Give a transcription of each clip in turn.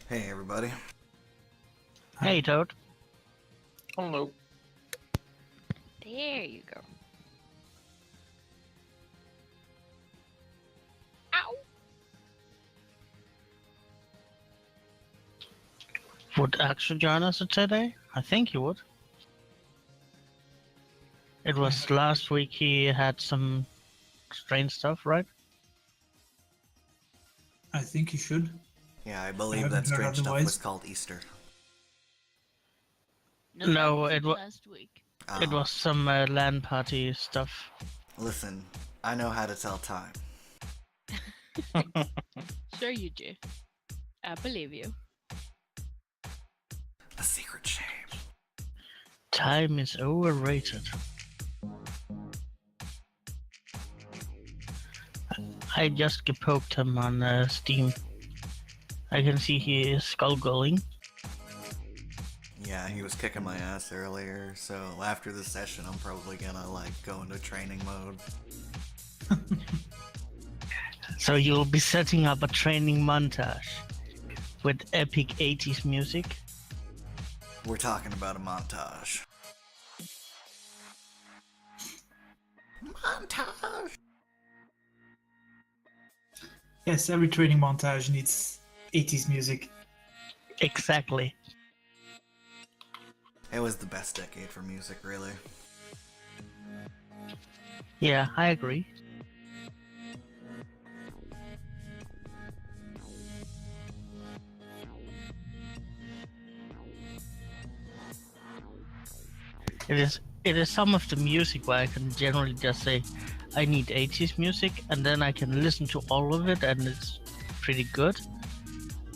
Hey everybody. Hey, Toad. Hello. There you go. Ow! Would Axel join us today? I think he would. It was last week he had some strange stuff, right? I think you should. Yeah, I believe haven't that heard strange stuff otherwise. was called Easter. No, that it was wa- last week. It was some LAN party stuff. Listen, I know how to tell time. Sure you do. I believe you. A secret shame. Time is overrated. I just poked him on Steam. I can see he is skull-going. Yeah, he was kicking my ass earlier, so after the session I'm probably gonna go into training mode. So you'll be setting up a training montage with epic 80s music. We're talking about a montage. Montage! Yes, every training montage needs 80s music. Exactly. It was the best decade for music, really. Yeah, I agree. It is some of the music where I can generally just say I need 80s music and then I can listen to all of it and it's pretty good.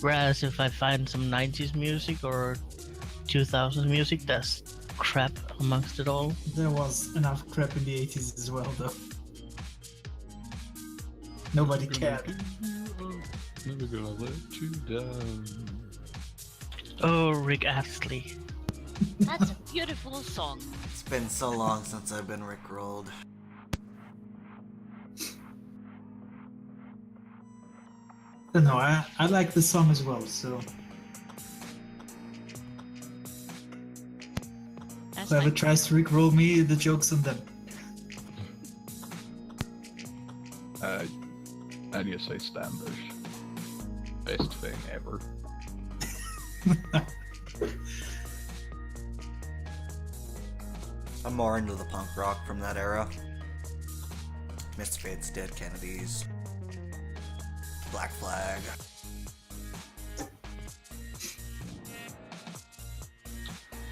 Whereas if I find some 90s music or 2000s music, that's crap amongst it all. There was enough crap in the 80s as well, though. Nobody cared. Never gonna let you down. Oh, Rick Astley. That's a beautiful song. It's been so long since I've been rickrolled. No, I like the song as well, so That's whoever like, tries to rickroll me, the joke's on them. And you say Standish. Best thing ever. I'm more into the punk rock from that era. Misfits, Dead Kennedys, Black Flag.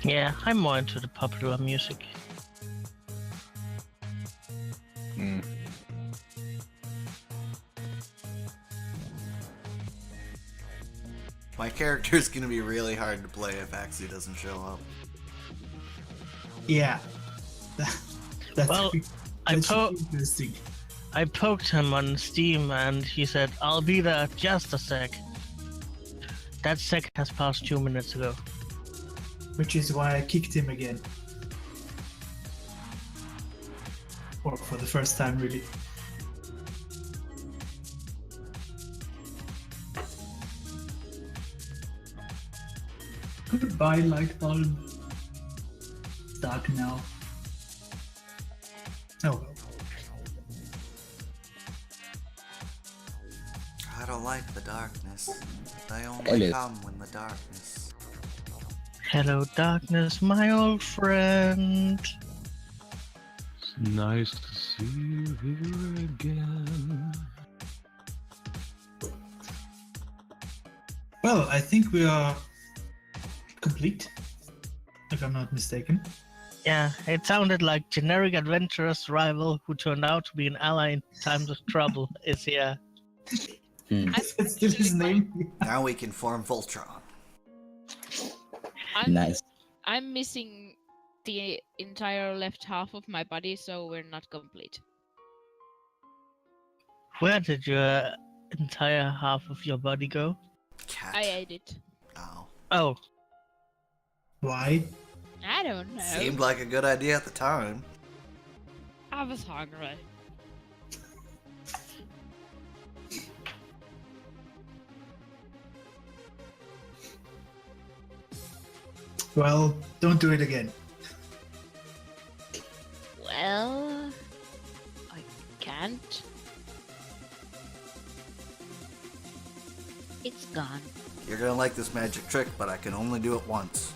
Yeah, I'm more into the popular music. My character's gonna be really hard to play if Axie doesn't show up. Yeah. That's Well, I that should po- be interesting. I poked him on Steam and he said, I'll be there just a sec. That sec has passed 2 minutes ago. Which is why I kicked him again. Or for the first time, really. Goodbye, light bulb. It's dark now. Oh well. I don't like the darkness. They only Hello. come when the darkness. Hello, darkness, my old friend. It's nice to see you here again. Well, I think we are complete, if I'm not mistaken. Yeah, it sounded like generic adventurous rival who turned out to be an ally in times of trouble is here. It's still his name. Now we can form Voltron. Nice. I'm missing the entire left half of my body, so we're not complete. Where did your entire half of your body go? Cat. I ate it. Oh. Oh, Why? I don't know. Seemed like a good idea at the time. I was hungry. Well, don't do it again. Well, I can't. It's gone. You're gonna like this magic trick, but I can only do it once.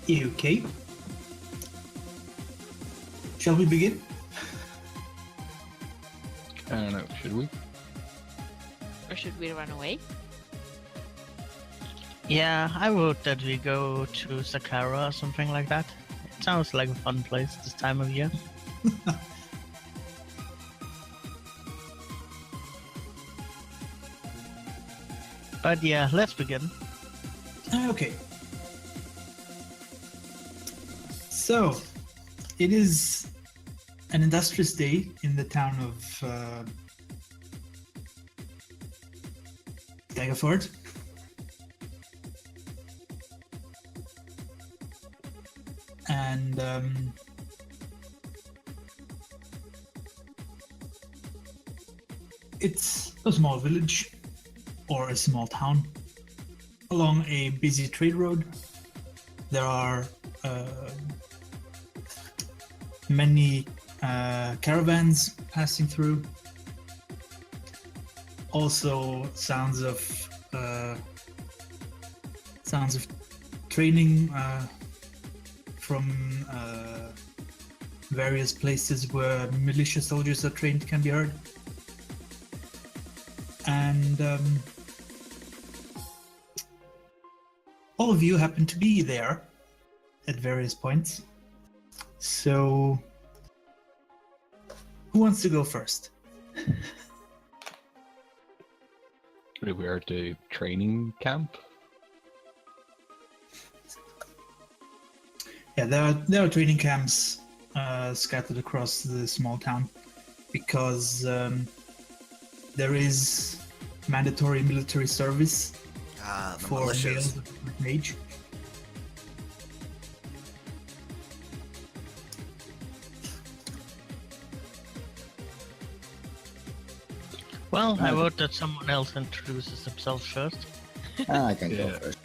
Okay. Shall we begin? I don't know, should we? Or should we run away? Yeah, I vote that we go to Sakara or something like that. It sounds like a fun place this time of year. But yeah, let's begin. Okay. So, it is an industrious day in the town of Daggerford. And it's a small village or a small town along a busy trade road. There are many caravans passing through. Also, sounds of training from various places where militia soldiers are trained can be heard. And all of you happen to be there at various points. So, who wants to go first? We are at the training camp. Yeah, there are training camps scattered across the small town because there is mandatory military service The for militias. males of a certain age. Well, I vote that someone else introduces himself first. I can go Yeah. first.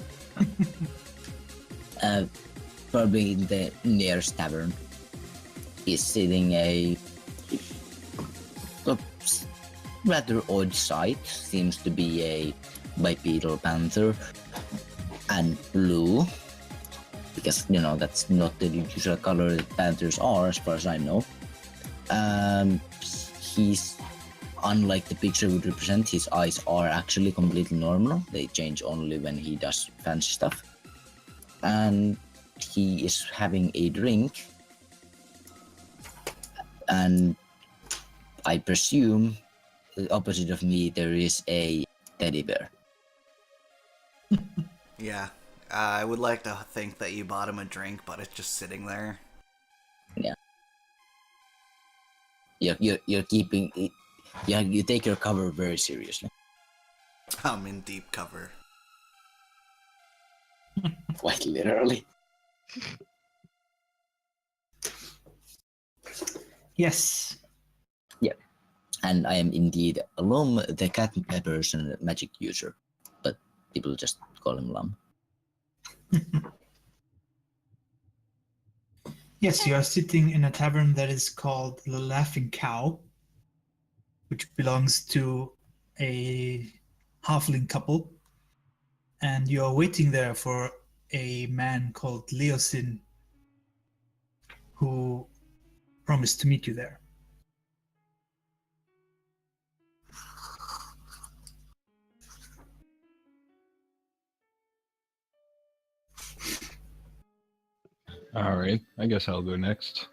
Probably in the nearest tavern is sitting a rather odd sight. Seems to be a bipedal panther and blue, because that's not the usual color that panthers are, as far as I know. He's unlike the picture would represent. His eyes are actually completely normal. They change only when he does fancy stuff. And he is having a drink. And I presume, the opposite of me, there is a teddy bear. Yeah. I would like to think that you bought him a drink, but it's just sitting there. You're keeping it. Yeah, you take your cover very seriously. I'm in deep cover. Quite literally. Yes. And I am indeed Lum, the cat person magic user, but people just call him Lum. Yes, you are sitting in a tavern that is called the Laughing Cow, which belongs to a halfling couple. And you are waiting there for a man called Leosin, who promised to meet you there. Alright, I guess I'll go next.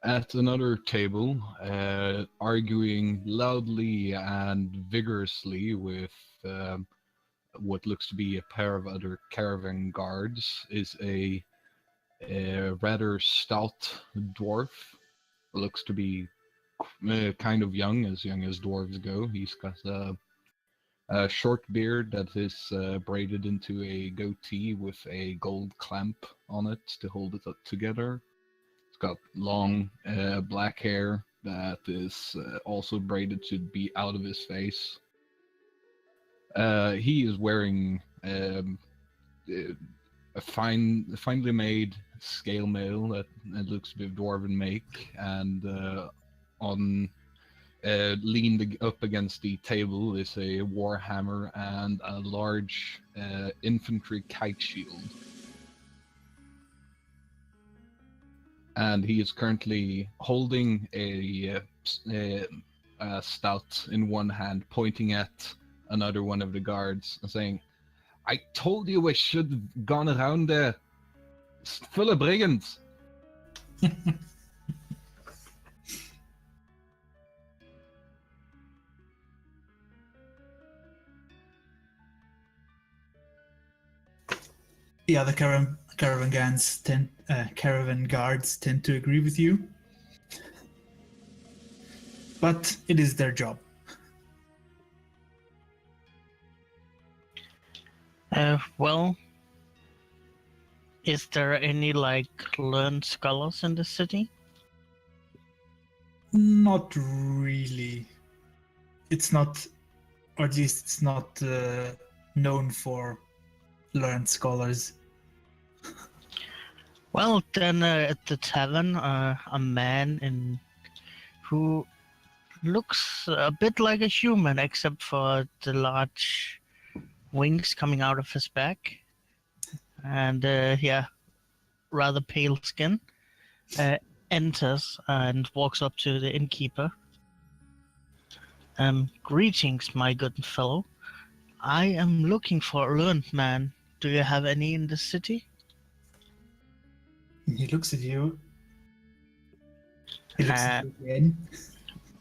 At another table, arguing loudly and vigorously with what looks to be a pair of other caravan guards, is a rather stout dwarf. Looks to be kind of young as dwarves go. He's got a short beard that is braided into a goatee with a gold clamp on it to hold it up together. He's got long black hair that is also braided to be out of his face. He is wearing a finely made scale mail that looks a bit dwarven make, and on leaned up against the table is a warhammer and a large infantry kite shield. And he is currently holding a stout in one hand, pointing at another one of the guards and saying, "I told you I should have gone around there. It's full of brigands." The other caravan guards tend to agree with you, but it is their job. Well, is there any learned scholars in the city? Not really. It's not, or at least it's not known for learned scholars. Well, then at the tavern, a man who looks a bit like a human, except for the large wings coming out of his back, and rather pale skin, enters and walks up to the innkeeper. Greetings, my good fellow. I am looking for a learned man. Do you have any in the city? He looks at you. He looks at you again.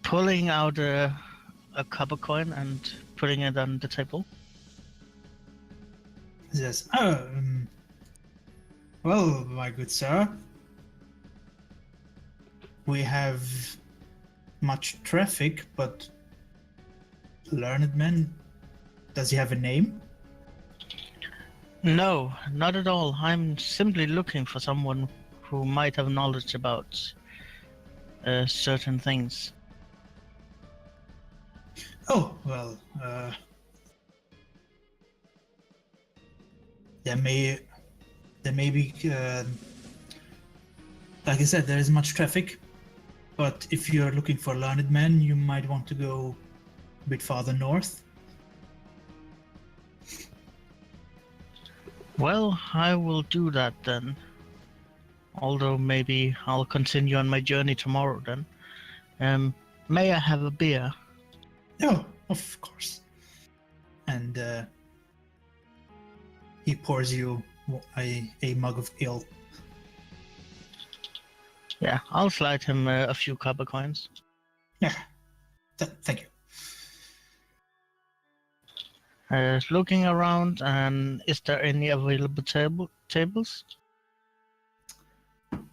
Pulling out a copper coin and putting it on the table. He says, well, my good sir, we have much traffic, but learned man, does he have a name? No, not at all. I'm simply looking for someone who might have knowledge about certain things. Oh, well, there may be, like I said, there is much traffic, but if you're looking for learned men, you might want to go a bit farther north. Well, I will do that then. Although maybe I'll continue on my journey tomorrow then. May I have a beer? Oh, of course. And he pours you a mug of ale. Yeah, I'll slide him a few copper coins. Yeah, thank you. Looking around, and is there any available tables?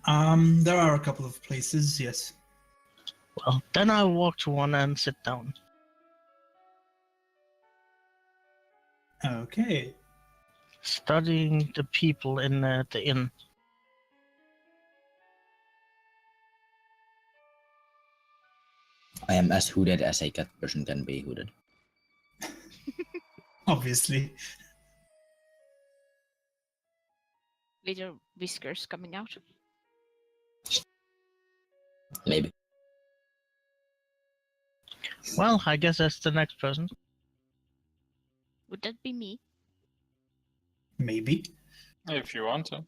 There are a couple of places, yes. Well, then I'll walk to one and sit down. Okay. Studying the people in the inn. I am as hooded as a cat person can be hooded. Obviously. Little whiskers coming out. Maybe. Well, I guess that's the next person. Would that be me? Maybe. If you want to.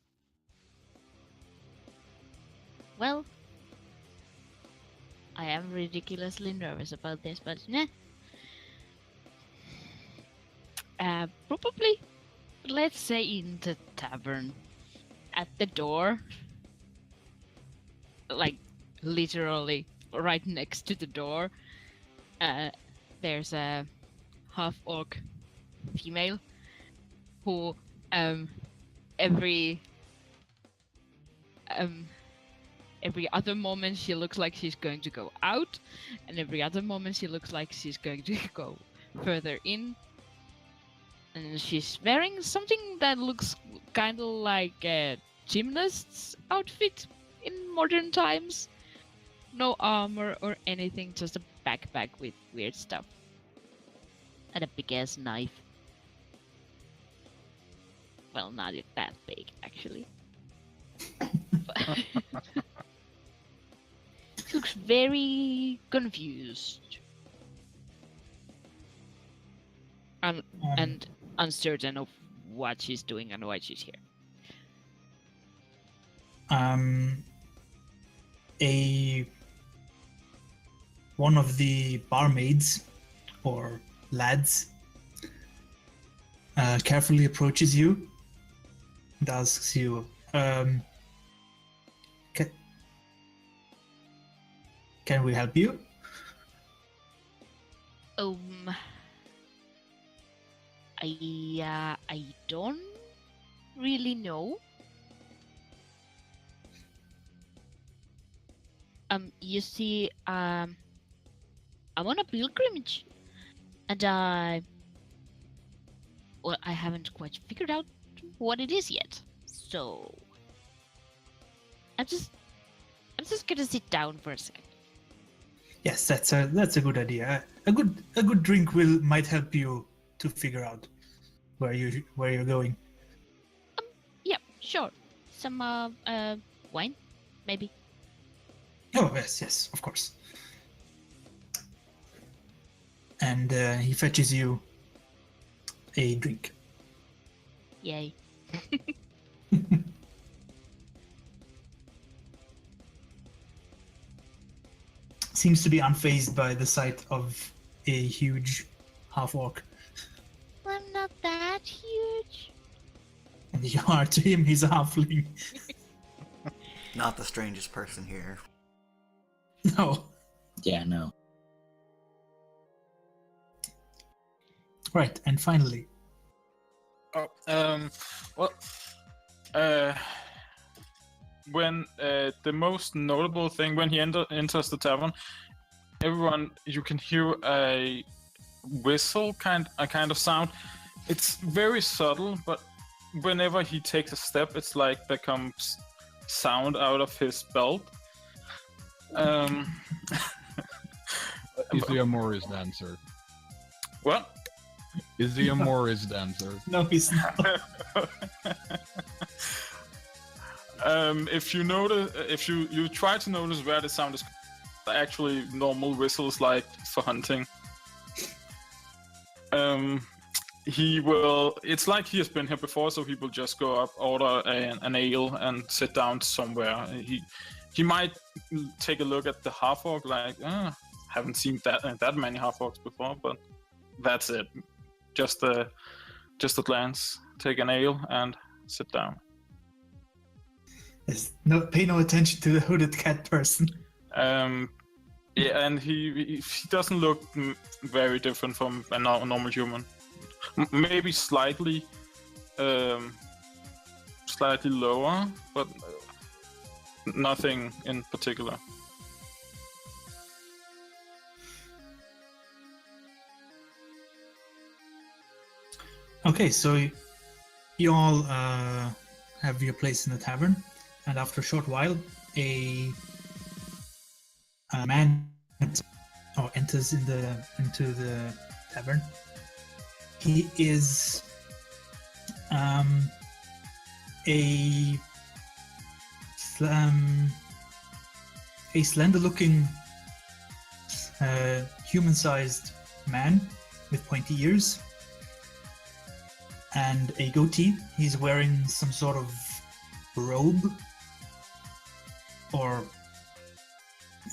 Well, I am ridiculously nervous about this, but nah. Probably, let's say in the tavern, at the door, like literally right next to the door, there's a half-orc female who Every other moment she looks like she's going to go out, and every other moment she looks like she's going to go further in. And she's wearing something that looks kind of like a gymnast's outfit in modern times. No armor or anything, just a backpack with weird stuff. And a big ass knife. Well, not that big, actually. She looks very confused. And uncertain of what she's doing and why she's here. One of the barmaids or lads carefully approaches you and asks you, can we help you? I don't really know. You see, I'm on a pilgrimage, and I haven't quite figured out what it is yet. So I'm just gonna sit down for a second. Yes, that's a good idea. A good drink might help you to figure out where you're going. Yeah, sure. Some wine, maybe. Oh yes, of course. And he fetches you a drink. Yay. Seems to be unfazed by the sight of a huge half-orc. I'm not that huge. And you are to him, he's a halfling. Not the strangest person here. No. Yeah, no. Right, and finally. When the most notable thing when he enters the tavern, everyone, you can hear a whistle, a kind of sound. It's very subtle, but whenever he takes a step, it's like there comes sound out of his belt. Is he a Morris dancer? What? Is he a Morris dancer? No, he's not. If you notice, if you try to notice where the sound is, actually normal whistles like for hunting. He will. It's like he has been here before, so he will just go up, order an ale, and sit down somewhere. He might take a look at the half-orc, like, haven't seen that many half-orcs before, but that's it. Just a glance, take an ale, and sit down. Yes, pay no attention to the hooded cat person. Yeah, and he doesn't look very different from a normal human. Maybe slightly lower, but nothing in particular. Okay, so you all have your place in the tavern, and after a short while, a man enters into the tavern. He is a slender-looking, human-sized man with pointy ears and a goatee. He's wearing some sort of robe, or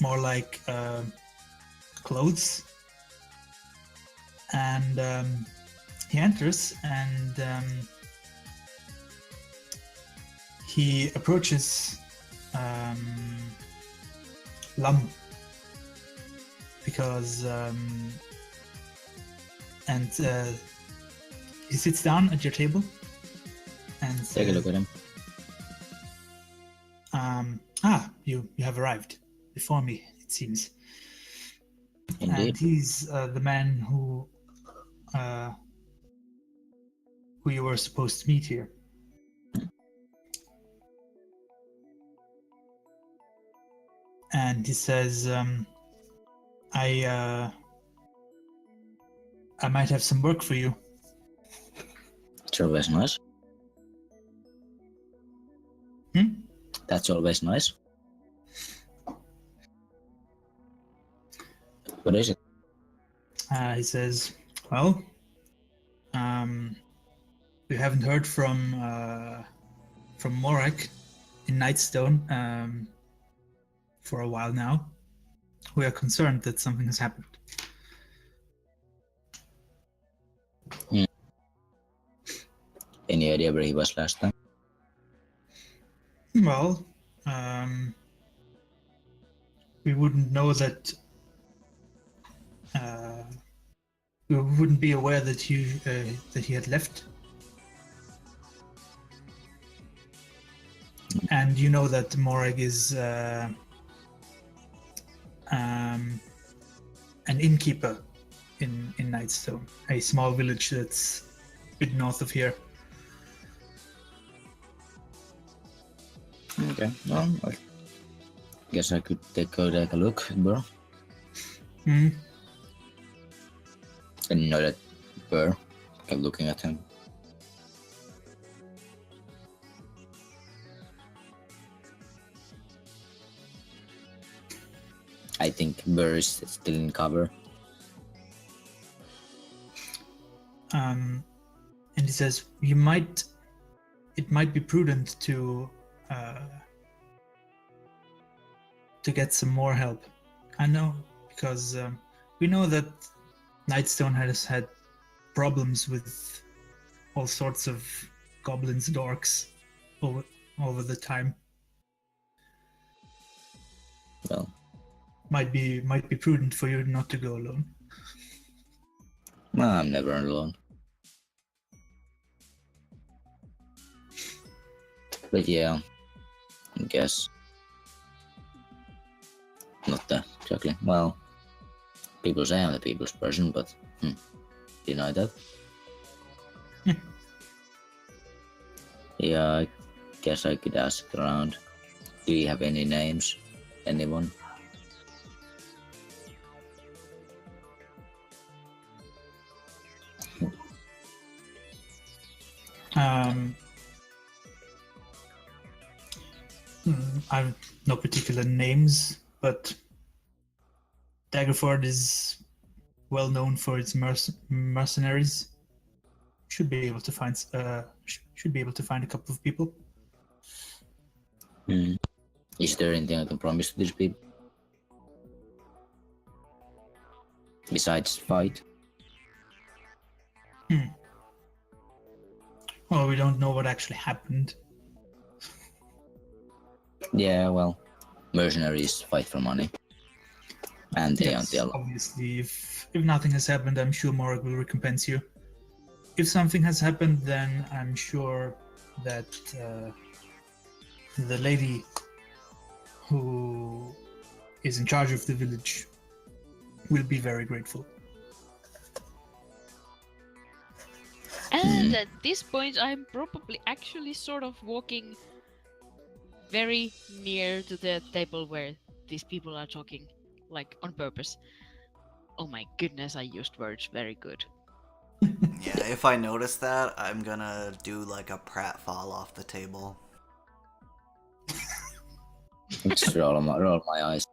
more like clothes. And he enters, and he approaches Lum, because he sits down at your table and says, Take a look at him. Ah, you have arrived before me, it seems. And Indeed. he's the man who you were supposed to meet here. And he says, I might have some work for you. It's always nice. Hmm? That's always nice. What is it? He says, well, we haven't heard from Morak in Nightstone for a while now. We are concerned that something has happened. Any idea where he was last time? Well, we wouldn't know that. We wouldn't be aware that he had left. And you know that Morag is an innkeeper in Nightstone, a small village that's a bit north of here. Okay, well, I guess I could go take a look, bro. Hmm. And you know that Burr kept looking at him. I think Burr is still in cover. And he says, it might be prudent to get some more help. I know, because we know that Nightstone has had problems with all sorts of goblins and orcs over the time. Well, Might be prudent for you not to go alone. I'm never alone. But yeah, I guess. Not that exactly. Well, people say I'm the people's person, but deny that. Yeah, I guess I could ask around. Do you have any names? Anyone? I've no particular names, but Daggerford is well known for its mercenaries. Should be able to find a couple of people. Is there anything I can promise to these people? Besides fight? Well, we don't know what actually happened. Yeah, well, mercenaries fight for money. And they Yes, until obviously, if nothing has happened, I'm sure Morag will recompense you. If something has happened, then I'm sure that the lady who is in charge of the village will be very grateful. And at this point, I'm probably actually sort of walking very near to the table where these people are talking, like on purpose. Oh my goodness, I used words very good. Yeah, if I notice that, I'm gonna do like a pratfall off the table. just roll my eyes.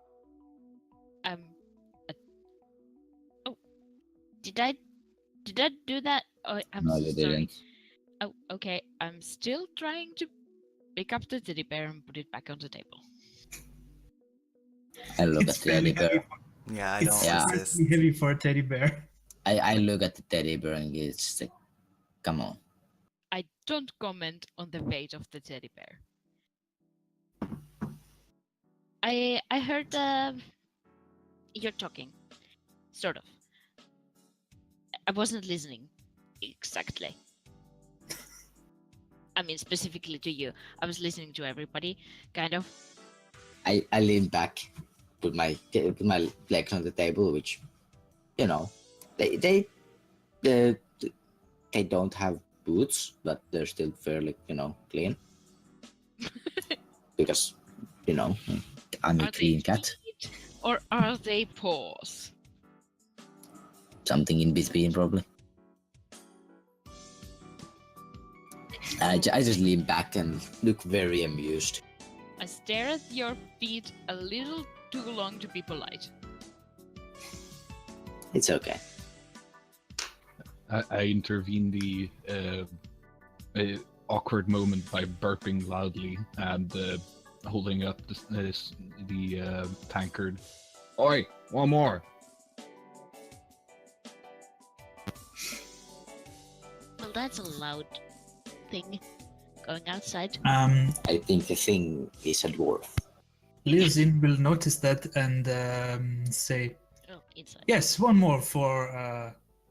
Oh, did I do that? Oh, I'm No, so you sorry. didn't. Oh, okay. I'm still trying to pick up the teddy bear and put it back on the table. I look It's at the teddy fairly bear. Yeah, I It's don't Yeah. resist. pretty heavy for a teddy bear. I look at the teddy bear and it's like, come on. I don't comment on the fate of the teddy bear. I heard you're talking, sort of. I wasn't listening exactly. I mean, specifically to you. I was listening to everybody, kind of. I lean back, put my legs on the table, which, you know, they don't have boots, but they're still fairly, clean. Because, I'm a Are clean they cat. feet or are they paws? Something in between, probably. I just lean back and look very amused. I stare at your feet a little too long to be polite. It's okay. I intervene the awkward moment by burping loudly and holding up the tankard. Oi, one more. Well, that's a loud thing going outside. I think the thing is a dwarf. Leozin will notice that and say, Oh, inside. "Yes, one more for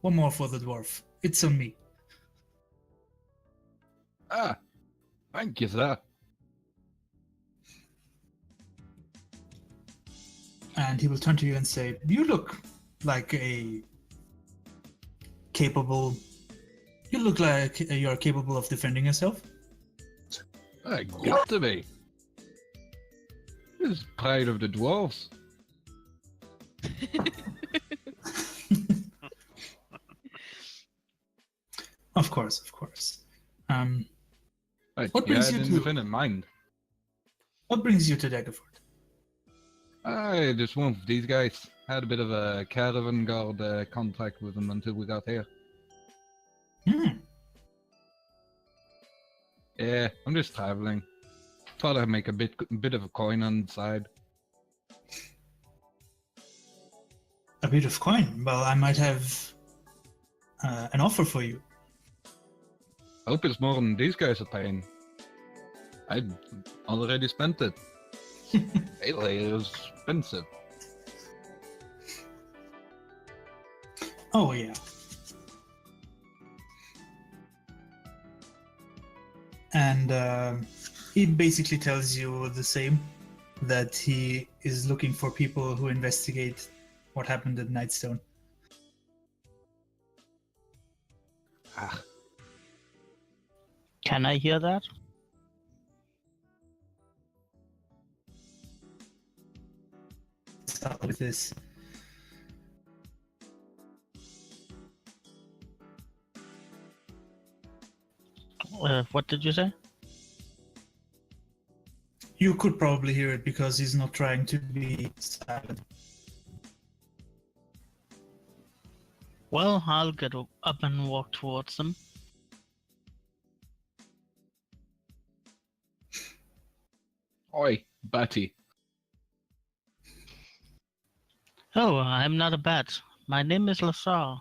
the dwarf. It's on me." Ah, thank you, sir. And he will turn to you and say, "You look like You look like you're capable of defending yourself." I got to be. This is pride of the dwarves. Of course, of course. Right, What you brings had you an to- infinite mind. What brings you to Daggerford? I just one of these guys. Had a bit of a caravan guard contact with them until we got here. Hmm. Yeah, I'm just traveling. Thought I'd make a bit of a coin on the side. A bit of coin. Well, I might have an offer for you. Hope it's more than these guys are paying. I already spent it. Lately, it was expensive. Oh yeah. And he basically tells you the same, that he is looking for people who investigate what happened at Nightstone. Ah, Can I hear that? Start with this. What did you say? You could probably hear it because he's not trying to be silent. Well, I'll get up and walk towards them. oi, Batty. Oh, I'm not a bat. My name is Lassar.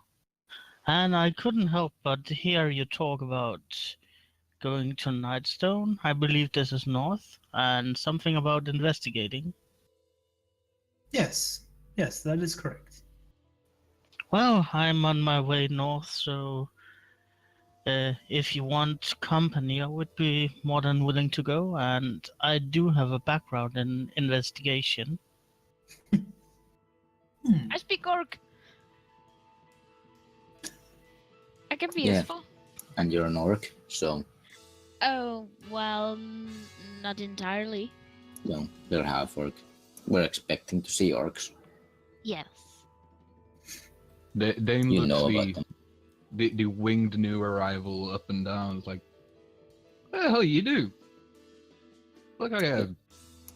And I couldn't help but hear you talk about going to Nightstone. I believe this is north, and something about investigating. Yes, that is correct. Well, I'm on my way north, so if you want company, I would be more than willing to go, and I do have a background in investigation. I speak Orc. I can be Yeah. useful. And you're an orc, so Oh, well, not entirely. they're half orc. We're expecting to see orcs. Yes. Dane You looks know about them. the winged new arrival up and down. It's like, what the hell you do? Look like a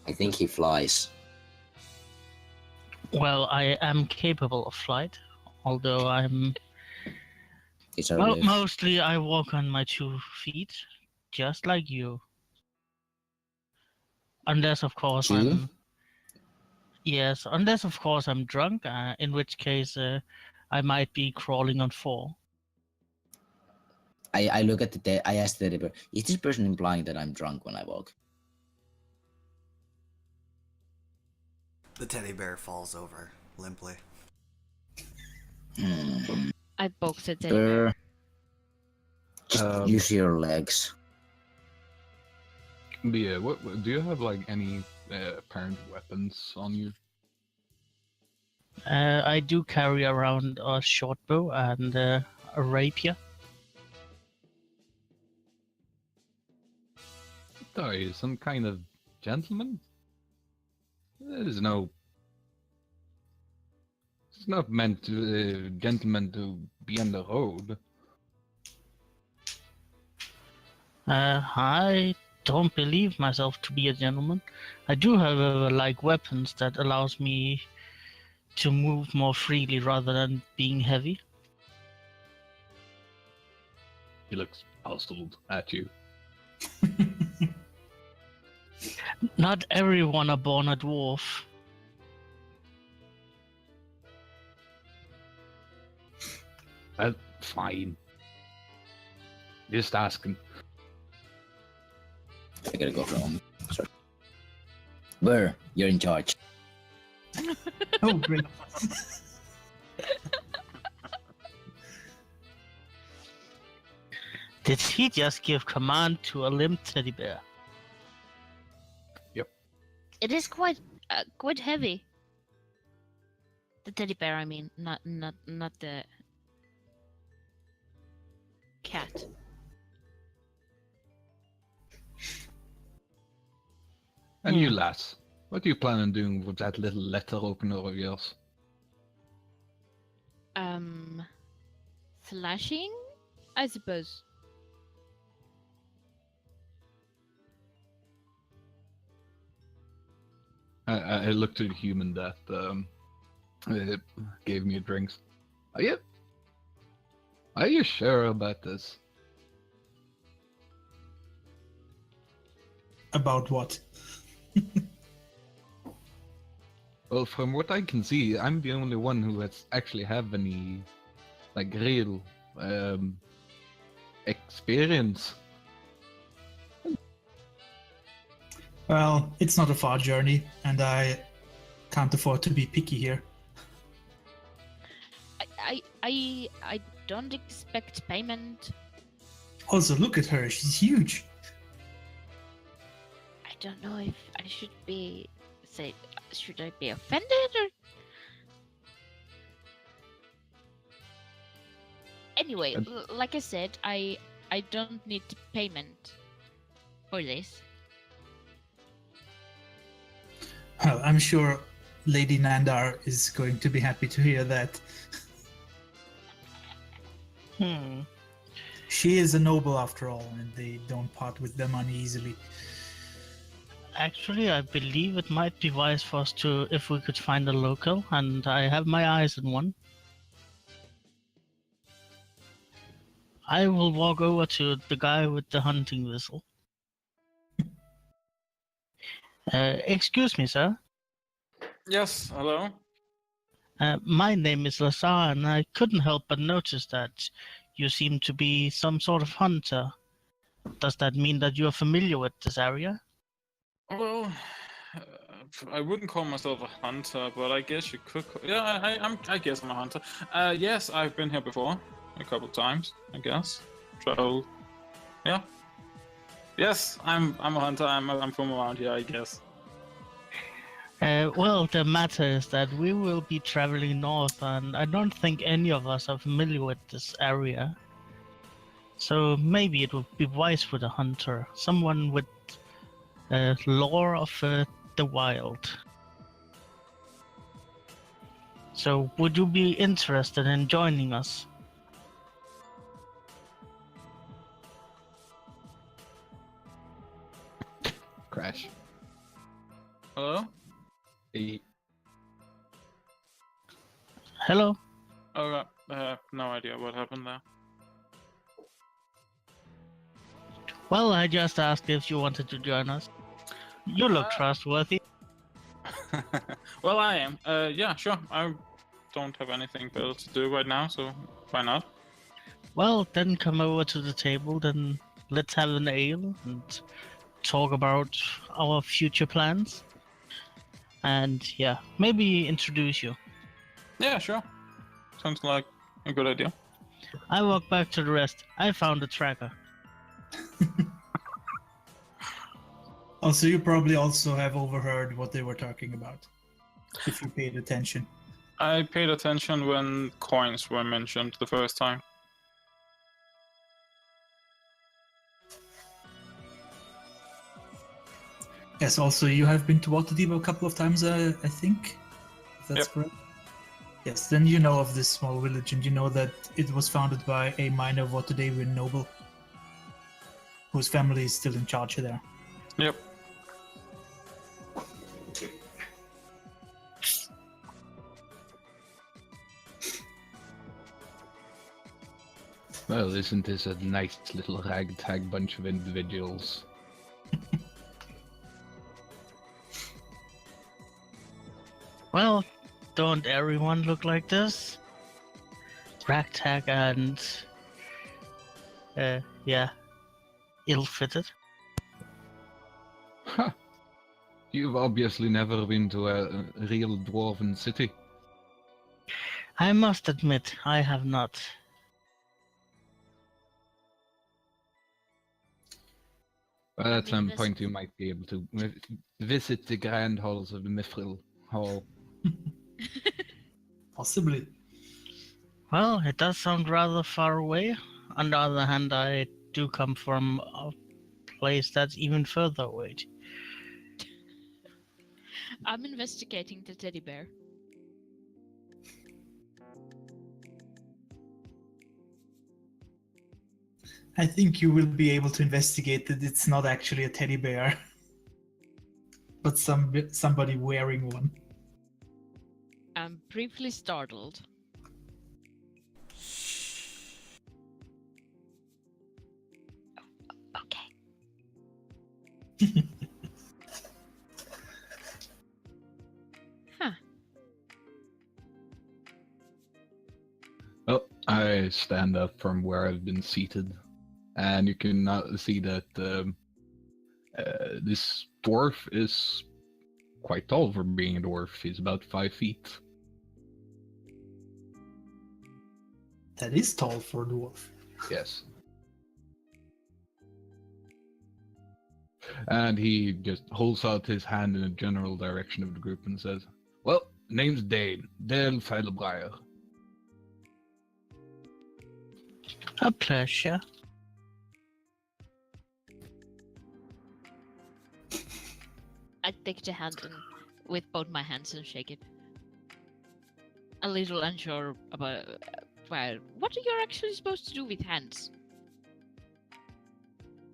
I think he flies. Well, I am capable of flight, although I'm He's a well, lift. mostly I walk on my 2 feet, just like you. Unless, of course, You? Yes, unless, of course, I'm drunk, in which case I might be crawling on 4. I look at I ask the teddy bear, is this person implying that I'm drunk when I walk? The teddy bear falls over limply. I boxed it anyway. Bear, just use your legs. yeah. What do you have like any apparent weapons on you? I do carry around a short bow and a rapier. Are you some kind of gentleman? There's no. It's not meant to gentlemen to be on the road. I don't believe myself to be a gentleman. I do, however, like weapons that allows me to move more freely rather than being heavy. He looks puzzled at you. Not everyone are born a dwarf. Well, fine. Just asking. I gotta go home. Sorry. Burr, you're in charge. Oh, great. Did he just give command to a limp teddy bear? It is quite heavy. The teddy bear, I mean, not the cat. And you lass, what do you plan on doing with that little letter opener of yours? Slashing, I suppose. I looked at the human that gave me drinks. Are you sure about this? About what? Well, from what I can see, I'm the only one who has actually have any, like, real experience. Well, it's not a far journey, and I can't afford to be picky here. I don't expect payment. Also, look at her, she's huge. I don't know if I should be should I be offended or anyway, like I said, I don't need payment for this. Well, I'm sure Lady Nandar is going to be happy to hear that. She is a noble after all, and they don't part with their money easily. Actually, I believe it might be wise for us to, if we could find a local, and I have my eyes on one. I will walk over to the guy with the hunting whistle. Excuse me, sir. Yes, hello? My name is Lazar, and I couldn't help but notice that you seem to be some sort of hunter. Does that mean that you are familiar with this area? Well, I wouldn't call myself a hunter, but I guess you could. I guess I'm a hunter. Yes, I've been here before, a couple times. I guess. Travel. Yeah. Yes, I'm a hunter. I'm from around here, I guess. Well, the matter is that we will be traveling north, and I don't think any of us are familiar with this area. So maybe it would be wise with a hunter, someone with lore of the wild. So would you be interested in joining us? Crash. Hello? Hey, Hello? Oh, I have no idea what happened there. Well, I just asked if you wanted to join us. You look trustworthy. Well, I am. Yeah, sure. I don't have anything better to do right now, so why not? Well, then come over to the table, then let's have an ale and talk about our future plans. And yeah, maybe introduce you. Yeah, sure. Sounds like a good idea. I walk back to the rest. I found a tracker. Also, you probably also have overheard what they were talking about, if you paid attention. I paid attention when coins were mentioned the first time. Yes, also, you have been to Waterdeep a couple of times, I think. If that's Yep. correct. Yes, then you know of this small village, and you know that it was founded by a minor Waterdeepian noble whose family is still in charge there. Yep. Well, isn't this a nice little ragtag bunch of individuals? Well, don't everyone look like this? Ragtag and yeah, ill-fitted. Ha! You've obviously never been to a real dwarven city. I must admit, I have not. But at some Venus- point you might be able to visit the grand halls of the Mithril Hall. Possibly. Well, it does sound rather far away. On the other hand, I do come from a place that's even further away. I'm investigating the teddy bear. I think you will be able to investigate that it's not actually a teddy bear, but somebody wearing one. I'm briefly startled. Okay. Huh. Well, I stand up from where I've been seated, and you can now see that this dwarf is quite tall for being a dwarf. He's about 5 feet. That is tall for a dwarf. Yes. And he just holds out his hand in a general direction of the group and says, "Well, name's Dale Feilbreyer." A pleasure. I take the hand with both my hands and shake it. A little unsure about what you're actually supposed to do with hands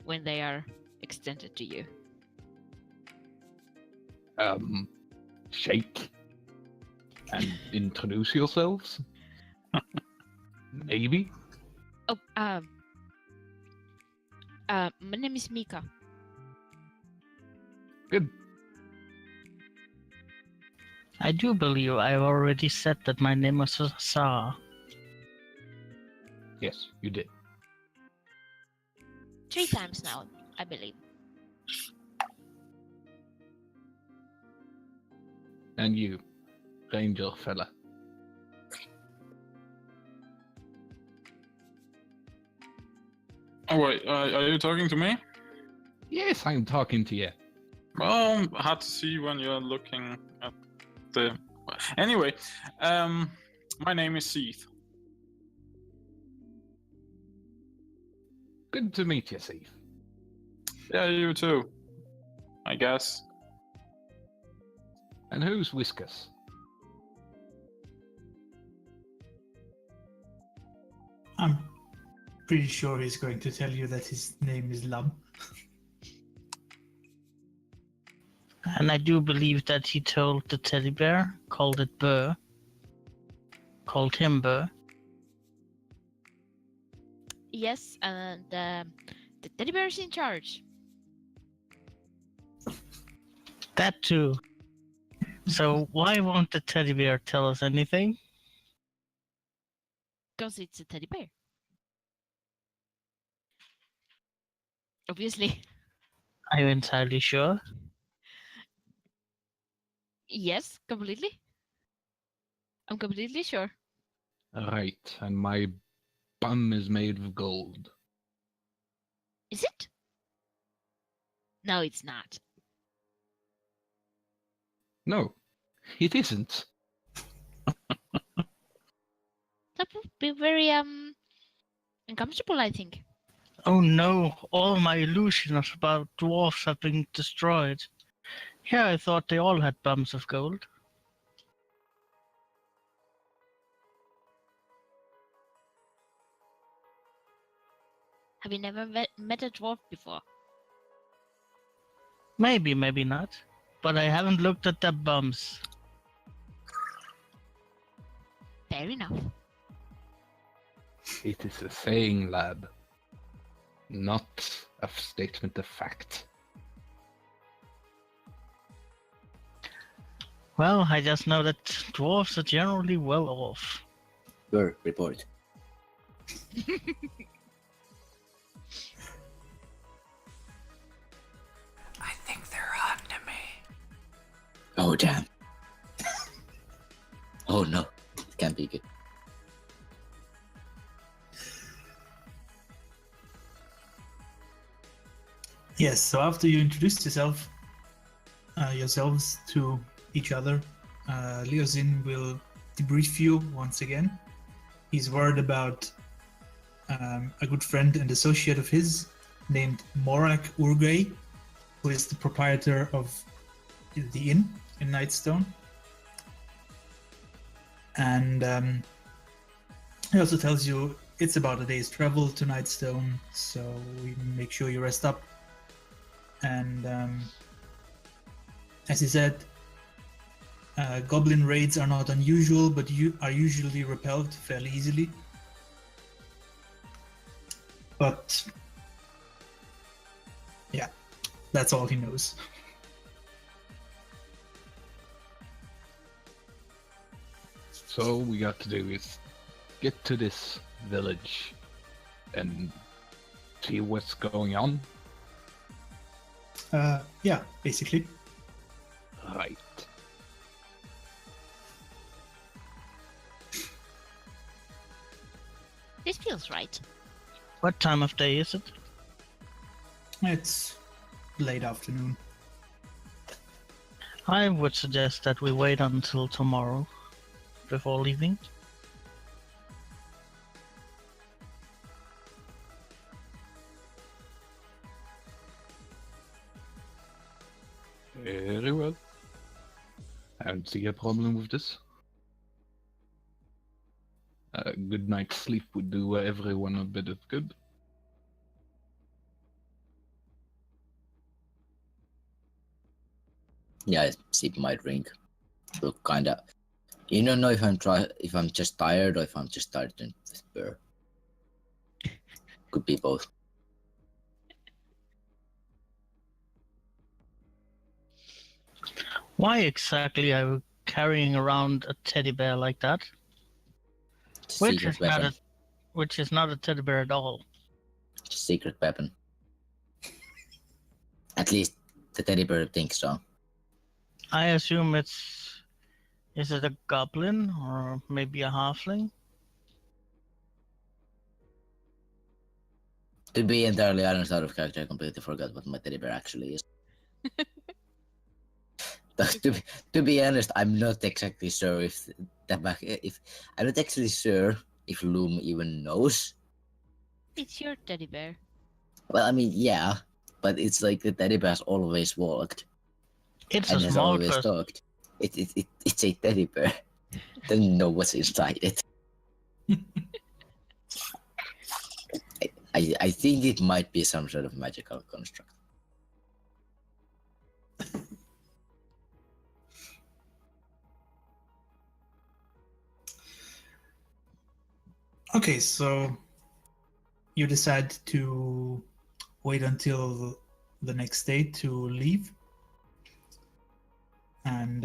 when they are extended to you. Shake and introduce yourselves. Maybe. Oh, my name is Mika. Good. I do believe I've already said that my name was Sarah. Yes, you did. 3 times now, I believe. And you, ranger fella. Oh wait, are you talking to me? Yes, I'm talking to you. Well, hard to see when you're looking at the. Anyway, my name is Seath. Good to meet you, Steve. Yeah, you too. I guess. And who's Whiskas? I'm pretty sure he's going to tell you that his name is Lum. And I do believe that he told the teddy bear, called it Burr, called him Burr. Yes, and the teddy bear is in charge. That too. So why won't the teddy bear tell us anything? Because it's a teddy bear. Obviously. Are you entirely sure? Yes, completely. I'm completely sure. Right, and my bum is made of gold. Is it? No, it's not. No, it isn't. That would be very uncomfortable, I think. Oh no, all my illusions about dwarfs have been destroyed. Yeah, I thought they all had bums of gold. Have you never met a dwarf before? Maybe, maybe not. But I haven't looked at their bums. Fair enough. It is a saying, lad, not a statement of fact. Well, I just know that dwarfs are generally well off. Sure, report. I think they're on to me. Oh, damn. Oh, no. It can't be good. Yes, so after you introduced yourselves to each other, Leozin will debrief you once again. He's worried about a good friend and associate of his named Morak Urgay, who is the proprietor of the inn in Nightstone. And he also tells you it's about a day's travel to Nightstone, so we make sure you rest up. And as he said, goblin raids are not unusual, but you are usually repelled fairly easily. But yeah, that's all he knows. So all we got to do is get to this village and see what's going on. Yeah, basically. Right. This feels right. What time of day is it? It's late afternoon. I would suggest that we wait until tomorrow before leaving. Very well. I don't see a problem with this. A good night's sleep would do everyone a bit of good. Yeah, I sip my drink. Look, kinda. You don't know if I'm just tired or if I'm just tired to spur. Could be both. Why exactly are you carrying around a teddy bear like that? Which Secret is not weapon. which is not a teddy bear at all. Secret weapon. At least the teddy bear thinks so. I assume is it a goblin or maybe a halfling? To be entirely honest, out of character, I completely forgot what my teddy bear actually is. to be honest, I'm not exactly sure if I'm not actually sure if Loom even knows. It's your teddy bear. Well, I mean, yeah, but it's like the teddy bear has always walked It's and a has small always person. talked. It's a teddy bear. Doesn't know what's inside it. I think it might be some sort of magical construct. Okay, so you decide to wait until the next day to leave. And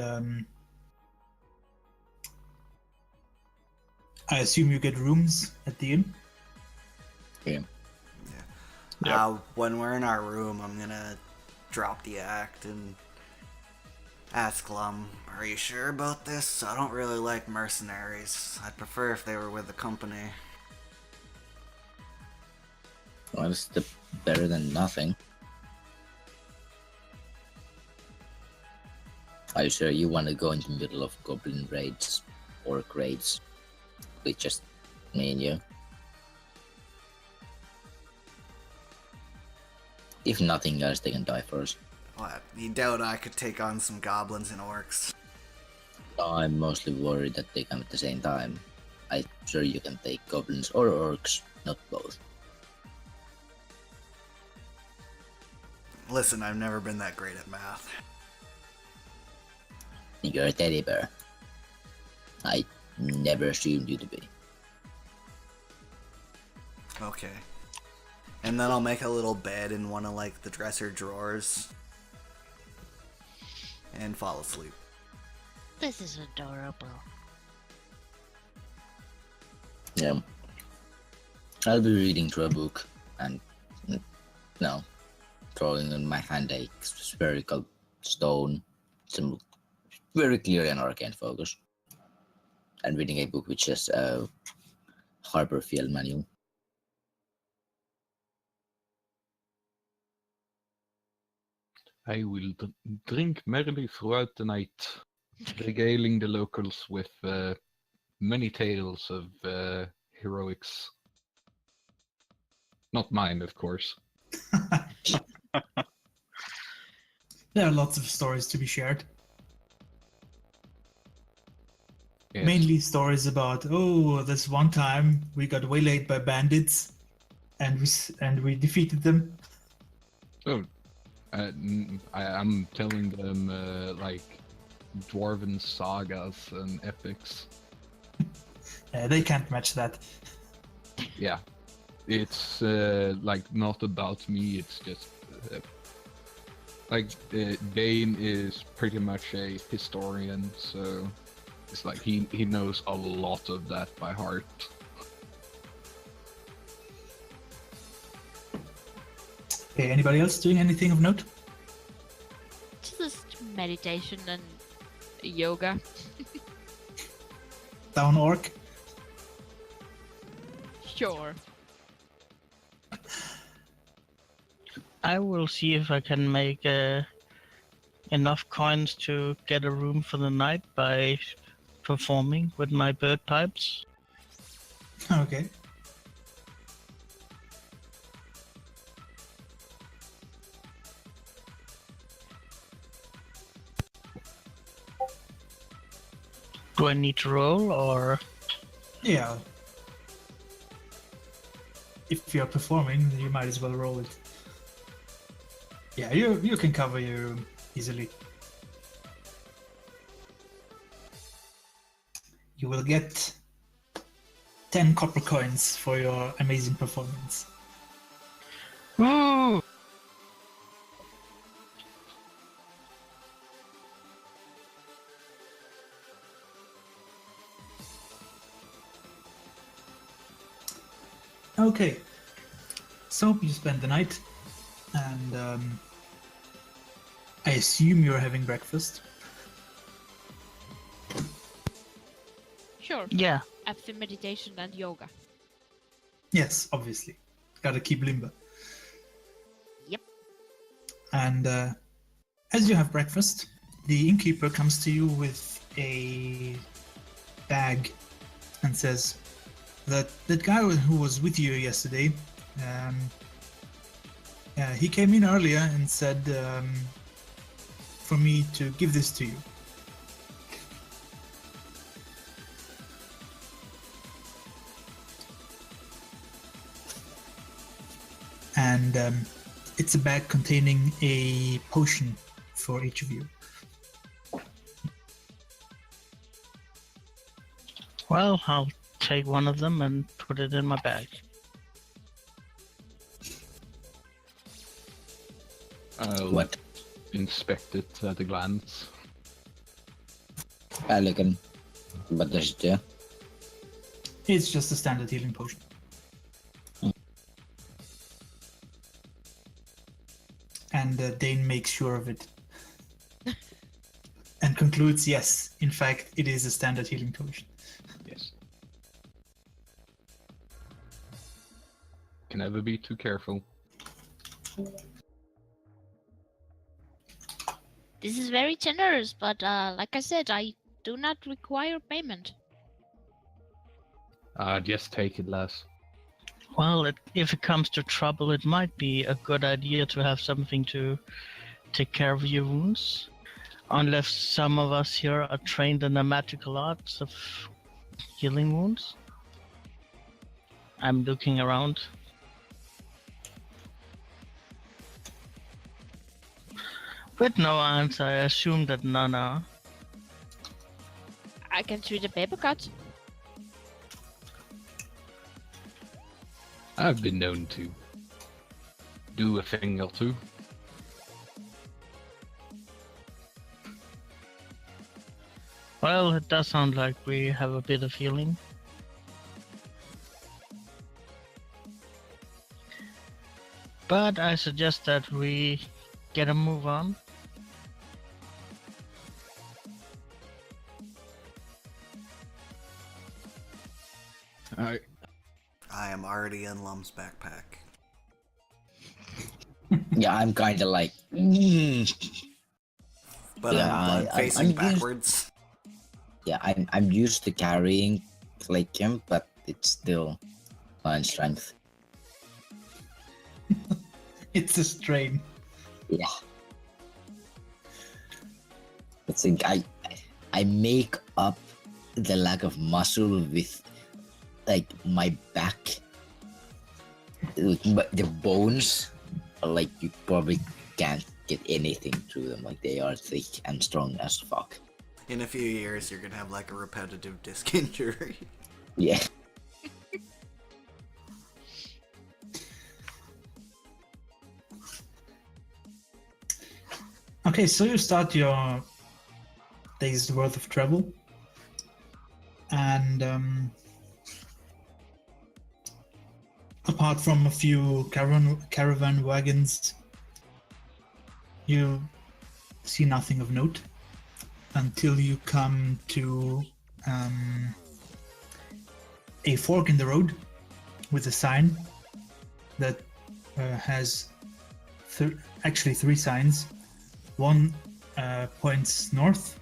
I assume you get rooms at the inn. Yeah. When we're in our room, I'm gonna drop the act and ask Lum, are you sure about this? I don't really like mercenaries. I'd prefer if they were with the company. Well, it's better than nothing. Are you sure you want to go in the middle of goblin raids, orc raids, with just me and you? If nothing else, they can die first. What? You doubt I could take on some goblins and orcs? I'm mostly worried that they come at the same time. I'm sure you can take goblins or orcs, not both. Listen, I've never been that great at math. You're a teddy bear. I never assumed you to be. Okay. And then I'll make a little bed in one of, like, the dresser drawers. And fall asleep. This is adorable. Yeah. I'll be reading through a book and, drawing on my hand a spherical stone. Some very clear and arcane focus. And reading a book which is a Harbor Field manual. I will drink merrily throughout the night, regaling the locals with many tales of heroics. Not mine, of course. There are lots of stories to be shared. Yes. Mainly stories about, oh, this one time we got waylaid by bandits, and we defeated them. Oh, I'm telling them like dwarven sagas and epics. They can't match that. Yeah, it's like not about me. It's just like Dane is pretty much a historian, so it's like he knows a lot of that by heart. Okay, anybody else doing anything of note? Just meditation and yoga. Down orc? Sure. I will see if I can make enough coins to get a room for the night by performing with my bird pipes. Okay. Do I need to roll or? Yeah. If you're performing, you might as well roll it. Yeah, you can cover your room easily. You will get 10 copper coins for your amazing performance. Woo! Okay. So you spend the night, and I assume you're having breakfast. Sure. Yeah. After meditation and yoga. Yes, obviously. Gotta keep limber. Yep. And as you have breakfast, the innkeeper comes to you with a bag and says that guy who was with you yesterday, he came in earlier and said for me to give this to you. And it's a bag containing a potion for each of you. Well, I'll take one of them and put it in my bag. I'll What? inspect it at a glance. Elegant. What does it do? It's just a standard healing potion. And Dane makes sure of it. And concludes, yes, in fact, it is a standard healing potion. Yes. Can never be too careful. This is very generous, but like I said, I do not require payment. Just take it, lass. Well, if it comes to trouble, it might be a good idea to have something to take care of your wounds. Unless some of us here are trained in the magical arts of healing wounds. I'm looking around. With no answer, I assume that none are. I can treat a paper cut. I've been known to do a thing or two. Well, it does sound like we have a bit of healing. But I suggest that we get a move on. Alright. I am already in Lum's backpack. Yeah, I'm kind of like. But Yeah, I'm facing I'm used- backwards. Yeah, I'm used to carrying like him, but it's still fine strength. It's a strain. Yeah. I think I make up the lack of muscle with like my back. But the bones are like you probably can't get anything through them. Like they are thick and strong as fuck. In a few years, you're gonna have like a repetitive disc injury. Yeah. Okay, so you start your day's worth of travel, and apart from a few caravan wagons, you see nothing of note until you come to a fork in the road with a sign that has actually three signs. One points north,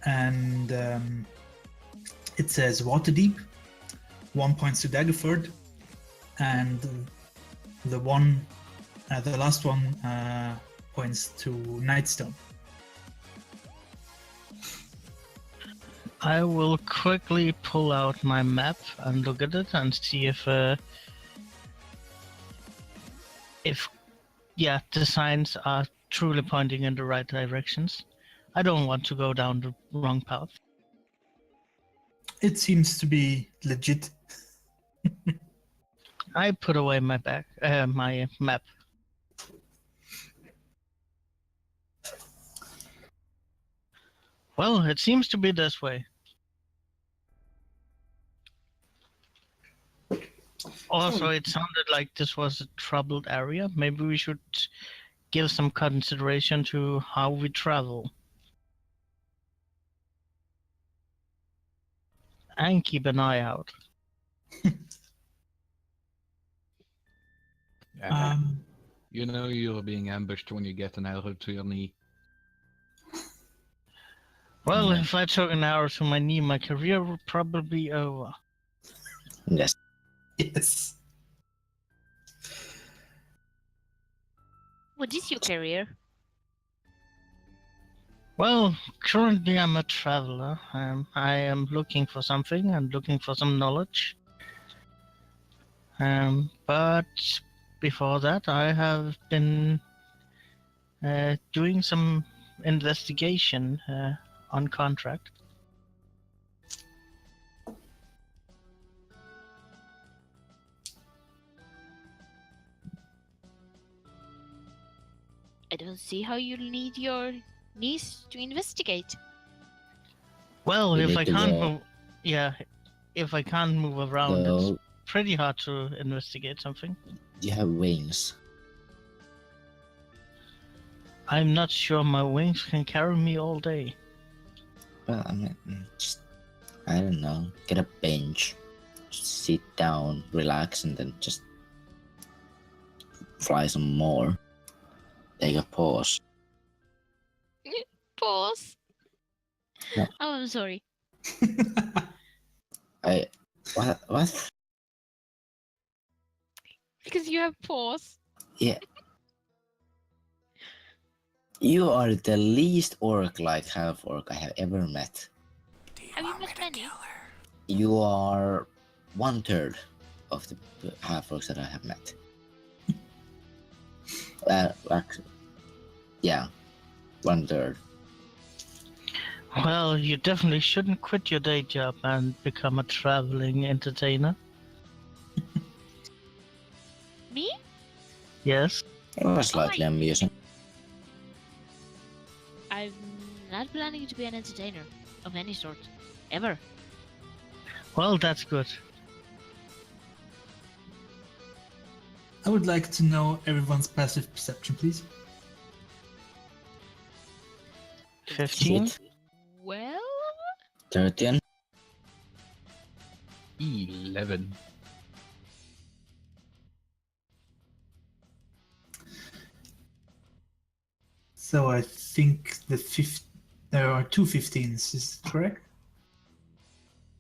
and it says Waterdeep. One points to Daggerford, and the last one points to Nightstone. I will quickly pull out my map and look at it and see if the signs are truly pointing in the right directions. I don't want to go down the wrong path. It seems to be legit. I put away my my map. Well, it seems to be this way. Also, it sounded like this was a troubled area. Maybe we should give some consideration to how we travel. And keep an eye out. You know you're being ambushed when you get an arrow to your knee. Well, if I took an arrow to my knee, my career would probably be over. Yes. Yes. What is your career? Well, currently I'm a traveler. I am looking for something and looking for some knowledge. But before that, I have been doing some investigation on contract. I don't see how you need your niece to investigate. Well, You if need I to can't go- move, if I can't move around, it's So pretty hard to investigate something. you have wings. I'm not sure my wings can carry me all day. Well, I mean, I don't know. Get a bench, just sit down, relax, and then just fly some more. Take a pause. paws. No. Oh, I'm sorry. What? Because you have paws. Yeah. You are the least orc-like half-orc I have ever met. Do you Have you want me met to many? kill her? You are 1/3 of the half-orcs that I have met. Actually, yeah, 1/3. Well, you definitely shouldn't quit your day job and become a traveling entertainer. Me? It Yes. was Oh my- slightly amusing. I'm not planning to be an entertainer of any sort. Ever. Well, that's good. I would like to know everyone's passive perception, please. 15. Shit. Well, 13. 11. So I think there are two 15s, is it correct?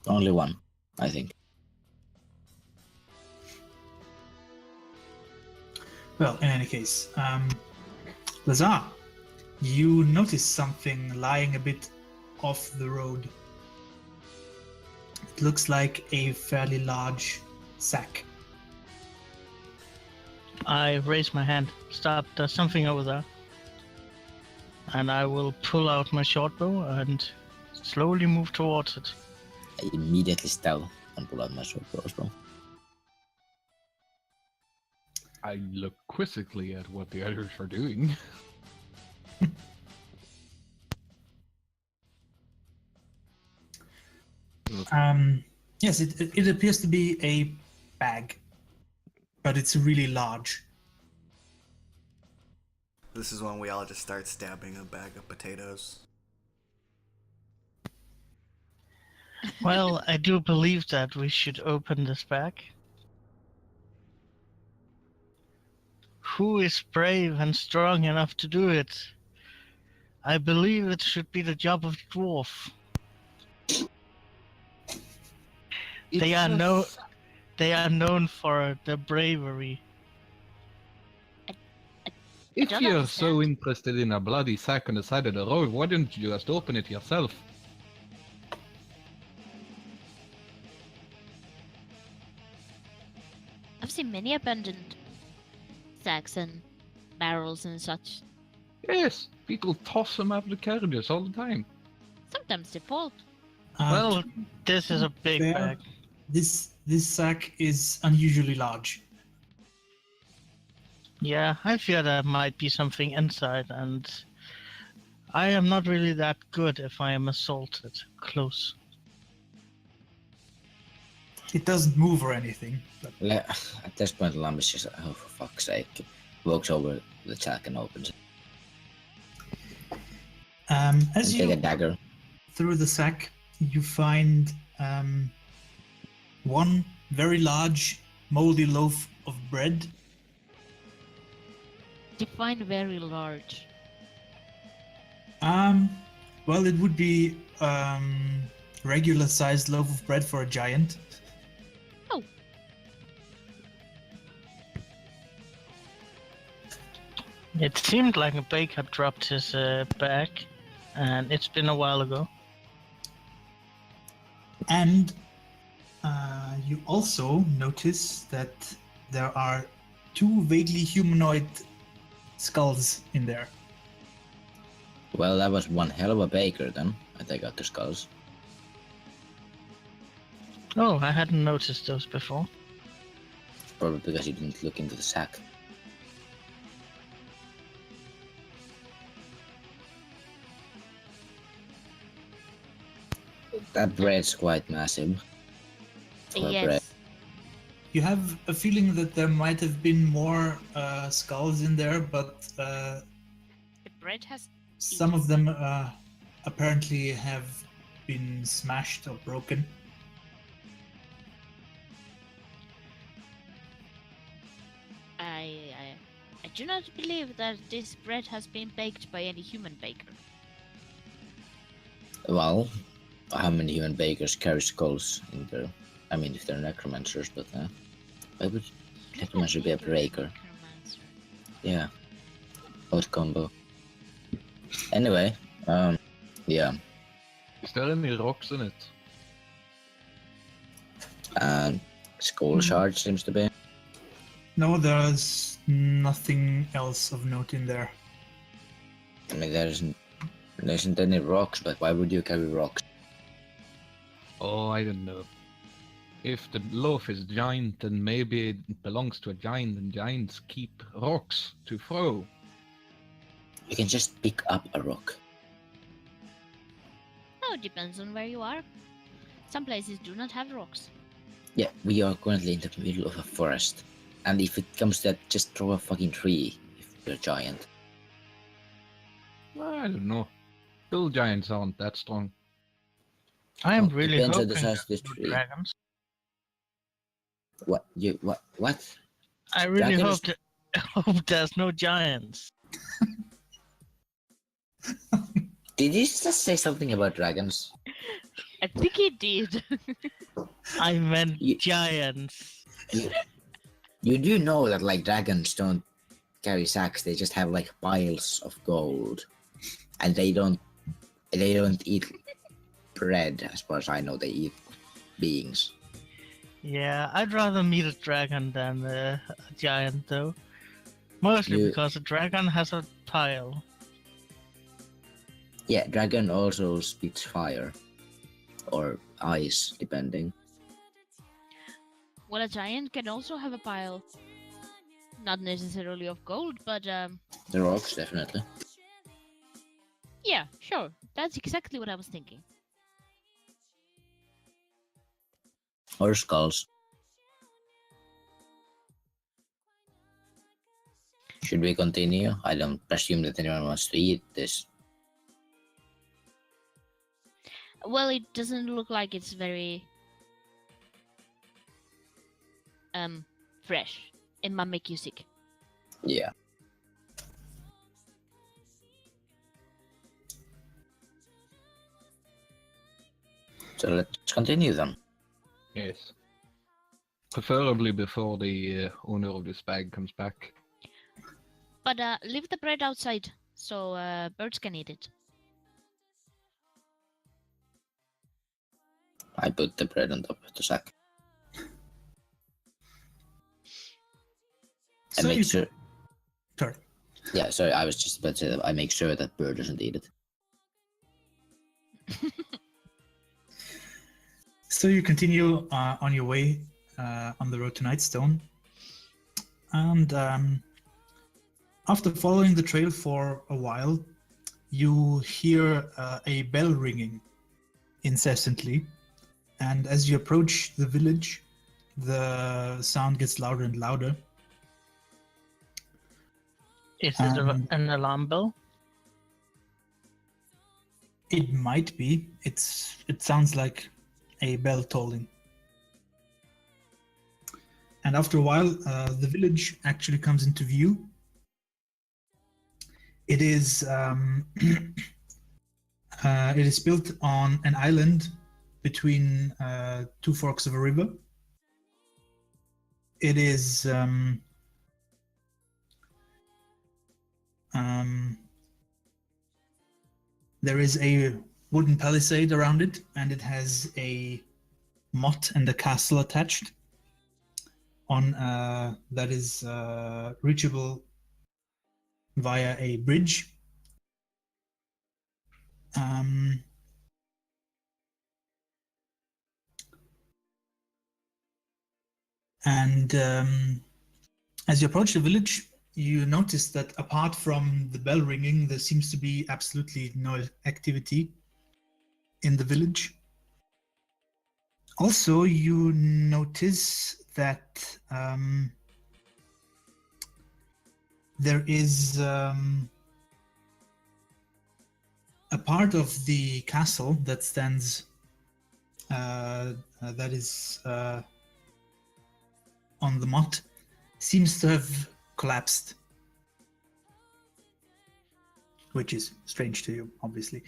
Only one, I think. Well, in any case, Lazar, you notice something lying a bit off the road. It looks like a fairly large sack. I raise my hand. Stop, there's something over there. And I will pull out my short bow and slowly move towards it. I immediately stealth and pull out my short crossbow. I look quizzically at what the others are doing. Yes, it appears to be a bag, but it's really large. This is when we all just start stabbing a bag of potatoes. Well, I do believe that we should open this bag. Who is brave and strong enough to do it? I believe it should be the job of the dwarf. They are known for their bravery. If don't you're so understand. interested in a bloody sack on the side of the road, why don't you just open it yourself? I've seen many abandoned sacks and barrels and such. Yes, people toss them out of the carriages all the time. Sometimes they fall. Well, this is a big fair. bag. This sack is unusually large. Yeah, I fear there might be something inside, and I am not really that good if I am assaulted close. It doesn't move or anything, but At this point, Lambus just, oh, for fuck's sake, walks over the sack and opens it. as And take you a dagger. through the sack, you find one very large moldy loaf of bread. Define very large. Well, it would be regular sized loaf of bread for a giant. Oh. It seemed like a baker dropped his bag, and it's been a while ago. And you also notice that there are two vaguely humanoid skulls in there. Well, that was one hell of a baker then. I take out the skulls. Oh, I hadn't noticed those before. Probably because you didn't look into the sack. That bread's quite massive. For bread. Yes. You have a feeling that there might have been more skulls in there, but The bread has. some of them apparently have been smashed or broken. I do not believe that this bread has been baked by any human baker. Well, how many human bakers carry skulls in their... I mean, if they're necromancers, but why would necromancer be a breaker? Necromancer. Yeah. Odd combo. Anyway, yeah. Is there any rocks in it? Skull shard seems to be. No, there's nothing else of note in there. I mean, there isn't any rocks, but why would you carry rocks? Oh, I don't know. If the loaf is giant, then maybe it belongs to a giant, and giants keep rocks to throw. You can just pick up a rock. Oh, it depends on where you are. Some places do not have rocks. Yeah, we are currently in the middle of a forest. And if it comes to that, just throw a fucking tree if you're a giant. I don't know. Still, giants aren't that strong. I am Well, really depends on hoping the size of there's the no tree. dragons. What? I really Dragons? hope there's no giants. Did you just say something about dragons? I think he did. I meant You- giants. You do know that like dragons don't carry sacks, they just have like piles of gold. And they don't eat bread, as far as I know, they eat beings. Yeah, I'd rather meet a dragon than a giant, though. Mostly You- because a dragon has a pile. Yeah, dragon also spits fire. Or ice, depending. Well, a giant can also have a pile. Not necessarily of gold, but The rocks, definitely. yeah, sure. That's exactly what I was thinking. Or skulls. Should we continue? I don't presume that anyone wants to eat this. Well, it doesn't look like it's very fresh. It might make you sick. Yeah. So let's continue then. Yes. Preferably before the owner of this bag comes back. But leave the bread outside so birds can eat it. I put the bread on top of the sack. I So make you- sure. Sorry. Yeah, sorry, I was just about to say that I make sure that bird doesn't eat it. So you continue on your way on the road to Nightstone, and after following the trail for a while, you hear a bell ringing incessantly, and as you approach the village, the sound gets louder and louder. Is it Um, an alarm bell? It might be. It sounds like a bell tolling. And after a while, the village actually comes into view. It is it is built on an island between two forks of a river. It is there is a wooden palisade around it, and it has a motte and a castle attached on that is reachable via a bridge. And as you approach the village, you notice that apart from the bell ringing, there seems to be absolutely no activity in the village. Also, you notice that there is a part of the castle that stands that is on the motte seems to have collapsed, which is strange to you, obviously.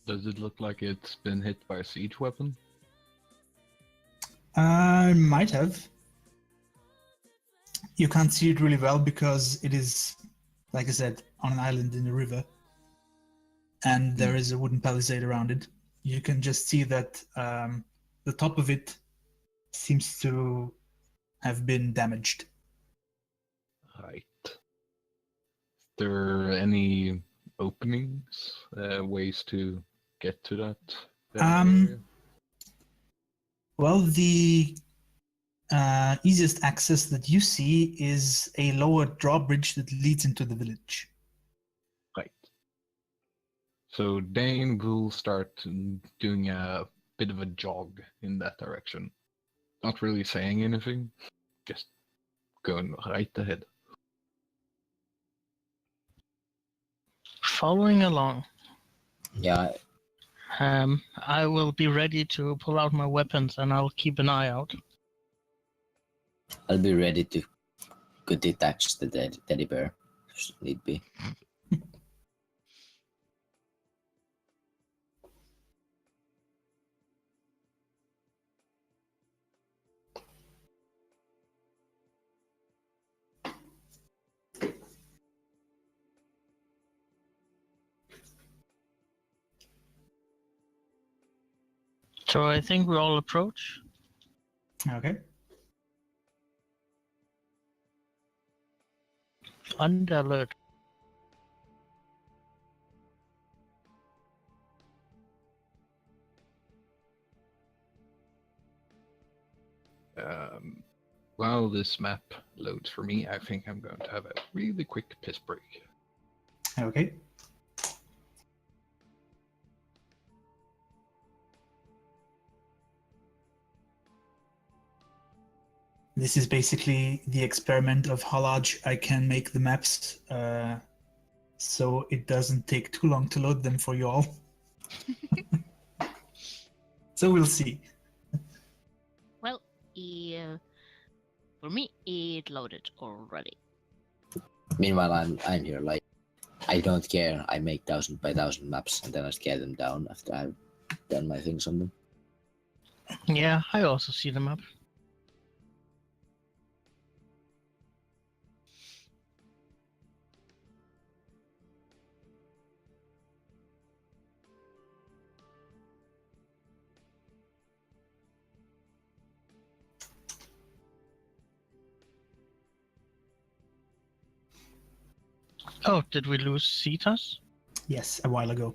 Does it look like it's been hit by a siege weapon? Might have. You can't see it really well because it is, like I said, on an island in the river. And there is a wooden palisade around it. You can just see that the top of it seems to have been damaged. Right. Is there any openings, ways to get to that? Area? Well, the easiest access that you see is a lower drawbridge that leads into the village. Right. So Dane will start doing a bit of a jog in that direction. Not really saying anything, just going right ahead. Following along. Yeah, I will be ready to pull out my weapons and I'll keep an eye out. I'll be ready to go detach the teddy bear, if need be. So I think we all approach. Okay. Under alert. While this map loads for me, I think I'm going to have a really quick piss break. Okay. This is basically the experiment of how large I can make the maps, so it doesn't take too long to load them for you all. So we'll see. Well, for me, it loaded already. Meanwhile, I'm here. Like, I don't care. I make 1,000 by 1,000 maps, and then I scale them down after I've done my things on them. Yeah, I also see the map. Oh, did we lose Cetas? Yes, a while ago.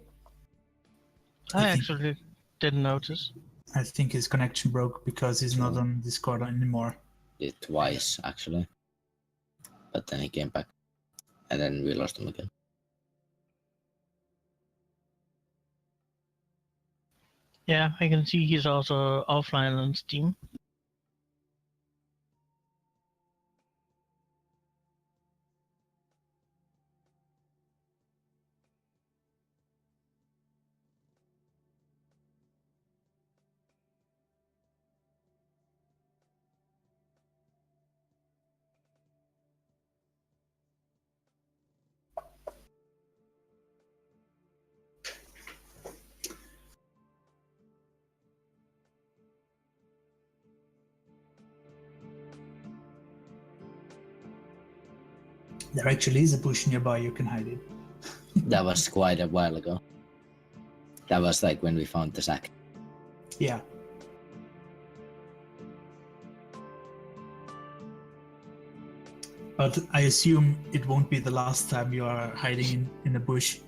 I I think- actually didn't notice. I think his connection broke because he's not on Discord anymore. Did twice, actually. But then he came back. And then we lost him again. Yeah, I can see he's also offline on Steam. There actually is a bush nearby you can hide in. That was quite a while ago. That was like when we found the sack. Yeah. But I assume it won't be the last time you are hiding in a bush.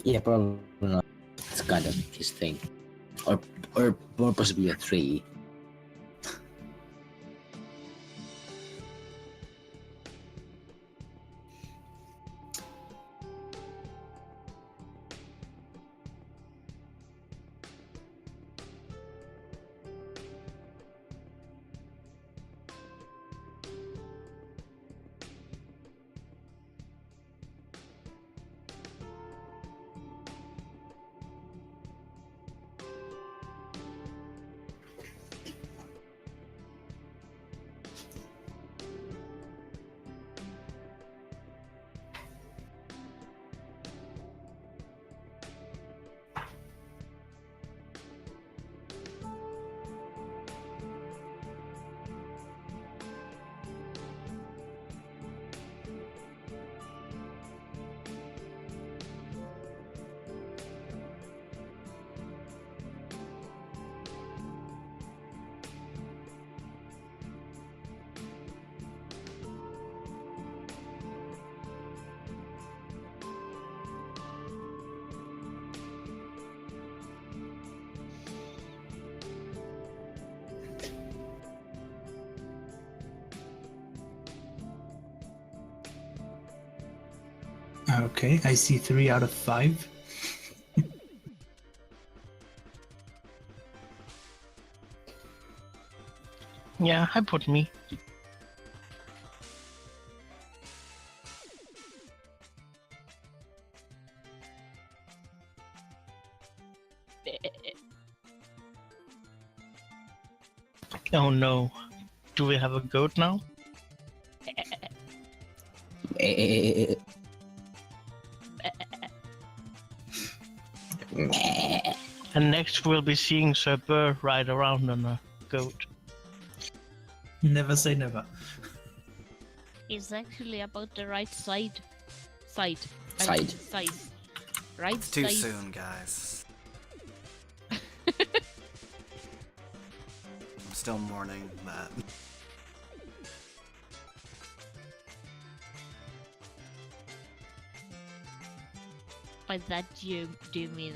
Yeah, probably not. It's kind of his thing. Or more possibly a tree. Okay, I see 3 out of 5. Yeah, I put me. Oh no. Do we have a goat now? Meh. And next we'll be seeing Sir Burr ride around on a goat. Never say never. It's actually about the right side. Side. Side. Size. Right It's too size. soon, guys. I'm still mourning that. By that do you mean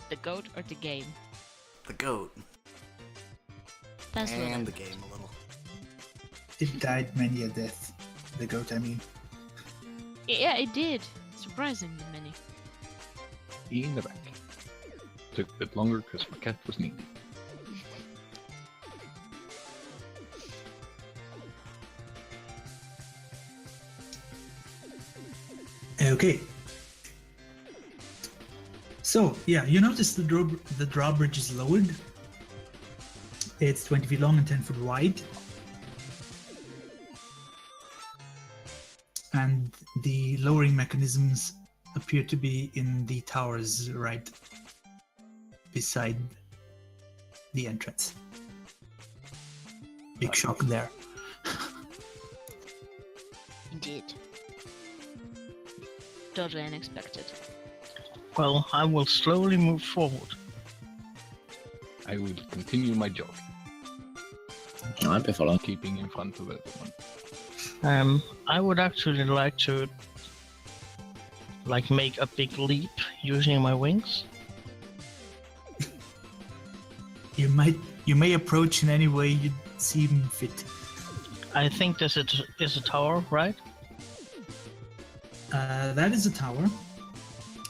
the goat or the game? The goat. That's what And I- the game a little. It died many a death. The goat, I mean. Yeah, it did. Surprisingly many. In the back. Took a bit longer because my cat was needy. Okay. So, yeah, you notice the drawbridge is lowered. It's 20 feet long and 10 foot wide. And the lowering mechanisms appear to be in the towers right beside the entrance. Big shock there. Indeed. Totally unexpected. Well, I will slowly move forward. I will continue my jog, I'll be following. keeping in front of everyone. I would actually like to make a big leap using my wings. You may approach in any way you seem fit. I think this is a tower, right? That is a tower.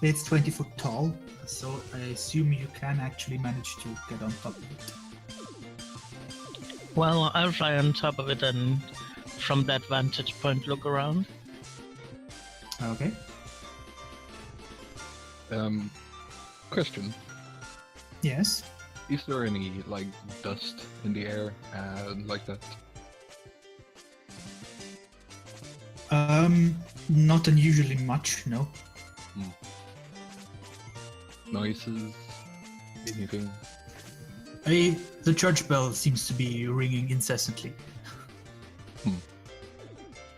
It's 20 foot tall, so I assume you can actually manage to get on top of it. Well, I'll fly on top of it and from that vantage point look around. Okay. Question: Yes. is there any like dust in the air like that? Not unusually much, no. Noises? Anything? The church bell seems to be ringing incessantly.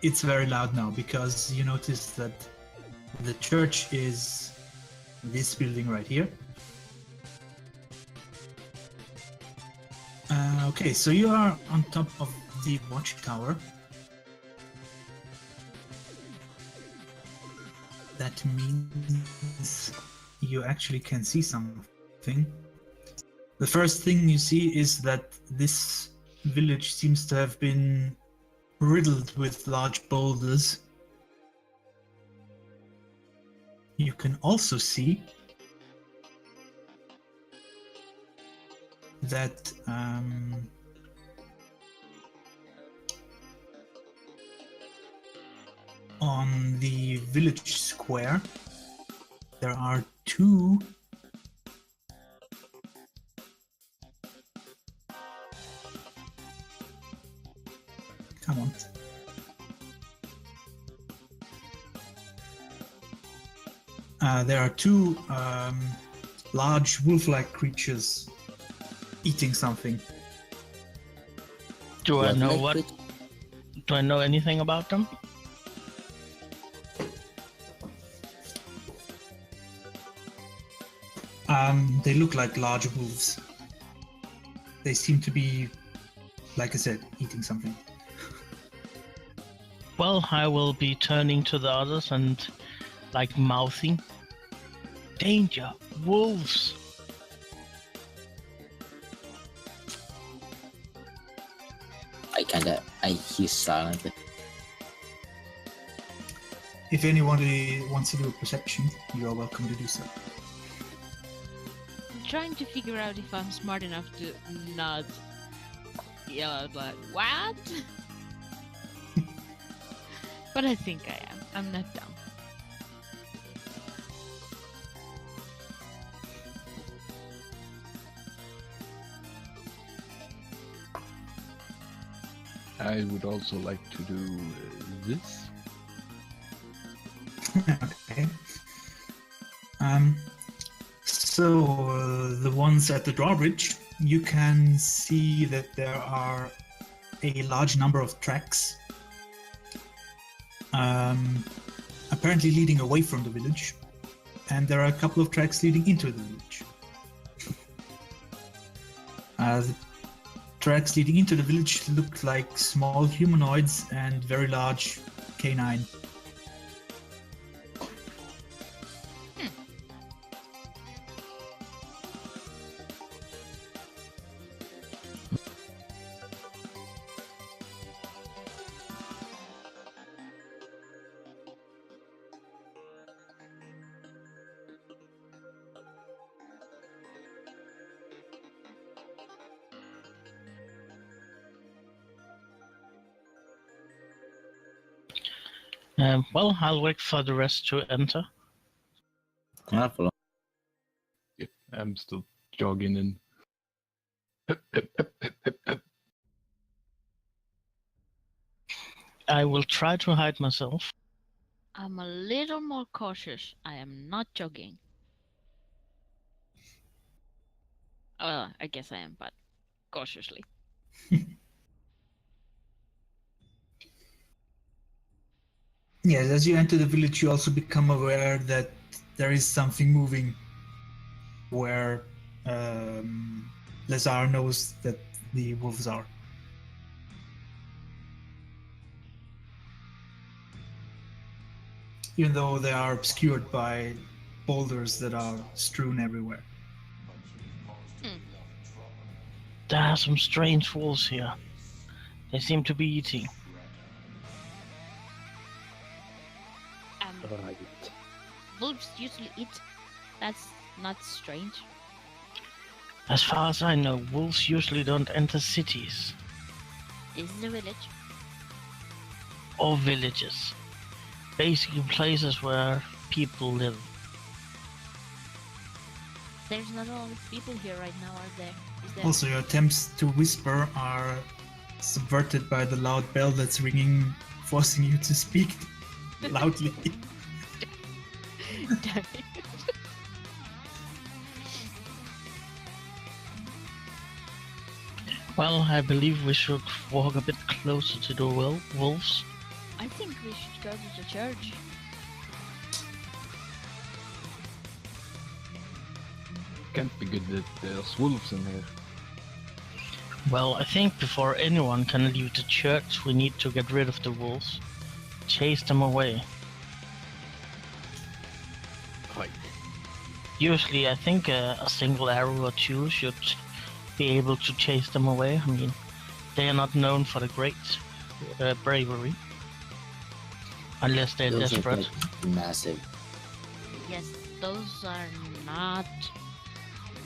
It's very loud now because you notice that the church is this building right here. Okay, so you are on top of the watchtower. That means you actually can see something. The first thing you see is that this village seems to have been riddled with large boulders. You can also see that on the village square there are 2 come on. There are 2 large wolf-like creatures eating something. Do I know Like what? Do I know anything about them? They look like large wolves. They seem to be, like I said, eating something. Well, I will be turning to the others and mouthing. Danger! Wolves! I hiss silently. If anybody wants to do a perception, you are welcome to do so. I'm trying to figure out if I'm smart enough to not yell out loud, what? But I think I am. I'm not dumb. I would also like to do this. Okay. So the ones at the drawbridge, you can see that there are a large number of tracks, apparently leading away from the village, and there are a couple of tracks leading into the village. The tracks leading into the village look like small humanoids and very large canine. Well, I'll wait for the rest to enter. I'll follow. Yeah, I'm still jogging in. I will try to hide myself. I'm a little more cautious. I am not jogging. Well, I guess I am, but cautiously. Yes, as you enter the village, you also become aware that there is something moving where Lazar knows that the wolves are. Even though they are obscured by boulders that are strewn everywhere. There are some strange wolves here. They seem to be eating. Wolves usually eat. That's not strange. As far as I know, wolves usually don't enter cities This is a village. or villages. Basically places where people live. There's not a lot of people here right now, are there? Is there? Also, your attempts to whisper are subverted by the loud bell that's ringing, forcing you to speak loudly. Damn it. Well, I believe we should walk a bit closer to the wolves. I think we should go to the church. Can't be good that there's wolves in here. Well, I think before anyone can leave the church, we need to get rid of the wolves. Chase them away. Right. Usually, I think a single arrow or two should be able to chase them away. I mean, they are not known for the great bravery. Unless they're Those are desperate. like massive. Yes, those are not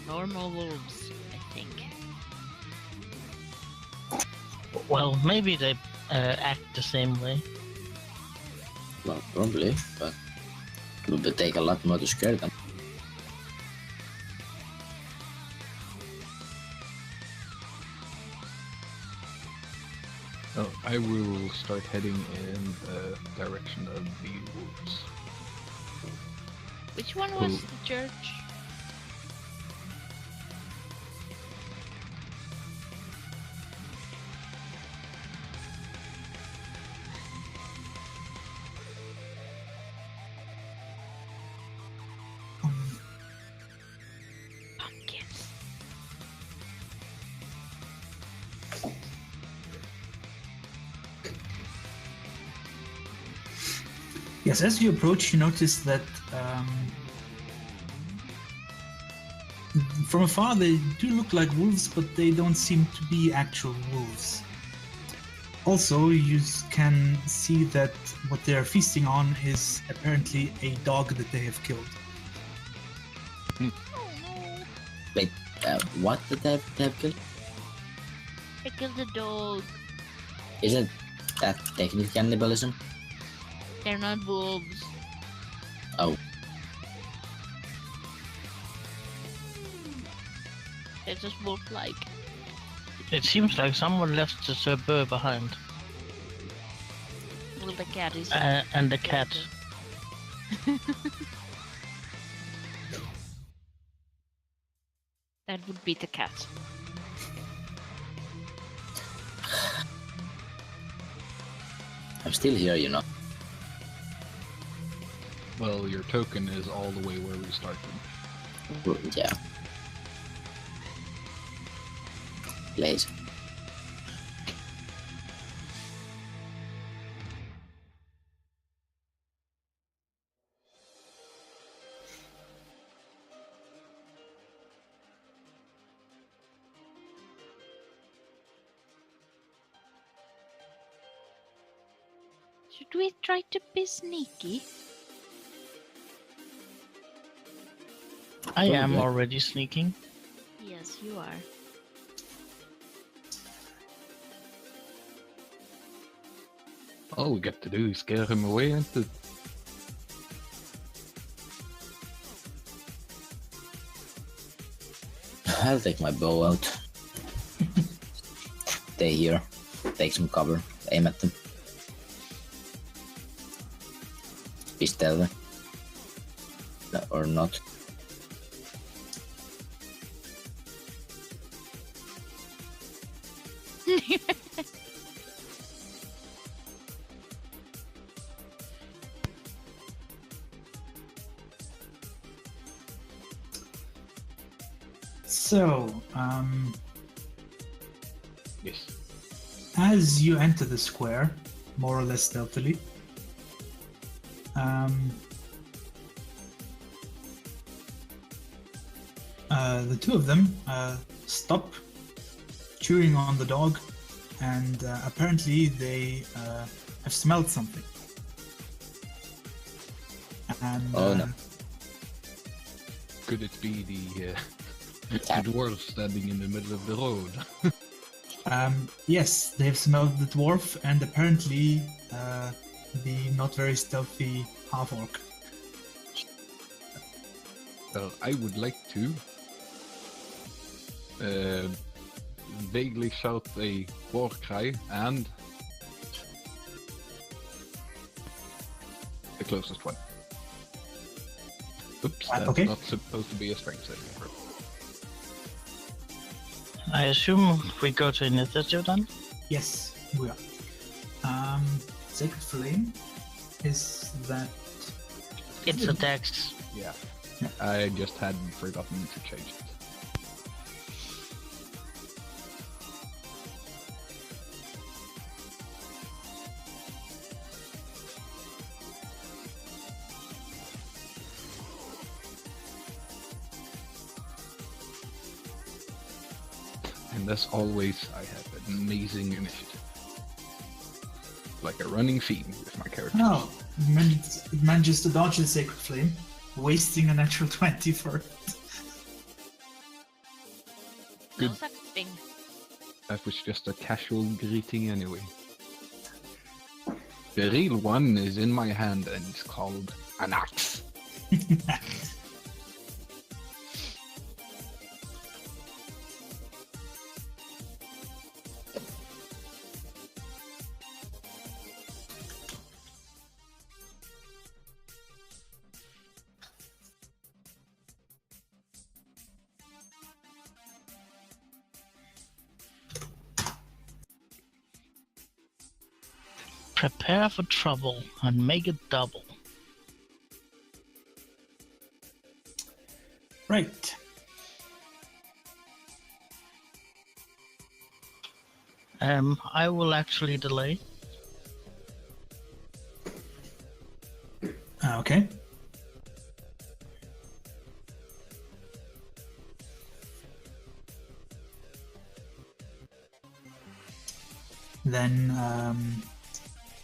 normal wolves, I think. Well, maybe they act the same way. Well, probably, but it would take a lot more to scare them. Oh, I will start heading in the direction of the wolves. Which one was Who- the church? Pumpkins. Yes, as you approach, you notice that from afar they do look like wolves, but they don't seem to be actual wolves. Also, can see that what they are feasting on is apparently a dog that they have killed. Oh no! Wait, what did they have killed? I killed the dog. Isn't that technically cannibalism? They're not wolves. Oh, They're just wolf-like. It seems like someone left the suburb behind. Well, the cat is. And the cat. That would be the cat. I'm still here, you know. Well, your token is all the way where we started. Yeah. Blaze. Should we try to be sneaky? I am Okay. already sneaking. Yes, you are. All we get to do is scare him away, ain't it? I'll take my bow out. Stay here. Take some cover. Aim at them. Be stealthy. No, or not. So, Yes. as you enter the square, more or less stealthily, the two of them stop chewing on the dog, and apparently they have smelled something. And Oh, no. Could it be the Cat. dwarf standing in the middle of the road? Yes, they've smelled the dwarf and apparently the not very stealthy half orc. Well, I would like to vaguely shout a war cry and the closest one. Oops, that's Okay. not supposed to be a strength saving throw. I assume we go to initiative then? Yes, we are. Sacred Flame is that. It's a text. Yeah. I just had forgotten to change it. And as always, I have an amazing initiative. Like a running theme with my character. Oh, it manages to dodge the Sacred Flame, wasting a natural 20 for it. Good. No such thing. That was just a casual greeting anyway. The real one is in my hand and it's called an axe. Prepare for trouble and make it double. Right. I will actually delay. Okay. Then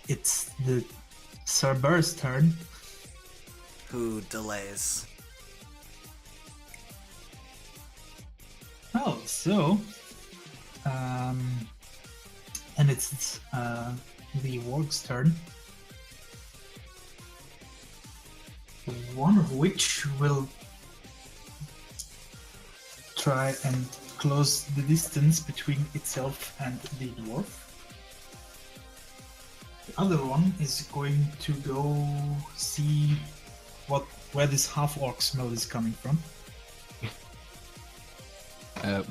it's the Cerberus turn. Who delays? Oh, so and it's the Warg's turn. One of which will try and close the distance between itself and the dwarf. The other one is going to go see where this half-orc smell is coming from.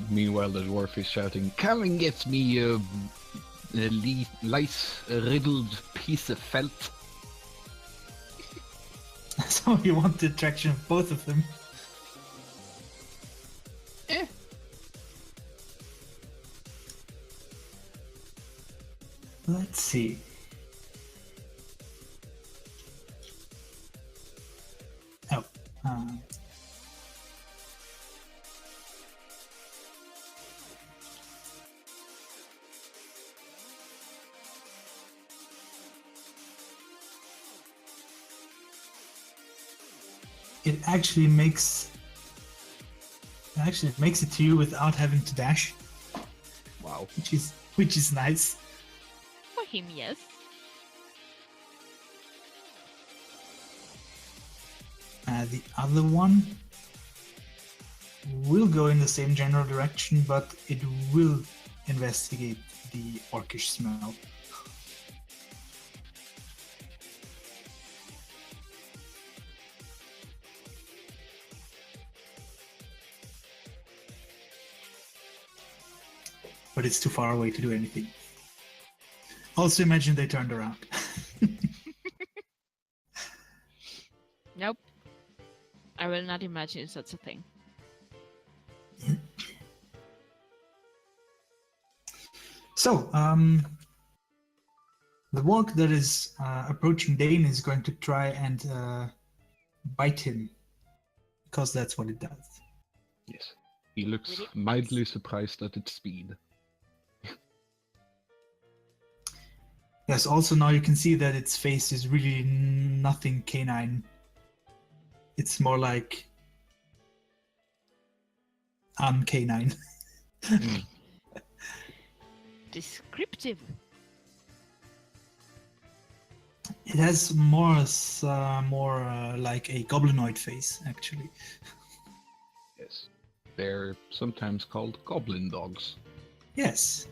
Meanwhile, the dwarf is shouting, "Come and get me a lice-riddled piece of felt." So you want the attraction of both of them. Let's see. Oh. It actually makes it to you without having to dash, Wow. which is nice. For him, yes. The other one will go in the same general direction, but it will investigate the orcish smell. But it's too far away to do anything. Also imagine they turned around. Nope. I will not imagine such a thing. So, the warg that is approaching Dane is going to try and bite him, because that's what it does. Yes. He looks Really? mildly surprised at its speed. Yes, also now you can see that its face is really nothing canine. It's more like uncanine. Descriptive. It has more like a goblinoid face, actually. Yes. They're sometimes called goblin dogs. Yes,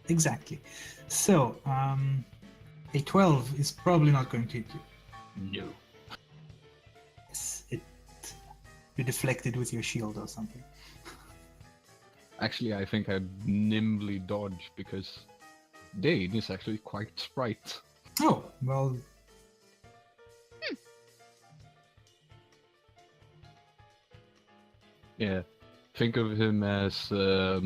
exactly. So, a 12 is probably not going to hit you. No. Yes, you deflected with your shield or something. Actually, I think I nimbly dodge because Dane is actually quite sprite. Oh, well, Yeah. Think of him as oh,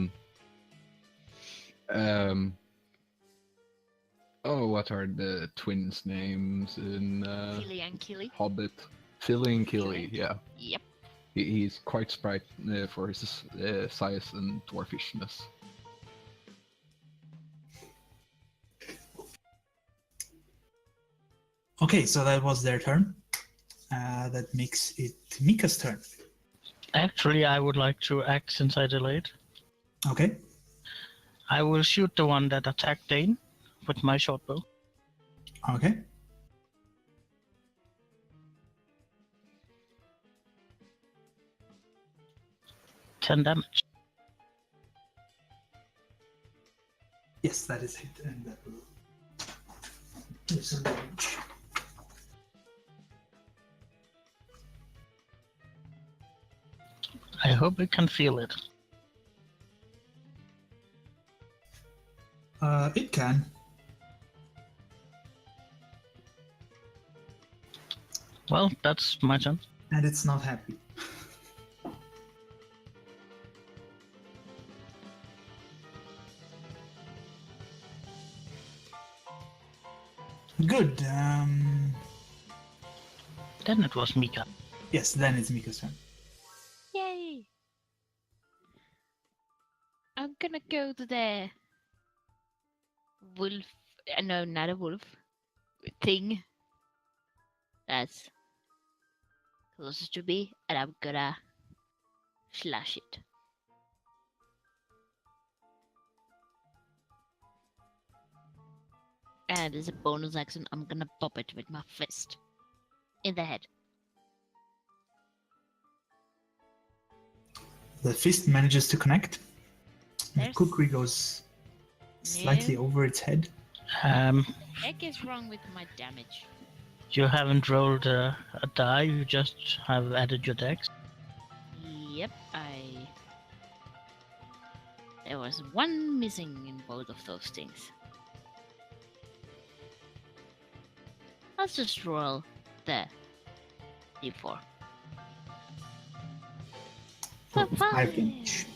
what are the twins' names in Killy and Killy. Hobbit? Philly and Killy, yeah. Yep. He's quite sprite for his size and dwarfishness. okay, so that was their turn. That makes it Mika's turn. Actually, I would like to act since I delayed. Okay, I will shoot the one that attacked Dane with my short bow. okay. Ten damage. Yes, that is hit, and that will do some damage. I hope it can feel it. It can. Well, that's my turn. And it's not happy. Good. Then it was Mika. Yes, then it's Mika's turn. Yay! I'm gonna go to the wolf. No, not a wolf. Thing. That's closest to me, and I'm gonna slash it. And as a bonus action, I'm gonna pop it with my fist in the head. The fist manages to connect. The There's- kukri goes slightly No. over its head. Heck is wrong with my damage. You haven't rolled a die. You just have added your dex. Yep, There was one missing in both of those things. Let's just roll the d4. For 5 damage.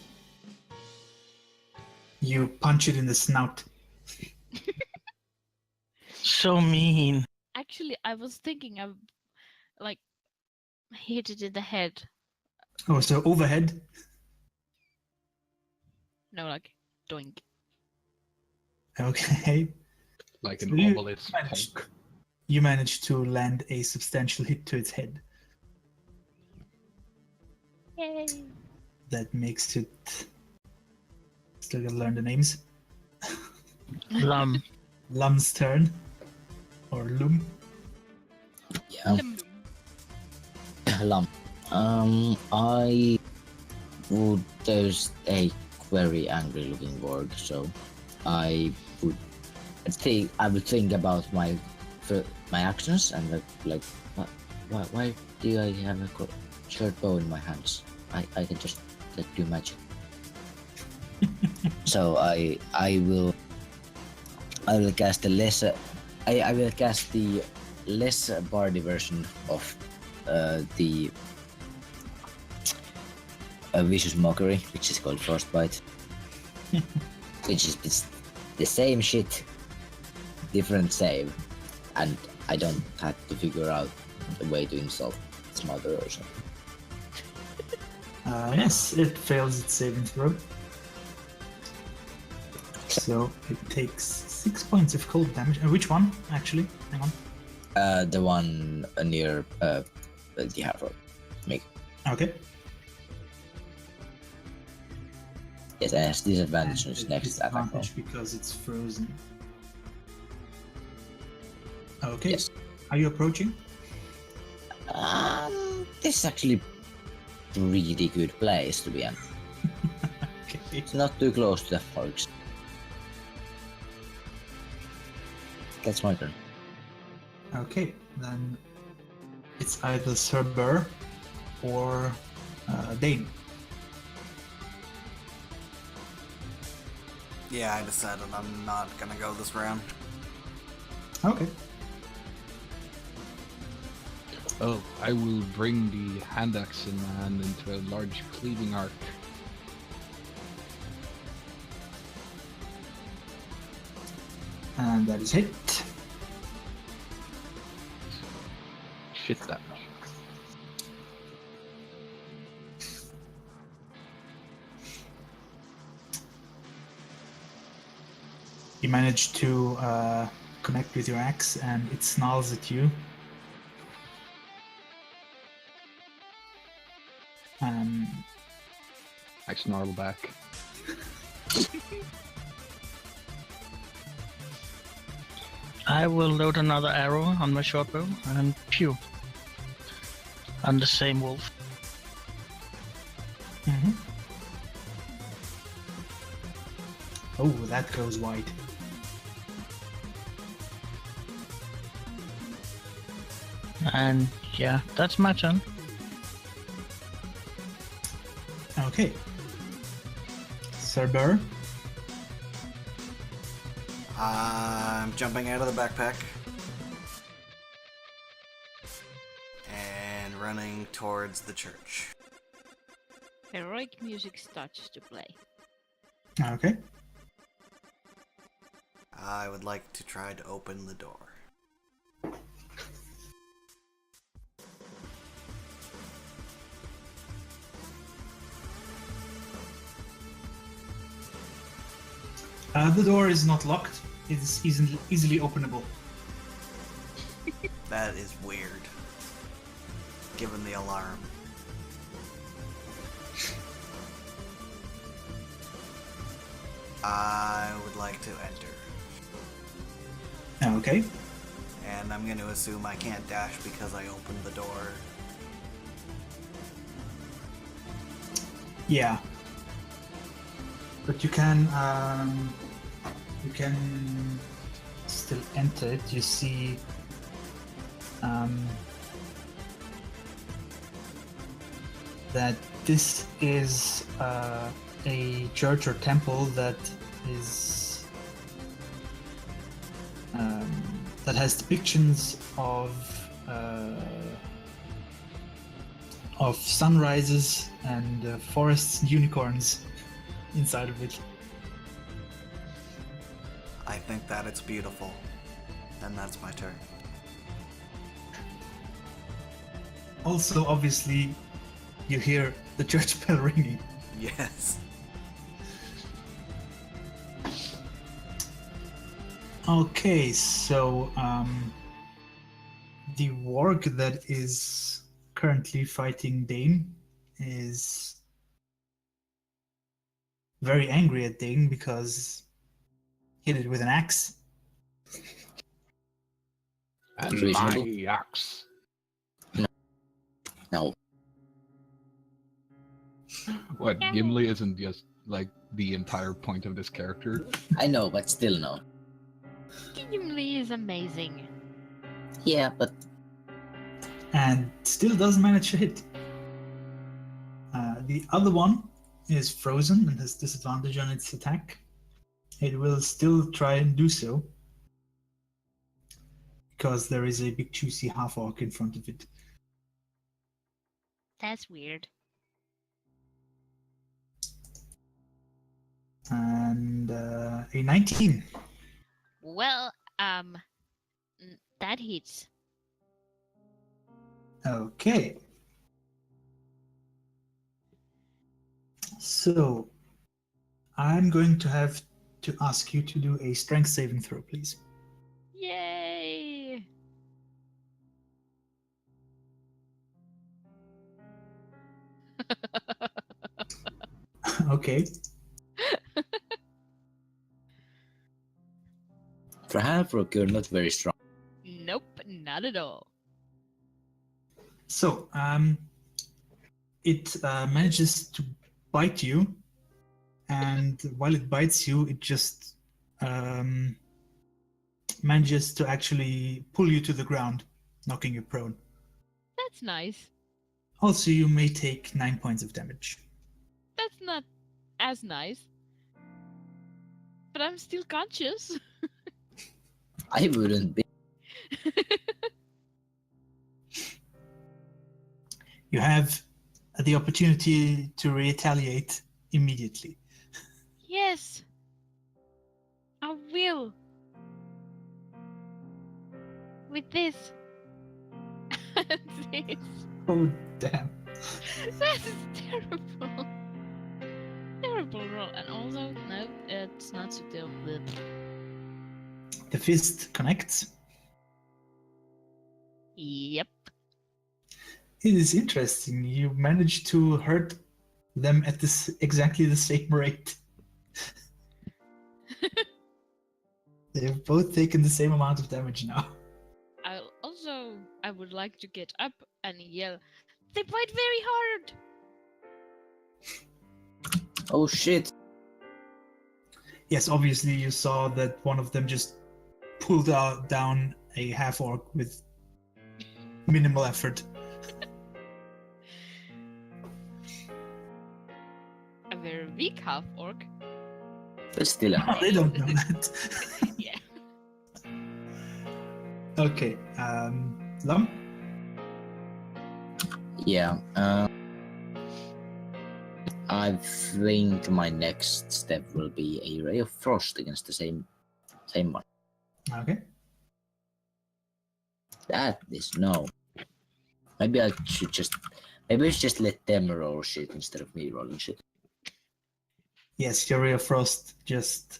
You punch it in the snout. So mean. Actually, I was thinking of like hit it in the head. Oh, so overhead. No, like doink. Okay. Like So an you obelisk managed- punk. You managed to land a substantial hit to its head. Yay! That makes it. Still gotta learn the names. Lum. Lum's turn. Or Lum. Yeah. Lum lum. Lump. There's a very angry looking Borg, so I would think about my actions and like why do I have a short bow in my hands? I can just do magic. So I will cast the lesser. I will cast the less bardy version of the vicious mockery, which is called frostbite, which is the same shit, different save, and I don't have to figure out a way to insult its mother or something. Yes, it fails its saving throw. So it takes 6 points of cold damage. Which one, actually? Hang on. The one near the Harrow. Okay. Yes, it has disadvantage on its And next attack roll. disadvantage because it's frozen. Okay. Yes. Are you approaching? This is actually pretty good place to be in. Okay. It's not too close to the forks. That's my turn. Okay, then it's either Sir Burr or Dane. Yeah, I decided I'm not gonna go this round. Okay. Oh, I will bring the hand axe in my hand into a large cleaving arc. And that is hit. Shit damage. You manage to connect with your axe and it snarls at you. I snarl back. I will load another arrow on my short bow and pew. On the same wolf. Mhm. Oh, that goes wide. And yeah, that's my turn. Okay. Sir Burr. I'm jumping out of the backpack. And running towards the church. Heroic music starts to play. Okay. I would like to try to open the door. The door is not locked. It is easily openable. That is weird. Given the alarm. I would like to enter. Okay. And I'm gonna assume I can't dash because I opened the door. Yeah. But you can still enter it. You see that this is a church or temple that is that has depictions of sunrises and forests and unicorns inside of it. I think that it's beautiful. And that's my turn. Also, obviously, you hear the church bell ringing. Yes. Okay, so the warg that is currently fighting Dane is very angry at Dane because he hit it with an axe. And Reasonable. my axe. No. What, Gimli isn't just like the entire point of this character? I know, but still no. Gimli is amazing. Yeah, but And still doesn't manage to hit. The other one is frozen and has disadvantage on its attack. It will still try and do so because there is a big juicy half orc in front of it. That's weird. And a 19. Well, that hits. Okay. So I'm going to have to ask you to do a strength saving throw, please. Yay! Okay. for half rock, you're not very strong. Nope, not at all. So it manages to bite you, and while it bites you, it just manages to actually pull you to the ground, knocking you prone. That's nice. Also, you may take 9 points of damage. That's not as nice. But I'm still conscious. I wouldn't be. You have the opportunity to retaliate immediately. Yes. I will. With this. And this. Oh, damn. That is terrible. Terrible roll. And also, no, it's not so terrible. The fist connects. Yep. It is interesting. You managed to hurt them at this exactly the same rate. They've both taken the same amount of damage now. I would like to get up and yell, they bite very hard! Oh shit. Yes, obviously you saw that one of them just pulled down a half orc with minimal effort. A very weak half orc. But still, They don't know that. Yeah. Okay, Lum? yeah. I think my next step will be a ray of frost against the same one. Okay. That is no. Maybe I should just let them roll shit instead of me rolling shit. Yes, your Ray of Frost just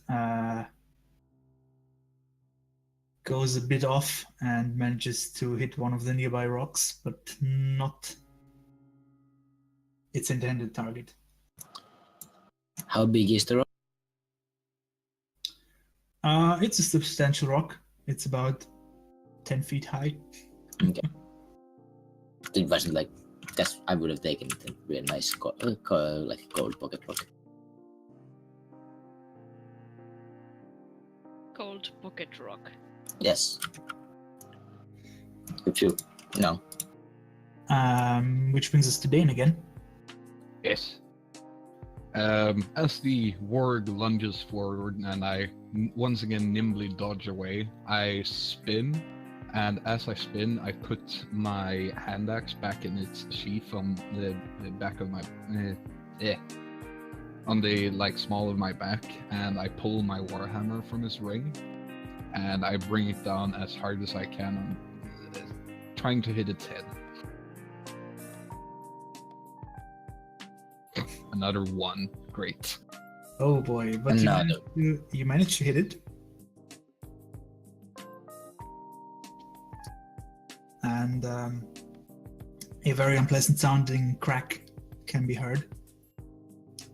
goes a bit off and manages to hit one of the nearby rocks, but not its intended target. How big is the rock? It's a substantial rock. It's about 10 feet high. It wasn't like, because I would have taken it a real nice, like a gold pocket rock. Cold pocket rock. Yes. If you, no. Which brings us to Dane again. Yes. As the warg lunges forward and I once again nimbly dodge away, I spin, and as I spin, I put my hand axe back in its sheath on the back of my, on the like small of my back, and I pull my warhammer from its ring, and I bring it down as hard as I can, on, trying to hit its head. Another one. Great. Oh boy, but you managed to hit it. And a very unpleasant sounding crack can be heard.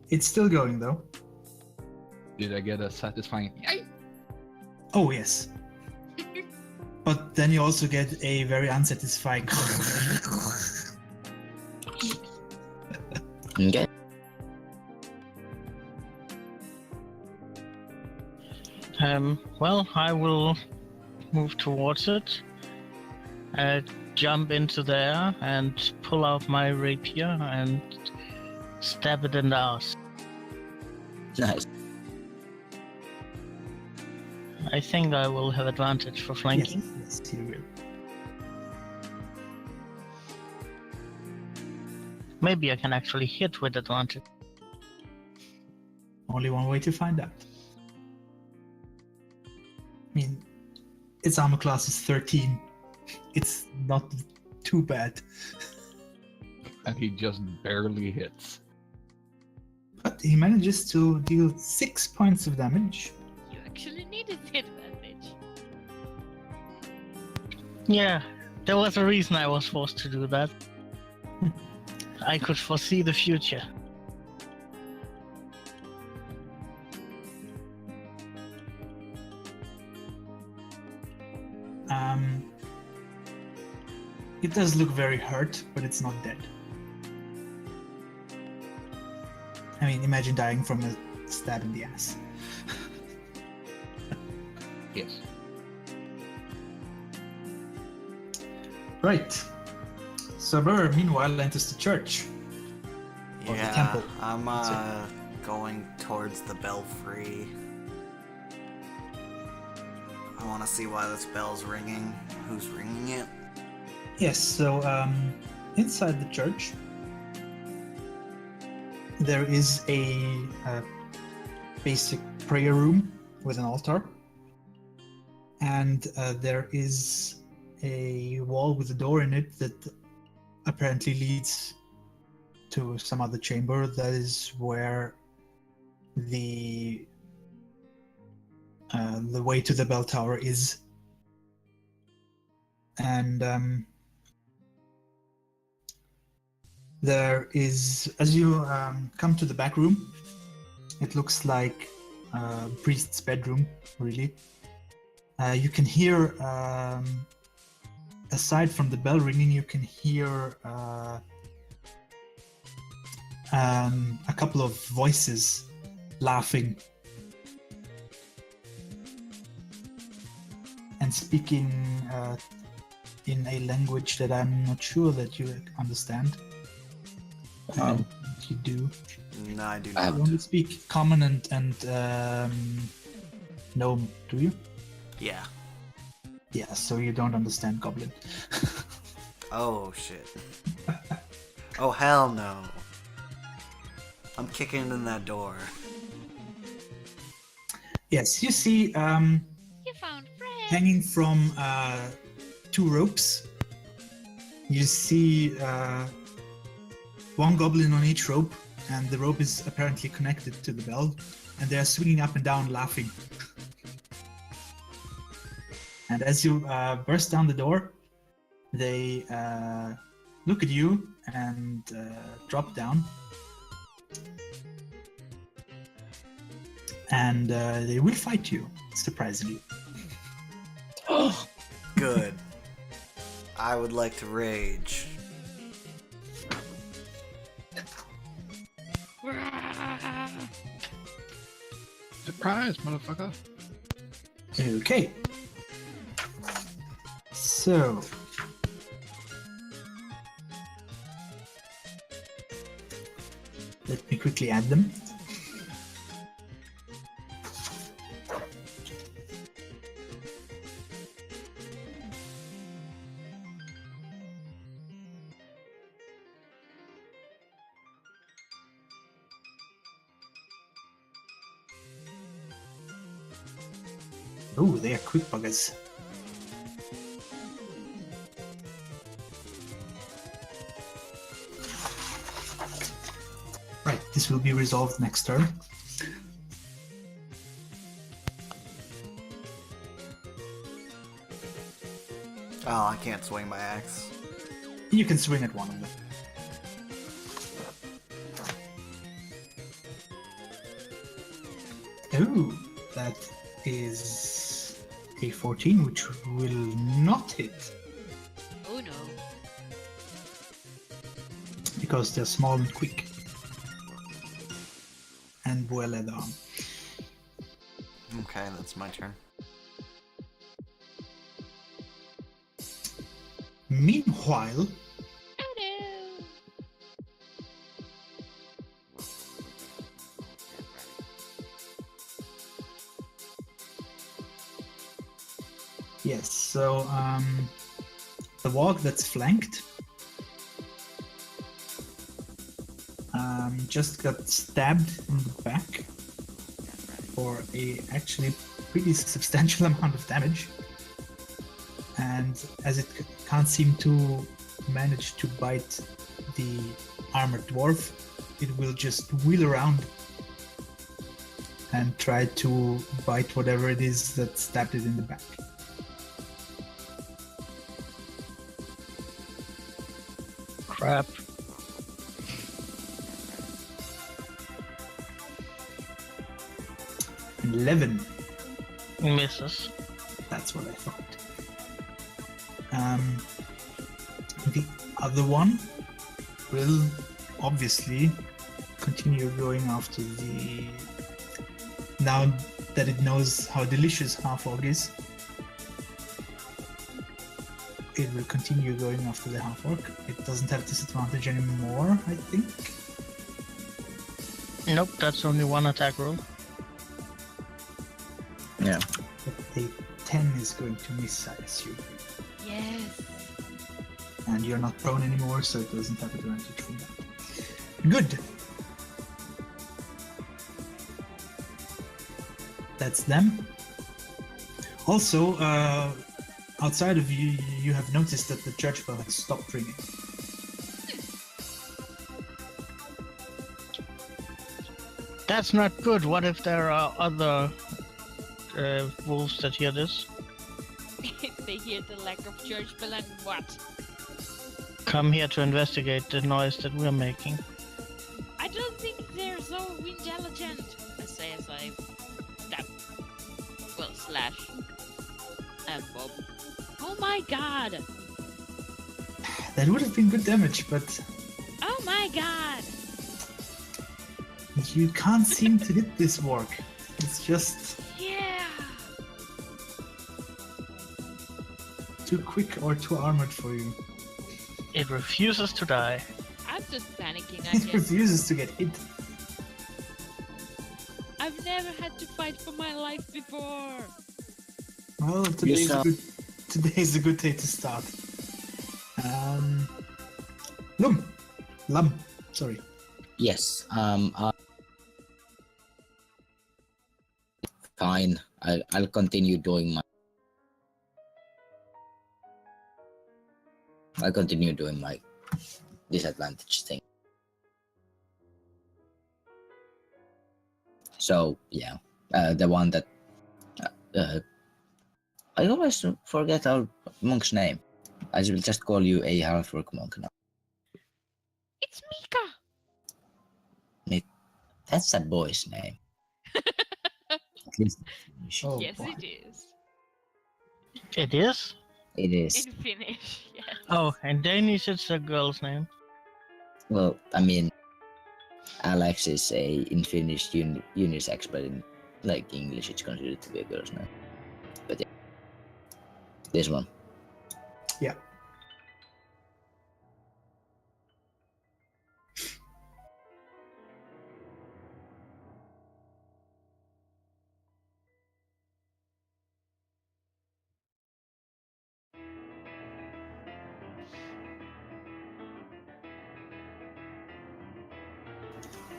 It's still going though. Did I get a satisfying yay? Oh yes. But then you also get a very unsatisfying. Okay. Well, I will move towards it, jump into there, and pull out my rapier and stab it in the ass. Nice. I think I will have advantage for flanking. Yes, you will. Maybe I can actually hit with advantage. Only one way to find out. I mean, its armor class is 13. It's not too bad. And he just barely hits. But he manages to deal 6 points of damage. You actually needed the advantage. Yeah, there was a reason I was forced to do that. I could foresee the future. It does look very hurt, but it's not dead. I mean, imagine dying from a stab in the ass. Yes. Right. Sabur, meanwhile, enters the church. Or the Yeah, temple. I'm going towards the belfry. I want to see why this bell's ringing. Who's ringing it? Yes, so inside the church, there is a basic prayer room with an altar, and there is a wall with a door in it that apparently leads to some other chamber. That is where the way to the bell tower is. And there is, as you come to the back room, it looks like a priest's bedroom, really. You can hear, aside from the bell ringing, you can hear a couple of voices laughing and speaking in a language that I'm not sure that you understand. You do. No, I do I not. You only speak common and gnome, do you? Yeah. Yeah, so you don't understand goblin. Oh, shit. Oh, hell no. I'm kicking in that door. Yes, you see You found friends. hanging from 2 ropes. You see one goblin on each rope, and the rope is apparently connected to the bell, and they are swinging up and down laughing. And as you burst down the door, they look at you and drop down. And they will fight you, surprisingly. Good. I would like to rage. Surprise, motherfucker. Okay. So. Let me quickly add them. Oh, they are quick buggers. Right, this will be resolved next turn. Oh, I can't swing my axe. You can swing at one of them. Oh, that is a 14, which will not hit Oh no. because they're small and quick. And well led on. Okay, that's my turn. Meanwhile, Oh no. yes, so the walk that's flanked just got stabbed in the back for a actually pretty substantial amount of damage. And as it can't seem to manage to bite the armored dwarf, it will just wheel around and try to bite whatever it is that stabbed it in the back. Crap. And 11. Misses. That's what I thought. The other one will obviously continue going after the... Now that it knows how delicious half-orc is, it will continue going after the half-orc. It doesn't have disadvantage anymore, I think. Nope, that's only one attack roll. Yeah. But a 10 is going to miss, I assume. Yes. And you're not prone anymore, so it doesn't have advantage from that. Good. That's them. Also, outside of you, you have noticed that the church bell has stopped ringing. That's not good. What if there are other wolves that hear this? They hear the lack of church bell and what? Come here to investigate the noise that we're making. I don't think they're so intelligent. I say as I stab. Well, slash. And Bob. Oh my god! That would have been good damage, but Oh my god! you can't seem to hit this work. It's just Yeah! too quick or too armored for you. It refuses to die. I'm just panicking, I It guess. refuses to get hit. I've never had to fight for my life before! Well, saw- today's a good day to start. Lum, sorry. Yes. Fine. I'll continue doing my. I'll continue doing my disadvantage thing. So yeah, the one that I always forget our monk's name. I will just call you a half-orc monk now. It's Mika. That's a boy's name. At least Oh, Yes, boy. it is. It is? it is. In Finnish, yes. Oh, in Danish it's a girl's name. Well, I mean, Alex is in Finnish unisex, but in like English, it's considered to be a girl's name. But yeah, this one. Yeah.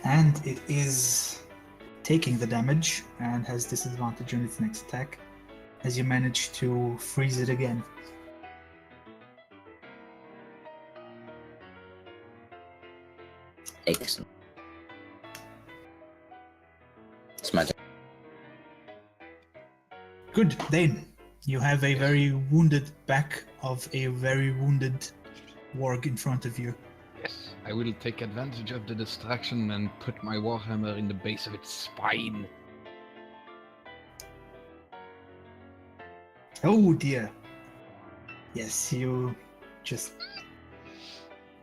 And it is taking the damage and has disadvantage on its next attack as you manage to freeze it again. Excellent. It's my turn. Good, Dane. You have a very wounded back of a very wounded warg in front of you. Yes, I will take advantage of the distraction and put my warhammer in the base of its spine. Oh dear. Yes, you just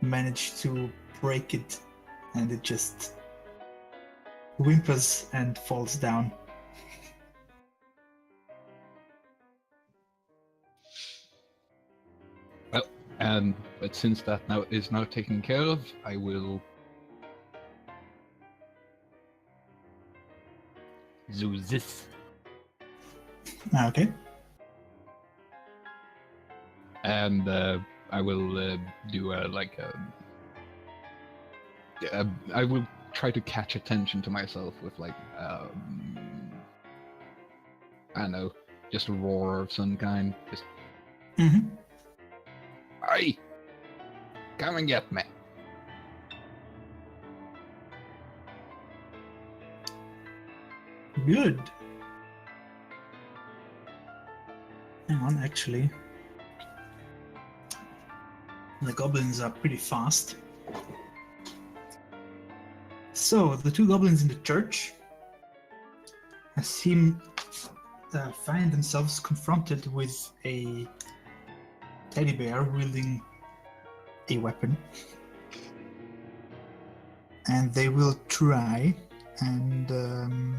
manage to break it and it just whimpers and falls down. But since that is now taken care of, I will do this. Okay. And I will do I will try to catch attention to myself with like I don't know, just a roar of some kind. Just Mm-hmm. hey, come and get me. Good. Hang on, actually. The goblins are pretty fast. So, the two goblins in the church find themselves confronted with a teddy bear wielding a weapon. And they will try and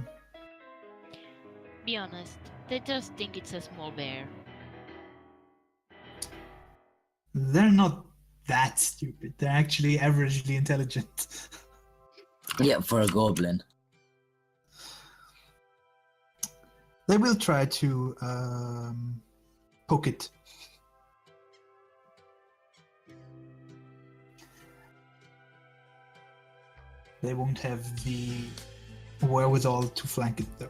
Be honest, they just think it's a small bear. they're not that stupid. They're actually averagely intelligent. Yeah, for a goblin. They will try to poke it. They won't have the wherewithal to flank it though.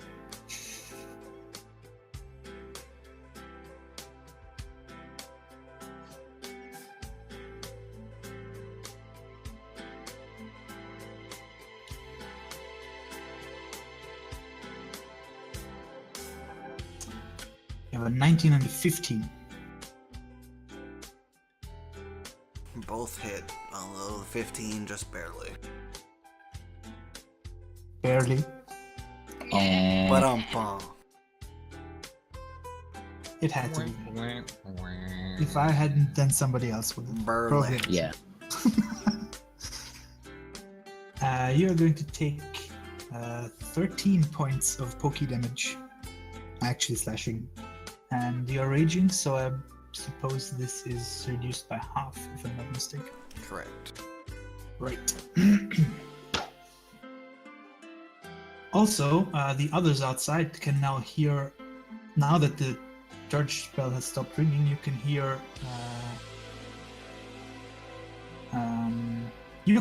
You have a 19 and a 15. Both hit, although 15 just barely. Barely. But It had to be. If I hadn't, then somebody else would have. Burly. Probably. Yeah. You're going to take 13 points of pokey damage. Actually slashing. And you're raging, so I suppose this is reduced by half, if I'm not mistaken. Correct. Right. Also, the others outside can now hear, now that the church spell has stopped ringing, you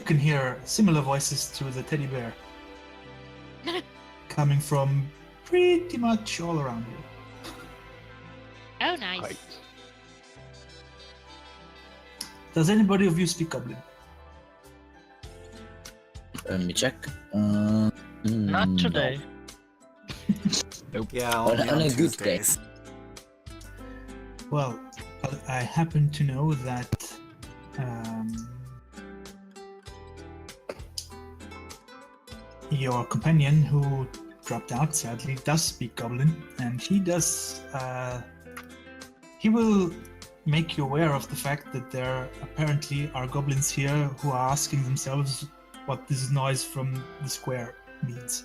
can hear similar voices to the teddy bear coming from pretty much all around you. Oh, nice. Right. Does anybody of you speak Goblin? Let me check. Not no. today. Yeah, On only a on good day. Tuesdays. Well, I happen to know that your companion who dropped out sadly does speak Goblin, and he does. He will make you aware of the fact that there apparently are goblins here who are asking themselves what this noise from the square means.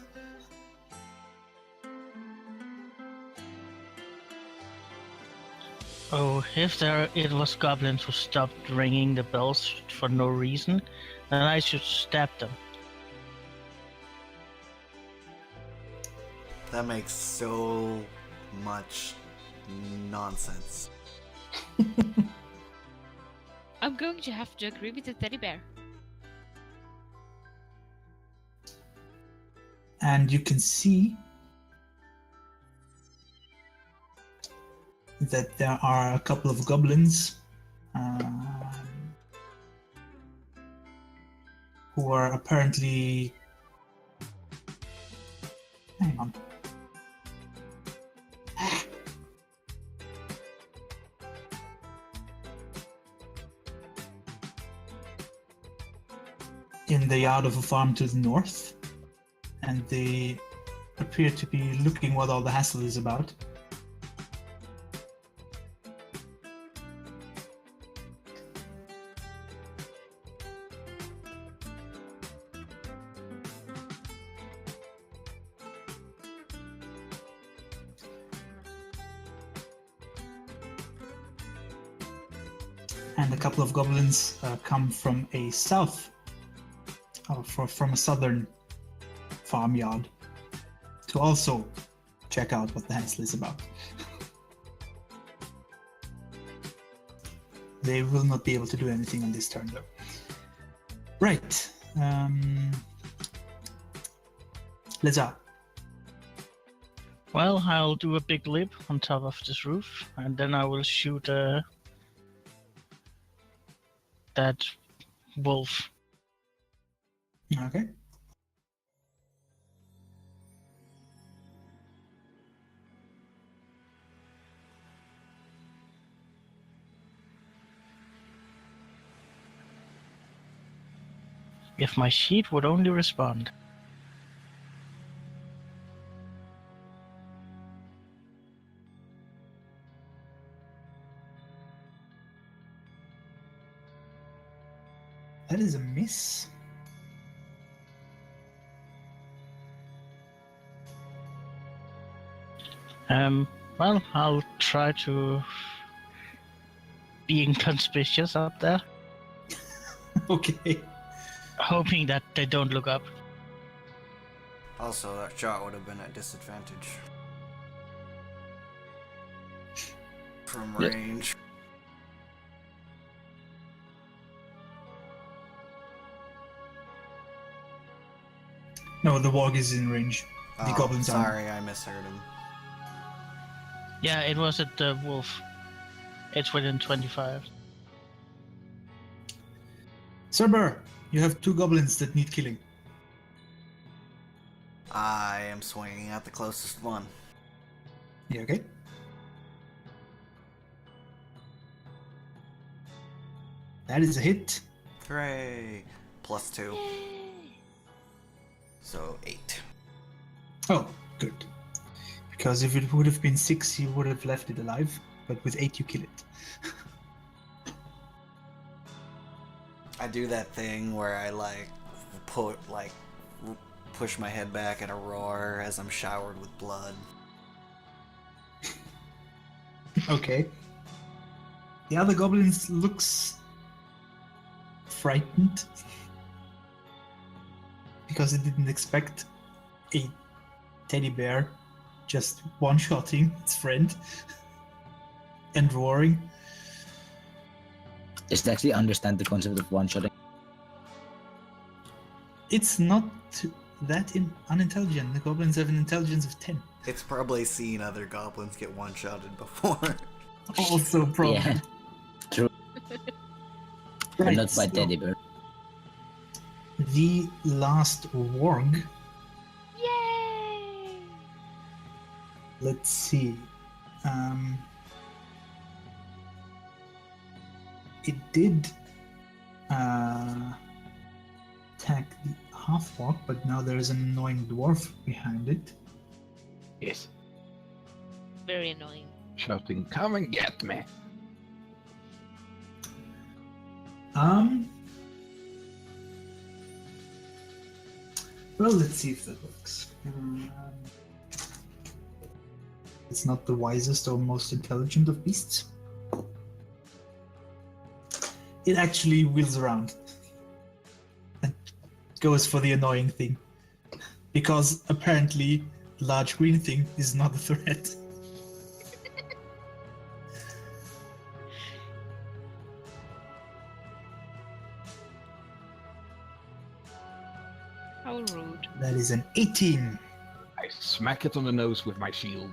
Oh, if it was goblins who stopped ringing the bells for no reason, then I should stab them. That makes so much nonsense. I'm going to have to agree with the teddy bear. And you can see that there are a couple of goblins who are apparently... Hang on. In the yard of a farm to the north, and they appear to be looking what all the hassle is about. And a couple of goblins come from a from a southern farmyard to also check out what the hassle is about. They will not be able to do anything on this turn though. Right. Leza. Well, I'll do a big leap on top of this roof, and then I will shoot that wolf. Okay. If my sheet would only respond. That is a miss. Well, I'll try to be inconspicuous up there, Okay. hoping that they don't look up. Also, that shot would have been at disadvantage. From Yes. range. No, the warg is in range. The Oh, goblins are. sorry, I misheard him. Yeah, it was at the wolf. It's within 25. Cerber, you have two goblins that need killing. I am swinging at the closest one. Yeah, okay. That is a hit. Hooray! +2. So 8. Oh, good. Because if it would have been 6, you would have left it alive. But with 8, you kill it. I do that thing where I push my head back and a roar as I'm showered with blood. Okay. The other goblin looks frightened because it didn't expect a teddy bear just one-shotting its friend and roaring. Just actually understand the concept of one-shotting. It's not that unintelligent. The goblins have an intelligence of 10. It's probably seen other goblins get one-shotted before. Also probably. Yeah, true. But Right, not by so teddy bear. the last warg. Yay! Let's see. it did attack the half-orc, but now there is an annoying dwarf behind it. Yes. Very annoying. Shouting, "Come and get me!" Well, let's see if that works. It's not the wisest or most intelligent of beasts. It actually wheels around and goes for the annoying thing. Because apparently, the large green thing is not a threat. How rude. That is an 18. I smack it on the nose with my shield.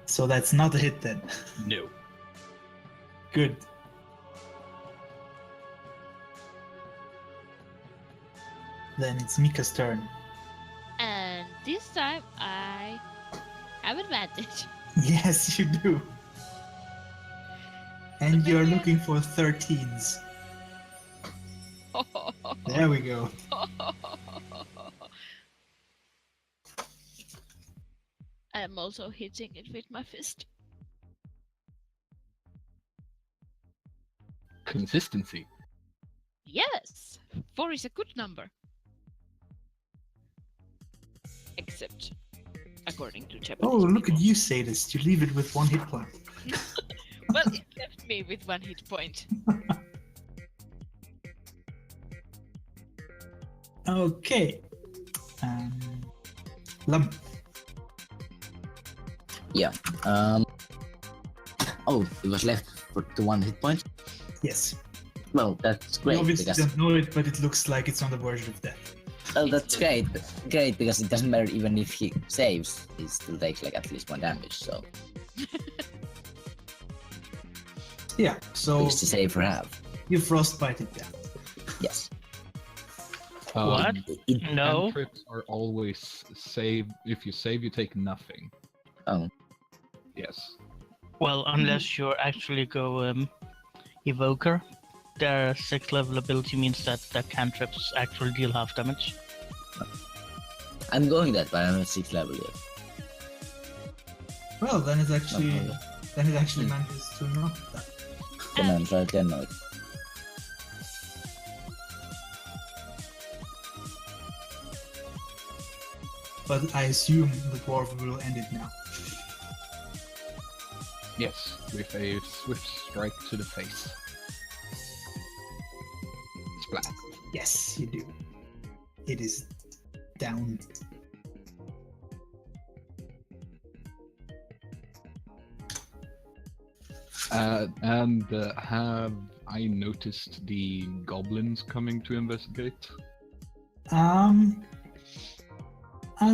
So that's not a hit then. No. Good. Then it's Mika's turn. And this time I have advantage. Yes, you do. And you're looking for 13s. There we go. I'm also hitting it with my fist. Consistency. Yes! 4 is a good number. Except, according to Japanese Oh, look people. at you, sadist. You leave it with 1 hit point. Well, it left me with 1 hit point. Okay. Lum. Yeah. Oh, it was left for the 1 hit point. Yes. Well, that's You great obviously because don't know it, but it looks like it's on the verge of death. well, that's great. Great because it doesn't matter even if he saves, he still takes like at least 1 damage. So Yeah, so it's the save for half. you frostbite it down. Yes. What? It- No. Cantrips are always save. If you save, you take nothing. oh, Yes. Well, unless you actually go Evoker. Their 6th level ability means that the cantrips actually deal half damage. I'm going that, but I'm not 6th level yet. Well, then it actually Okay. manages to not die. Then I'm trying to know it. But I assume the dwarf will end it now. Yes, with a swift strike to the face. Splat. Yes, you do. It is down. And have I noticed the goblins coming to investigate? I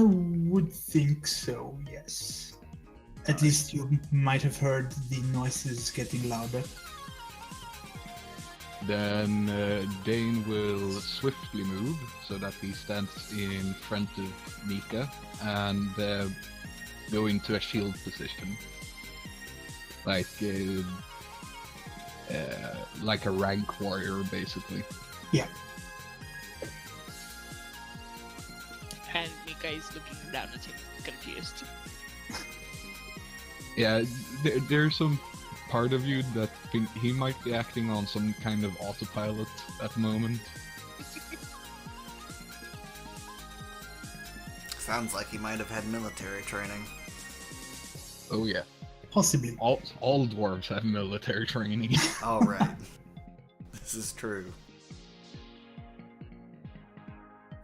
would think so, yes. At least you might have heard the noises getting louder. Then Dane will swiftly move so that he stands in front of Mika and go into a shield position. Like a rank warrior, basically. Yeah. And Mika is looking down at him, confused. Yeah, there's some part of you that think he might be acting on some kind of autopilot at the moment. Sounds like he might have had military training. Oh yeah, Possibly. all dwarves have military training. All right. This is true.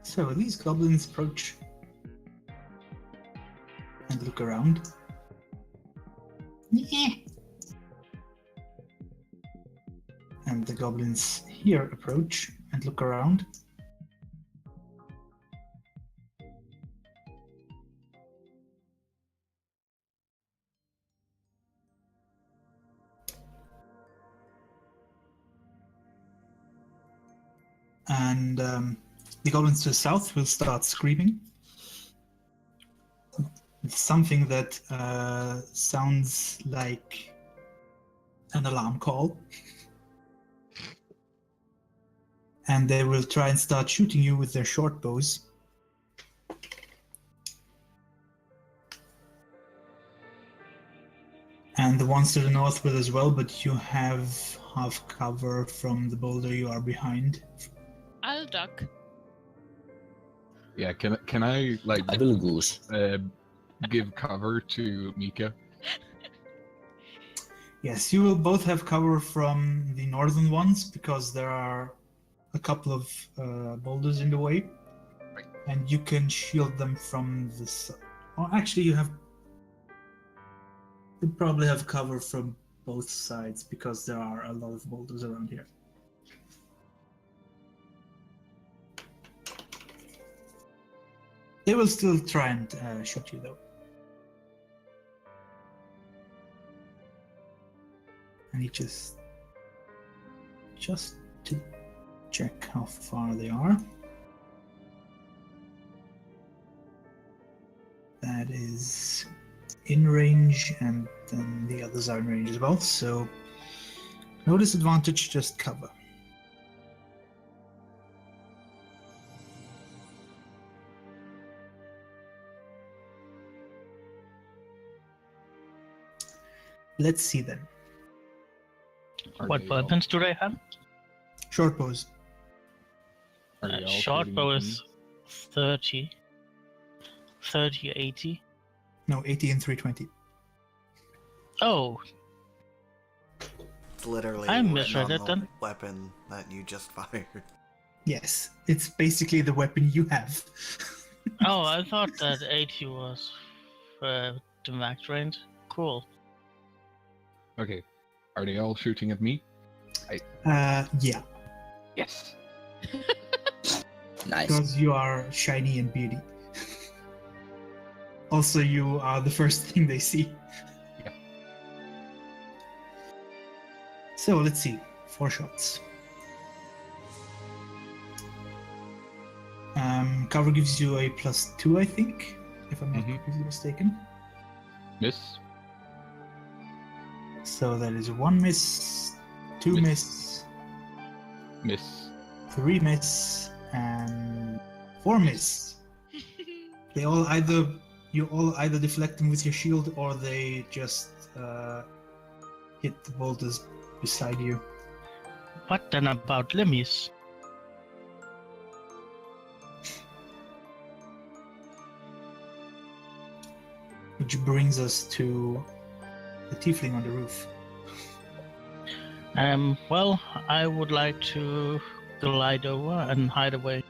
So these goblins approach and look around. Yeah. And the goblins here approach and look around. And the goblins to the south will start screaming. It's something that sounds like an alarm call. And they will try and start shooting you with their short bows. And the ones to the north will as well, but you have half cover from the boulder you are behind. I'll duck. Yeah, can I like I will goose. give cover to Mika? Yes, you will both have cover from the northern ones because there are a couple of boulders in the way, and you can shield them from the side. Oh, actually, you probably have cover from both sides because there are a lot of boulders around here. They will still try and shoot you though. I need just to check how far they are. That is in range, and then the others are in range as well, so no disadvantage, just cover. Let's see then. Are What they all- weapons do they have? Short bows. are they all Short shooting bow at is me? 30, 80. No, 80 and 320. Oh, It's literally I written misread on it the then. weapon that you just fired. Yes, it's basically the weapon you have. oh, I thought that 80 was the max range. Cool. Okay, are they all shooting at me? Yeah, Yes. Nice. because you are shiny and beauty. Also, you are the first thing they see. Yeah. So let's see. 4 shots. Cover gives you a +2, I think, if I'm not Mhm. completely mistaken. Miss. So that is 1 miss, 2 miss, Miss. 3 miss, and 4 miss. You all either deflect them with your shield, or they just hit the boulders beside you. What then about Limmies? Which brings us to the tiefling on the roof. Well, I would like to glide over and hide away.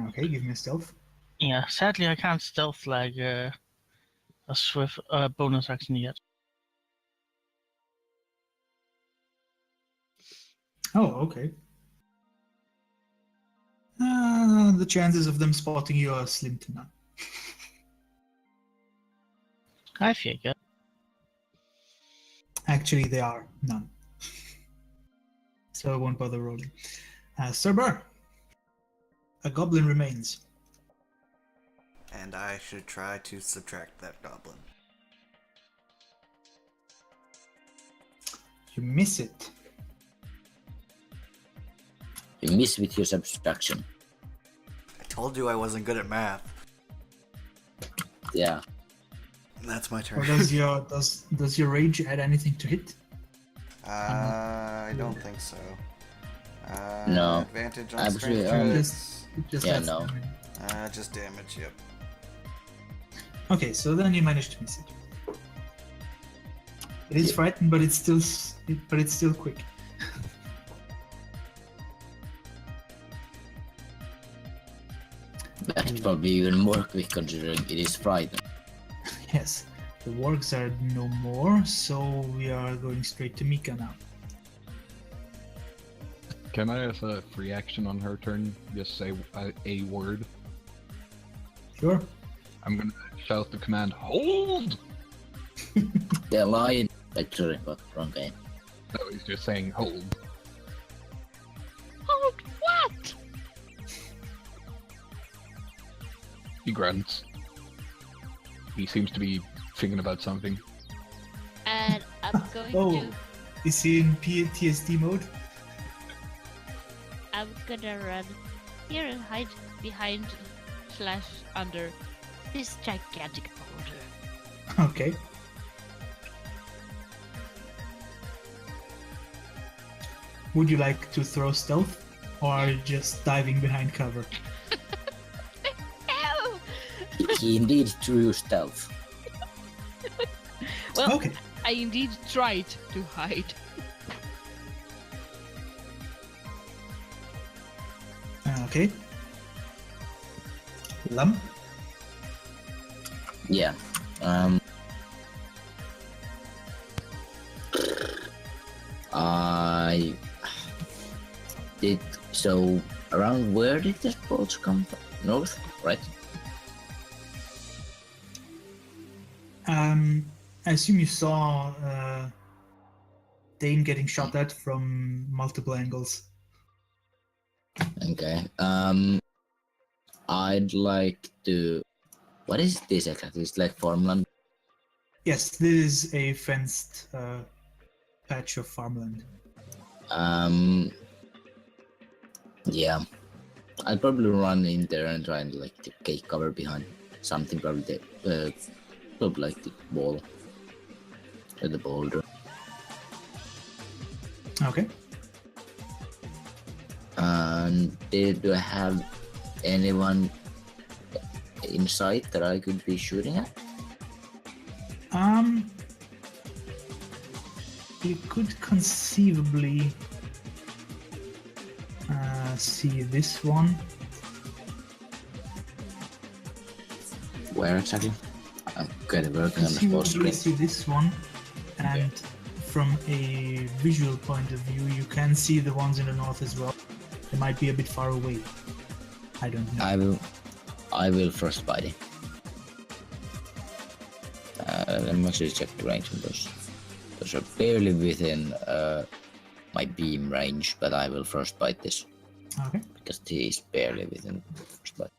Okay, give me a stealth. Yeah, sadly I can't stealth like a swift bonus action yet. Oh, okay. The chances of them spotting you are slim to none. I figure. Actually, they are none. So I won't bother rolling. Sir Burr, a goblin remains. And I should try to subtract that goblin. You miss it. You miss with your subtraction. I told you I wasn't good at math. Yeah. That's my Or turn. does your rage add anything to hit? I don't think so. No. Advantage on Actually, strength checks. Just Yeah, adds no. damage. Just damage, yep. Okay, so then you managed to miss it. It is frightened, but it's still quick. That's probably even more quick considering it is Friday. Yes, the wargs are no more, so we are going straight to Mika now. Can I, as a free action on her turn, just say a word? Sure. I'm gonna shout the command, hold! They're lying. Sorry, what? Wrong game. No, he's just saying hold. He grunts. He seems to be thinking about something. And I'm going Oh, to. is he in PTSD mode? I'm gonna run here and hide behind slash under this gigantic boulder. Okay. Would you like to throw stealth, or are you just diving behind cover? Ow! He indeed drew stealth. Well, Okay. I indeed tried to hide. Okay. Lum? Yeah. I did so. Around where did this bolt come from? North, right? I assume you saw Dane getting shot at from multiple angles. Okay. I'd like to. What is this exactly? It's like farmland. Yes, this is a fenced patch of farmland. Yeah. I'll probably run in there and try and like to take cover behind something, probably like the wall or the boulder. Okay. And do I have anyone in sight that I could be shooting at? You could conceivably see this one. Where exactly? I'm kind of working on the small Conceivably screen. see this one, and from a visual point of view, you can see the ones in the north as well. They might be a bit far away. I don't know. I will frostbite it. Let me actually check the range on those. Those are barely within my beam range, but I will frostbite this Okay. because he is barely within frostbite.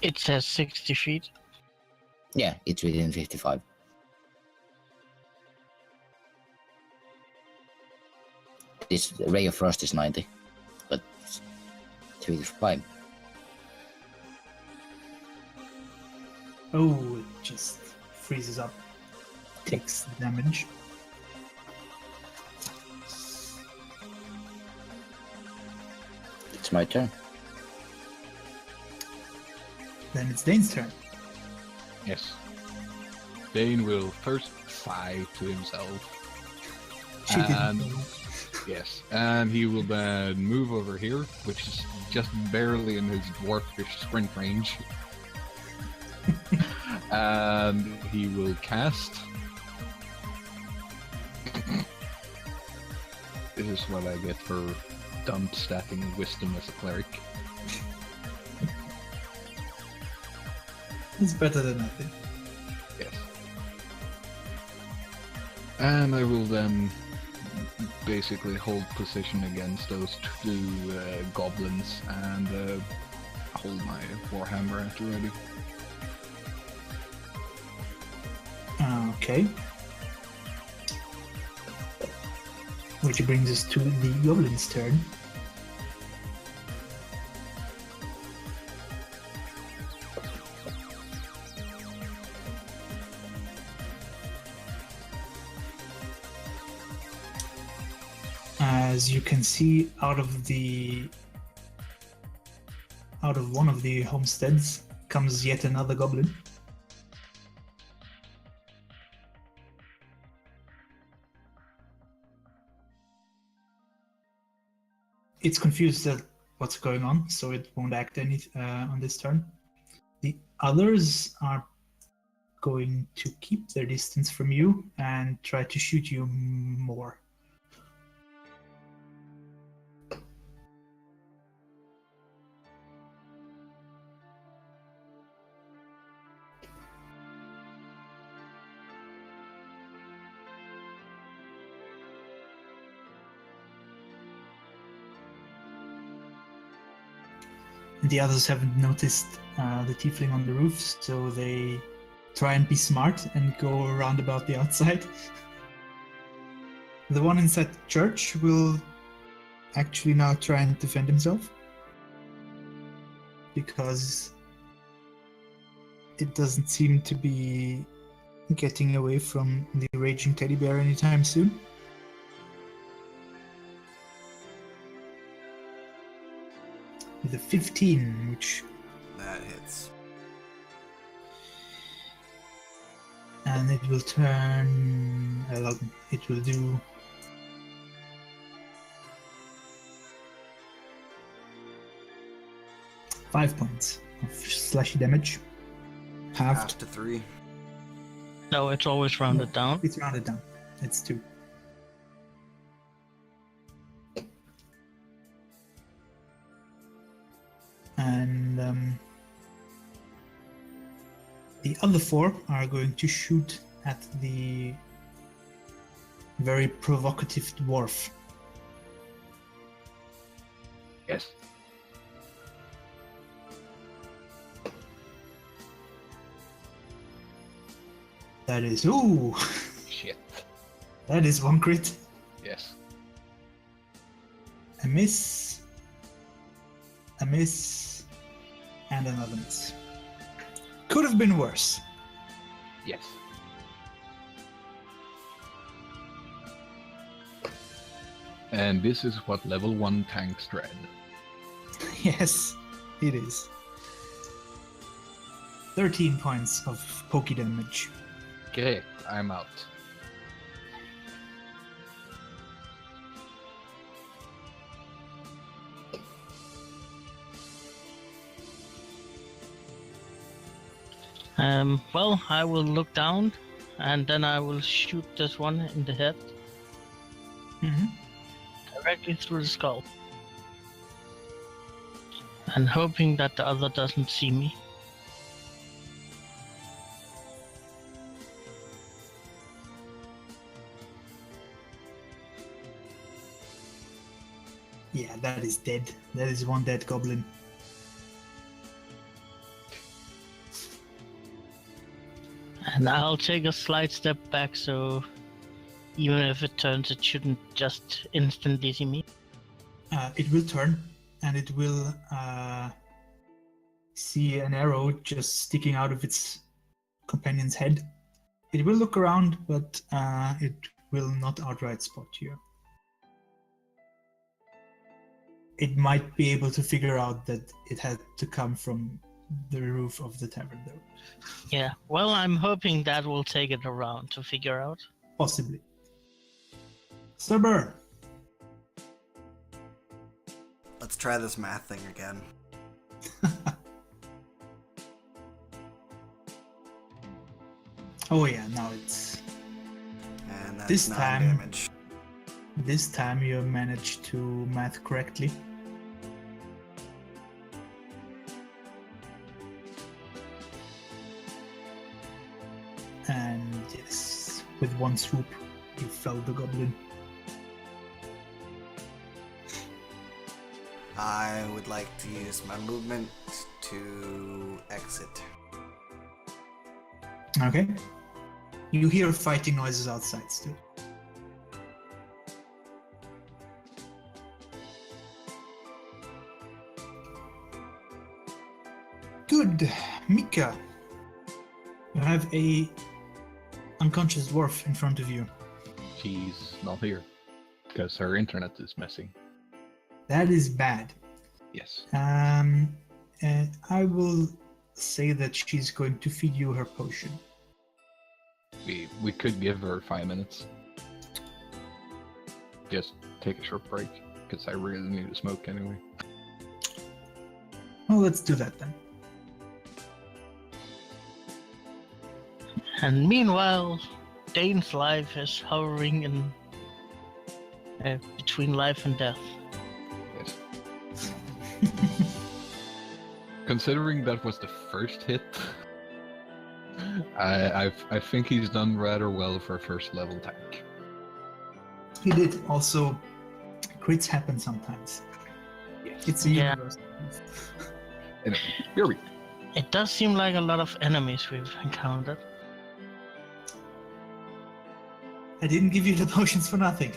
It says 60 feet. Yeah, it's within 55. This ray of frost is 90, but 55. Oh, it just freezes up. Takes damage. It's my turn. Then it's Dane's turn. Yes. Dane will first sigh to himself. She didn't And know. yes, and he will then move over here, which is just barely in his dwarfish sprint range. And he will cast. This is what I get for dump stacking wisdom as a cleric. It's better than nothing. Yes. And I will then basically hold position against those two goblins and hold my warhammer at the ready. Okay. Which brings us to the goblin's turn. As you can see, out of one of the homesteads comes yet another goblin. It's confused at what's going on, so it won't act on this turn. The others are going to keep their distance from you and try to shoot you more. The others haven't noticed the tiefling on the roof, so they try and be smart and go around about the outside. The one inside the church will actually now try and defend himself, because it doesn't seem to be getting away from the raging teddy bear anytime soon. With a 15, which... That hits. And it will turn... it will do... 5 points of slashy damage. Half Halved. to 3. No, it's always rounded down. It's rounded down. It's 2. And the other 4 are going to shoot at the very provocative dwarf. Yes. That is... Ooh! Shit. That is 1 crit. Yes. A miss. A miss. And another miss. Could have been worse. Yes. And this is what level 1 tanks dread. Yes, it is. 13 points of pokey damage. Okay, I'm out. Well, I will look down, and then I will shoot this one in the head, Mm-hmm. directly through the skull. And hoping that the other doesn't see me. Yeah, that is dead. That is 1 dead goblin. And I'll take a slight step back, so even if it turns, it shouldn't just instantly see me. It will turn, and it will see an arrow just sticking out of its companion's head. It will look around, but it will not outright spot you. It might be able to figure out that it had to come from the roof of the tavern, though. Yeah, well, I'm hoping that will take it around to figure out. Possibly. Sir Burr. Let's try this math thing again. Oh yeah, now it's... And that's This 9 time- damage. This time you managed to math correctly. And yes, with 1 swoop, you fell the goblin. I would like to use my movement to exit. Okay. You hear fighting noises outside still. Good. Mika. You have a unconscious dwarf in front of you. She's not here because her internet is messing. That is bad. Yes. And I will say that she's going to feed you her potion. We could give her 5 minutes. Just take a short break because I really need to smoke anyway. Well, let's do that then. And meanwhile, Dane's life is hovering in between life and death. Yes. Considering that was the first hit, I think he's done rather well for a first level tank. He did. Also, crits happen sometimes. Yes. It's a Yeah. universe. Anyway, here we go. It does seem like a lot of enemies we've encountered. I didn't give you the potions for nothing.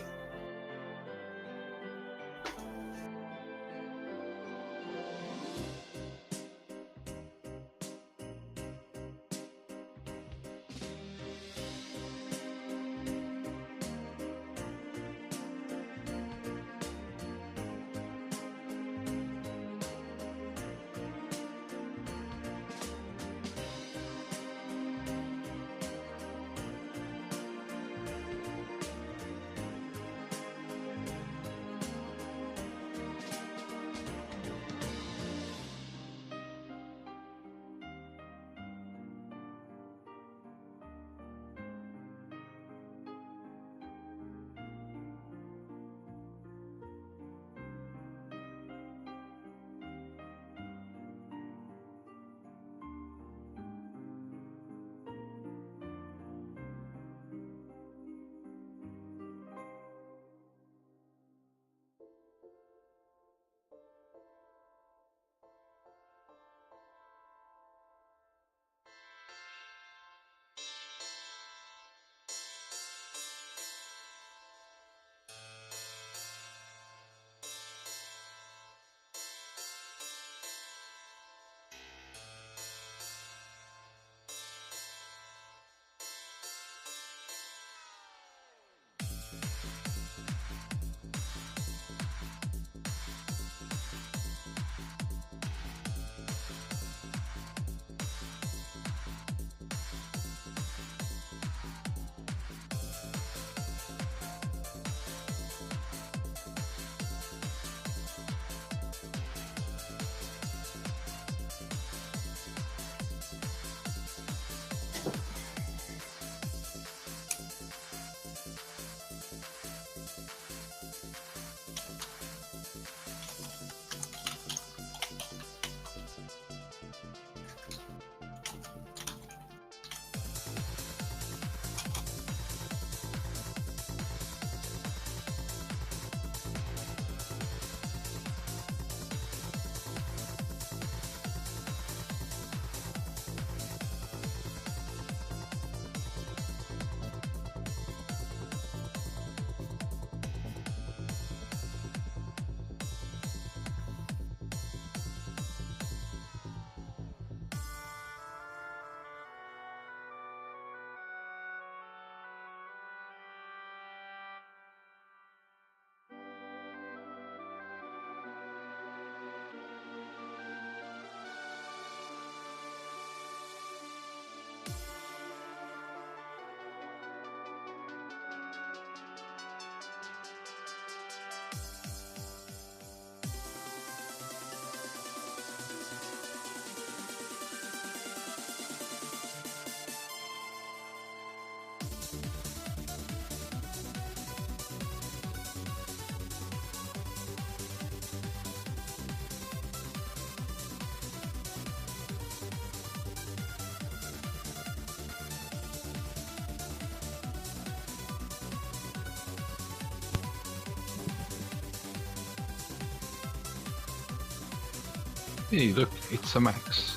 Hey, look, it's a Max.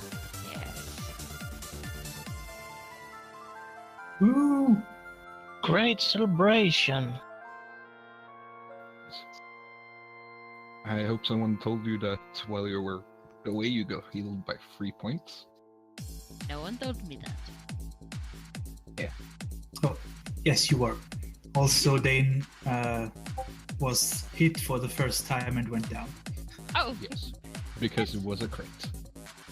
Yes. Ooh! Great celebration. I hope someone told you that while you were away you got healed by 3 points. No one told me that. Yes, you were. Also, Dane was hit for the first time and went down. Oh, Yes, because it was a crit.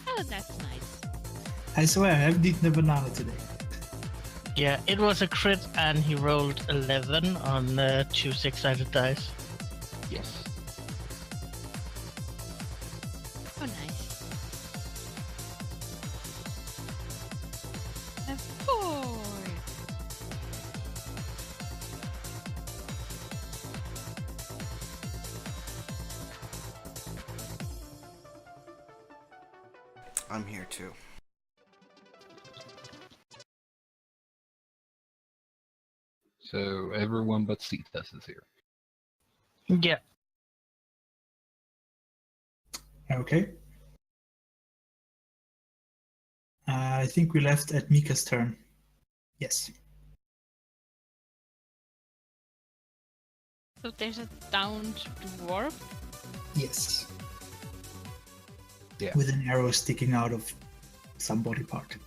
oh, that's nice. I swear, I haven't eaten a banana today. Yeah, it was a crit and he rolled 11 on 2 6-sided dice. Yes. Oh, nice. A 4. I'm here too. So everyone but Cetus is here. Yeah. Okay. I think we left at Mika's turn. Yes. So there's a downed dwarf. Yes. Yeah. With an arrow sticking out of some body part.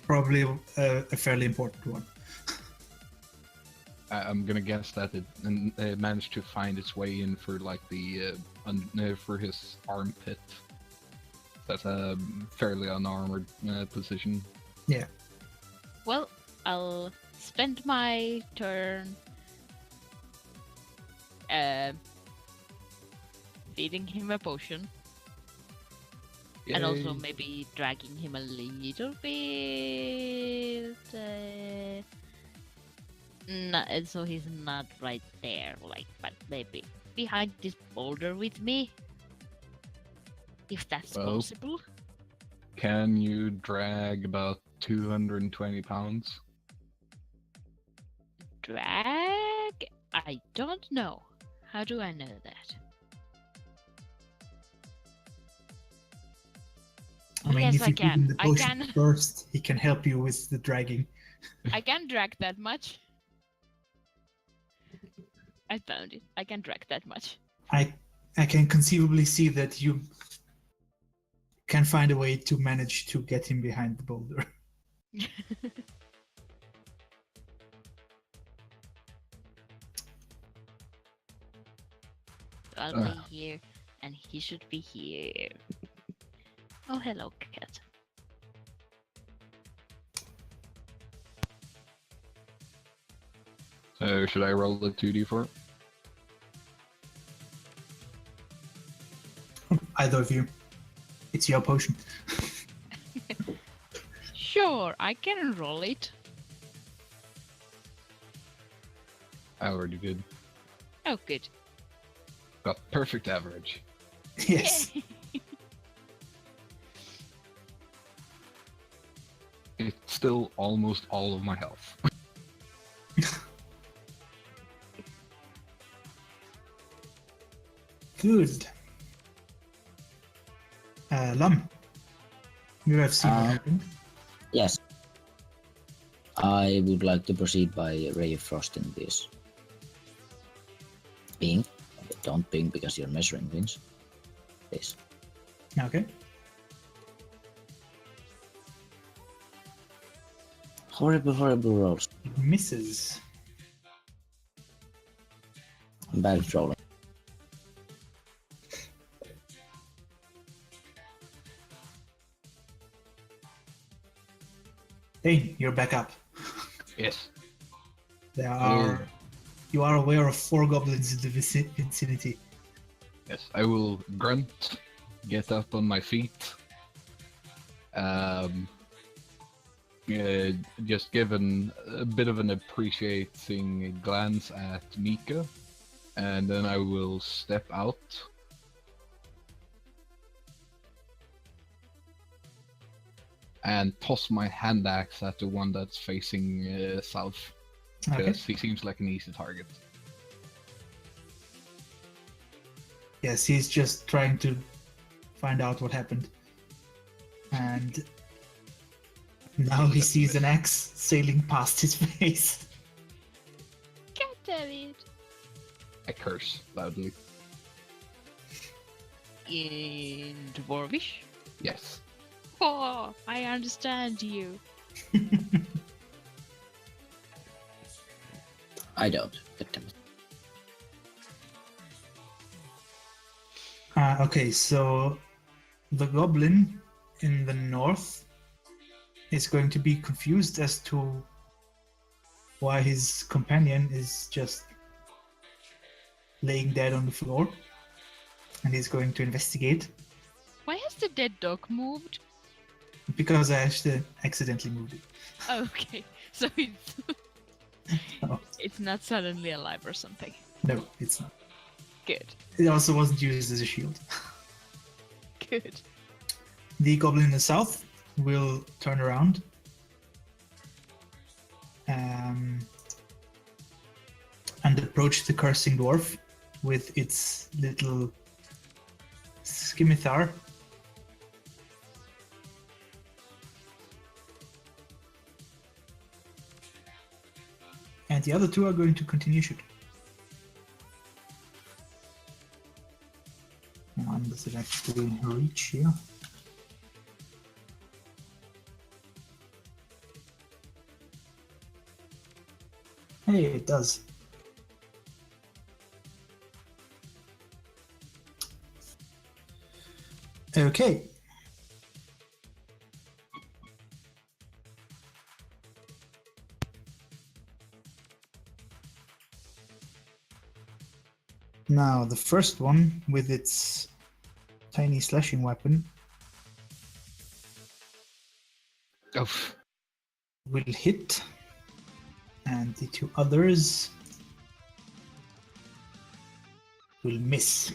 Probably a fairly important one. I'm gonna guess that it managed to find its way in for like the for his armpit. That's a fairly unarmored position. Yeah. Well, I'll spend my turn feeding him a potion. And also Yay. maybe dragging him a little bit. And so he's not right there, like, but maybe behind this boulder with me. If that's Well. possible. Can you drag about 220 pounds? Drag? I don't know. How do I know that? I mean, Yes, if I you give him can. the I potion can. first, he can help you with the dragging. I can drag that much. I found it. I can drag that much. I can conceivably see that you can find a way to manage to get him behind the boulder. I'll be here, and he should be here. Oh, hello, cat. So should I roll the 2d4? Either of you. It's your potion. Sure, I can roll it. I already did. Oh, good. Got perfect average. Yes. It's still almost all of my health. Good. Lum, you have seen what happened. Yes. I would like to proceed by Ray of Frost in this. Ping. Okay, don't ping because you're measuring things. This. Okay. Horrible, horrible rolls. It misses. I'm bad at rolling. Dane, you're back up. Yes. There are. You are aware of 4 goblins in the vicinity. Yes, I will grunt, get up on my feet, just give a bit of an appreciating glance at Mika, and then I will step out. And toss my hand axe at the one that's facing south, Okay. because he seems like an easy target. Yes, he's just trying to find out what happened. And now he sees an axe sailing past his face. God damn it. I curse loudly. In Dwarvish? Yes. Oh, I understand you. I don't. But damn it. Okay, so the goblin in the north is going to be confused as to why his companion is just laying dead on the floor, and he's going to investigate Why has the dead dog moved? because I actually accidentally moved it. Oh, okay, so it's Oh. it's not suddenly alive or something. No, it's not. Good, It also wasn't used as a shield. good. The goblin in the south will turn around and approach the cursing dwarf with its little scimitar And the other two are going to continue shooting. Does it actually reach here? Hey, it does. Okay. Now, the first one with its tiny slashing weapon Oof. will hit, and the two others will miss.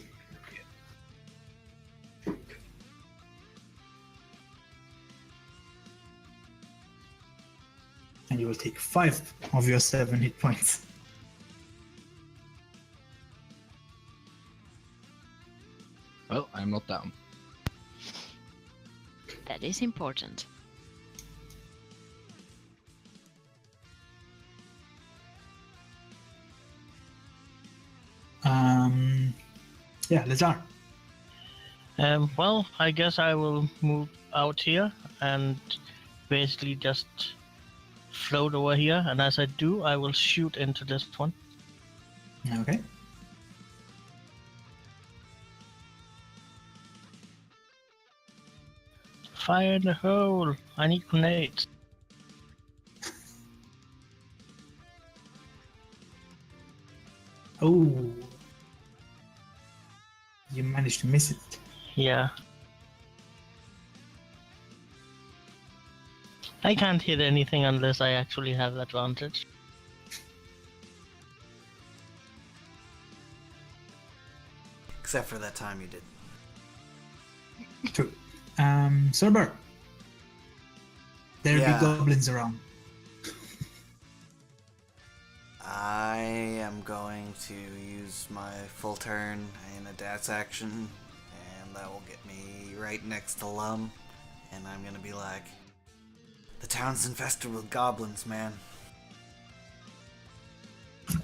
And you will take 5 of your 7 hit points. Well, I'm not down. That is important. Yeah, Lazar. Well, I guess I will move out here and basically just float over here. And as I do, I will shoot into this one. Okay. Fire in the hole. I need grenades. Oh. You managed to miss it. Yeah. I can't hit anything unless I actually have advantage. Except for that time you didn't. True. Cerber. There Yeah. be goblins around. I am going to use my full turn in a dance action, and that will get me right next to Lum, and I'm gonna be like, the town's infested with goblins, man.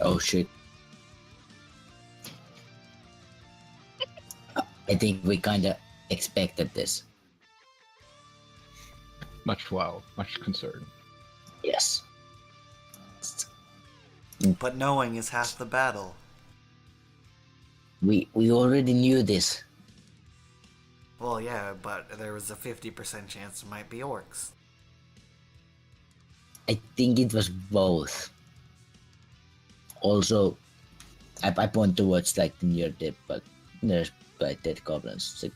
Oh shit. I think we kinda expected this. Much concern. Yes. But knowing is half the battle. We already knew this. Well, yeah, but there was a 50% chance it might be orcs. I think it was both. Also, I point towards like the near dead, but there's like dead goblins. So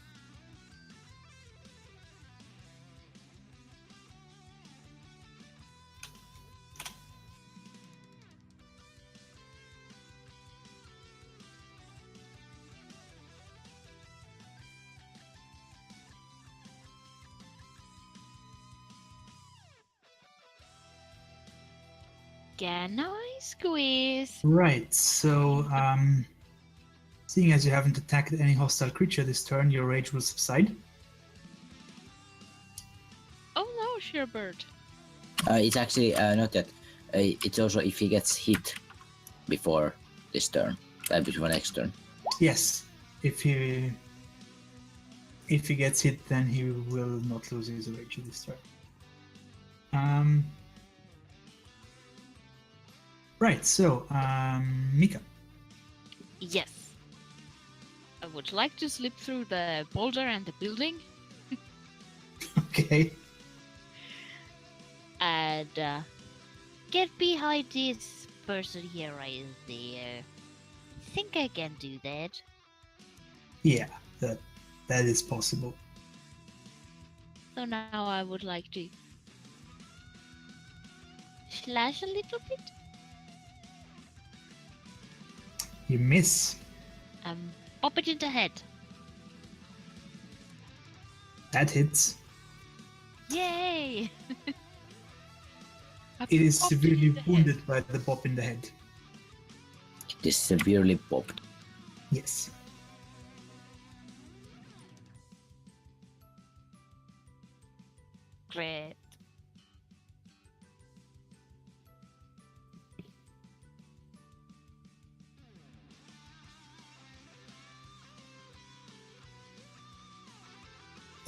Can I squeeze? Right, so seeing as you haven't attacked any hostile creature this turn, your rage will subside. Oh no, Sherbird. it's actually not that. It's also if he gets hit before this turn, before next turn. Yes, if he gets hit, then he will not lose his rage this turn. Right, so Mika. Yes. I would like to slip through the boulder and the building Okay. And get behind this person here right there. Think I can do that. Yeah, that is possible. So now I would like to slash a little bit. You miss. Pop it in the head. That hits. Yay! It is Pop it in severely the head. wounded by the bop in the head. It is severely popped. Yes. Great.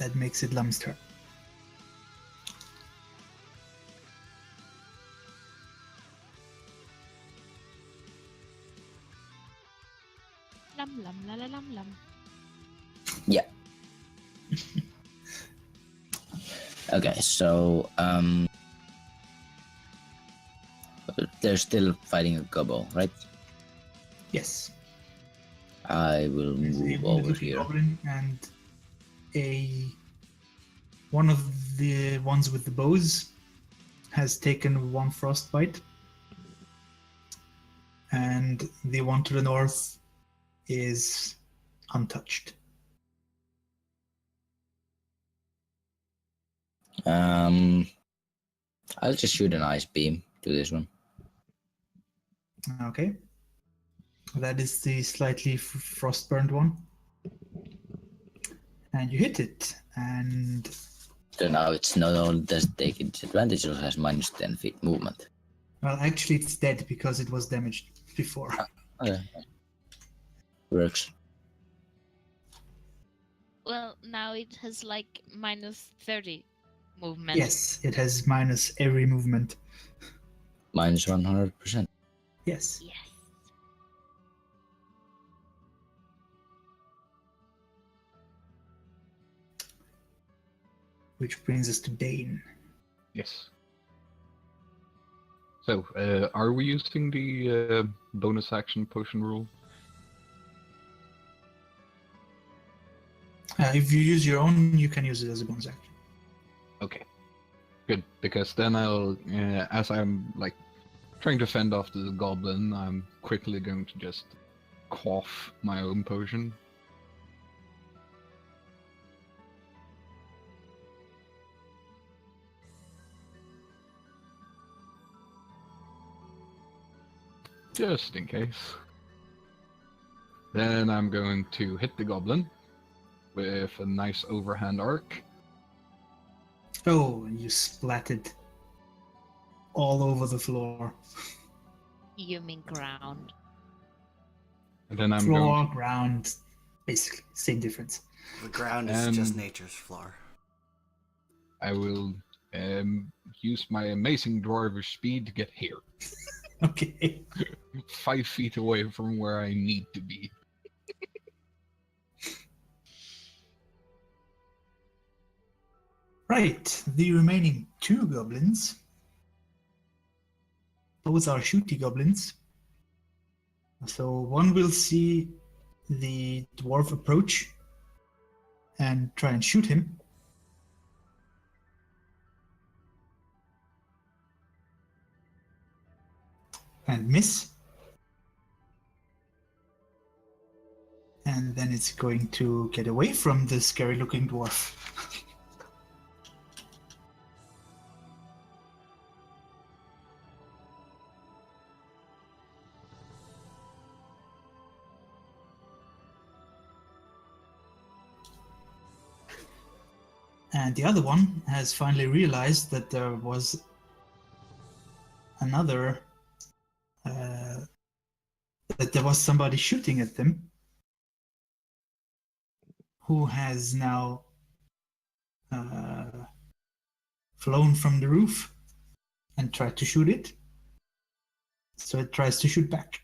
That makes it Lum's turn. Lum lum la la lum lum. Yeah. Okay, so they're still fighting a gobbo, right? Yes. I will There's a move over weird-looking here. goblin and one of the ones with the bows has taken one frostbite, and the one to the north is untouched. I'll just shoot an ice beam to this one. Okay. That is the slightly frostburned one. And you hit it, and So now it's not only does it take disadvantage, it also has minus 10 feet movement. well, actually it's dead because it was damaged before. Okay. Works. Well, now it has like minus 30 movement. Yes, it has minus every movement. Minus 100%. Yes. Yes. Which brings us to Dane. Yes. So, are we using the bonus action potion rule? If you use your own, you can use it as a bonus action. Okay. Good, because then I'll, as I'm like trying to fend off the goblin, I'm quickly going to just quaff my own potion. Just in case. Then I'm going to hit the goblin with a nice overhand arc. Oh, and you splatted all over the floor. You mean ground. And then I'm Floor, going ground, basically, same difference. The ground is just nature's floor. I will use my amazing dwarvish speed to get here. Okay. 5 feet away from where I need to be. Right, the remaining two goblins. Those are shooty goblins. So one will see the dwarf approach and try and shoot him. And miss. And then it's going to get away from the scary looking dwarf. And the other one has finally realized that there was another, that there was somebody shooting at them, who has now flown from the roof and tried to shoot it. So it tries to shoot back.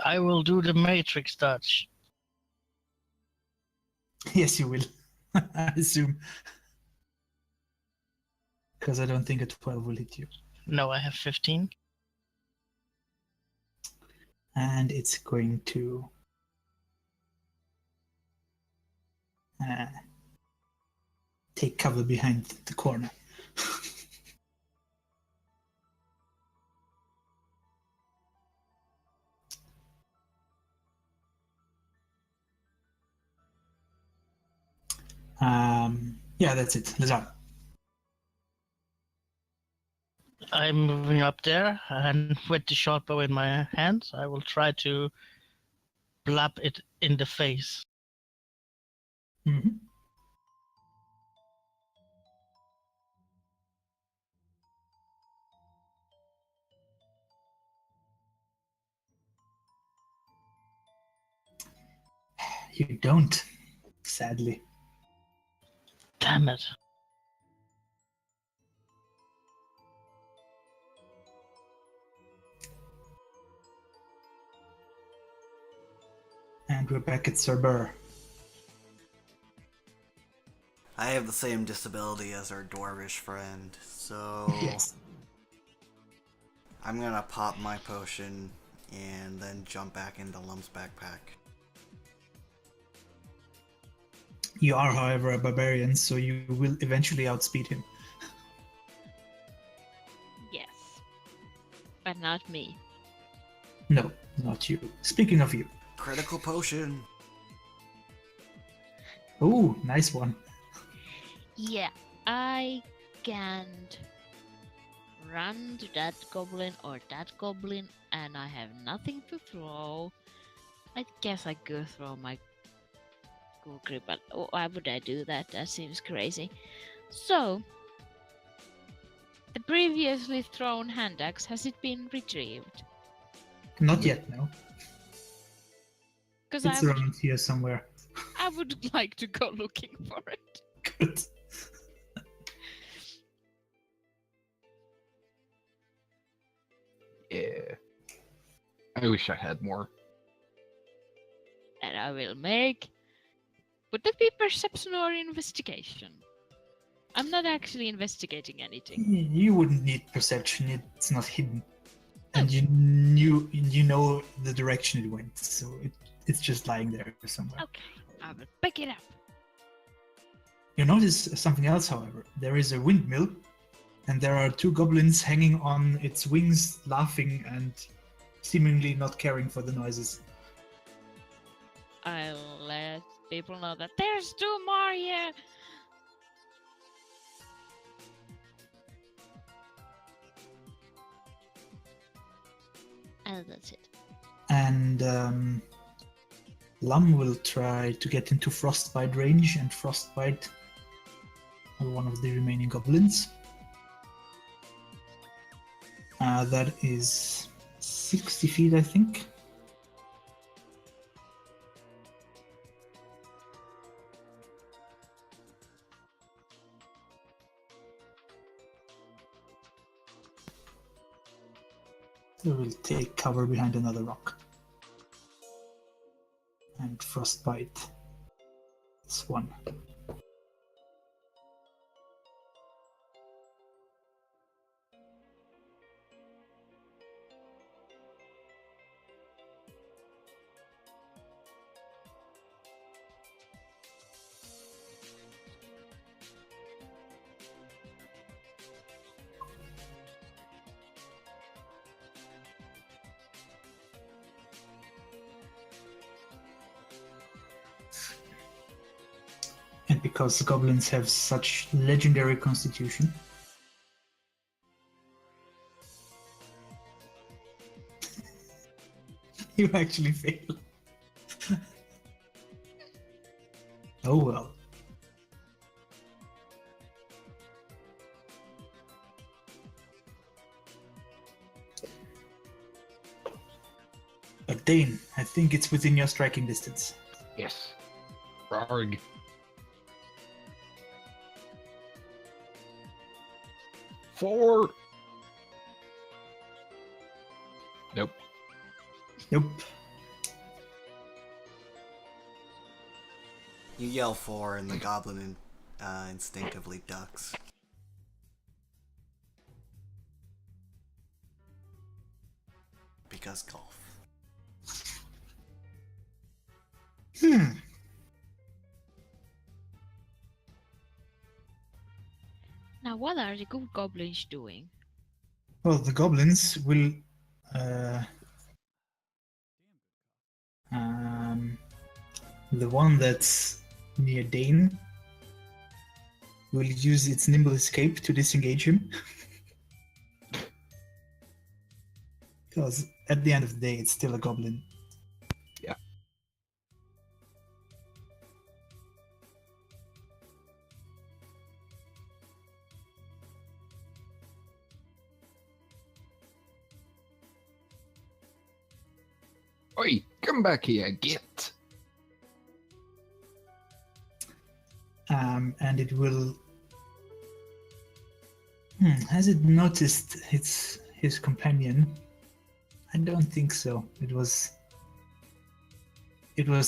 I will do the Matrix touch. Yes, you will. I assume. Because I don't think a 12 will hit you. No, I have 15. And it's going to take cover behind the corner. Yeah, that's it. Lazar. I'm moving up there, and with the short bow in my hands, I will try to blap it in the face. Mm-hmm. You don't sadly. Damn it. And we're back at Sir Burr. I have the same disability as our dwarvish friend, so Yes. I'm gonna pop my potion and then jump back into Lum's backpack. You are, however, a barbarian, so you will eventually outspeed him. Yes. But not me. No, not you. Speaking of you. Critical potion! Oh, nice one. Yeah, I can't run to that goblin or that goblin, and I have nothing to throw. I guess I go throw my cool grip, but why would I do that? That seems crazy. So, the previously thrown hand axe, has it been retrieved? Not yet, no. Because It's around here somewhere. I would like to go looking for it. Good. Yeah. I wish I had more. And I will make. Would that be perception or investigation? I'm not actually investigating anything. You wouldn't need perception, it's not hidden. And you know the direction it went, so it's just lying there somewhere. Okay, I will pick it up. You notice something else, however. There is a windmill, and there are two goblins hanging on its wings, laughing and seemingly not caring for the noises. I'll let people know that there's two more here. And that's it. And Lum will try to get into frostbite range and frostbite one of the remaining goblins. That is 60 feet, I think. So we'll take cover behind another rock. And frostbite. It's one. And because goblins have such legendary constitution, you actually fail. Oh well. But Dane, I think it's within your striking distance. Yes. Rarg. Four. Nope. Nope. You yell for, and the goblin instinctively ducks. Because golf. Now, what are the good goblins doing? Well, the goblins will the one that's near Dane will use its nimble escape to disengage him. Because at the end of the day, it's still a goblin. Yeah. Oi, come back here, git. and it will. Has it noticed his companion? I don't think so. It was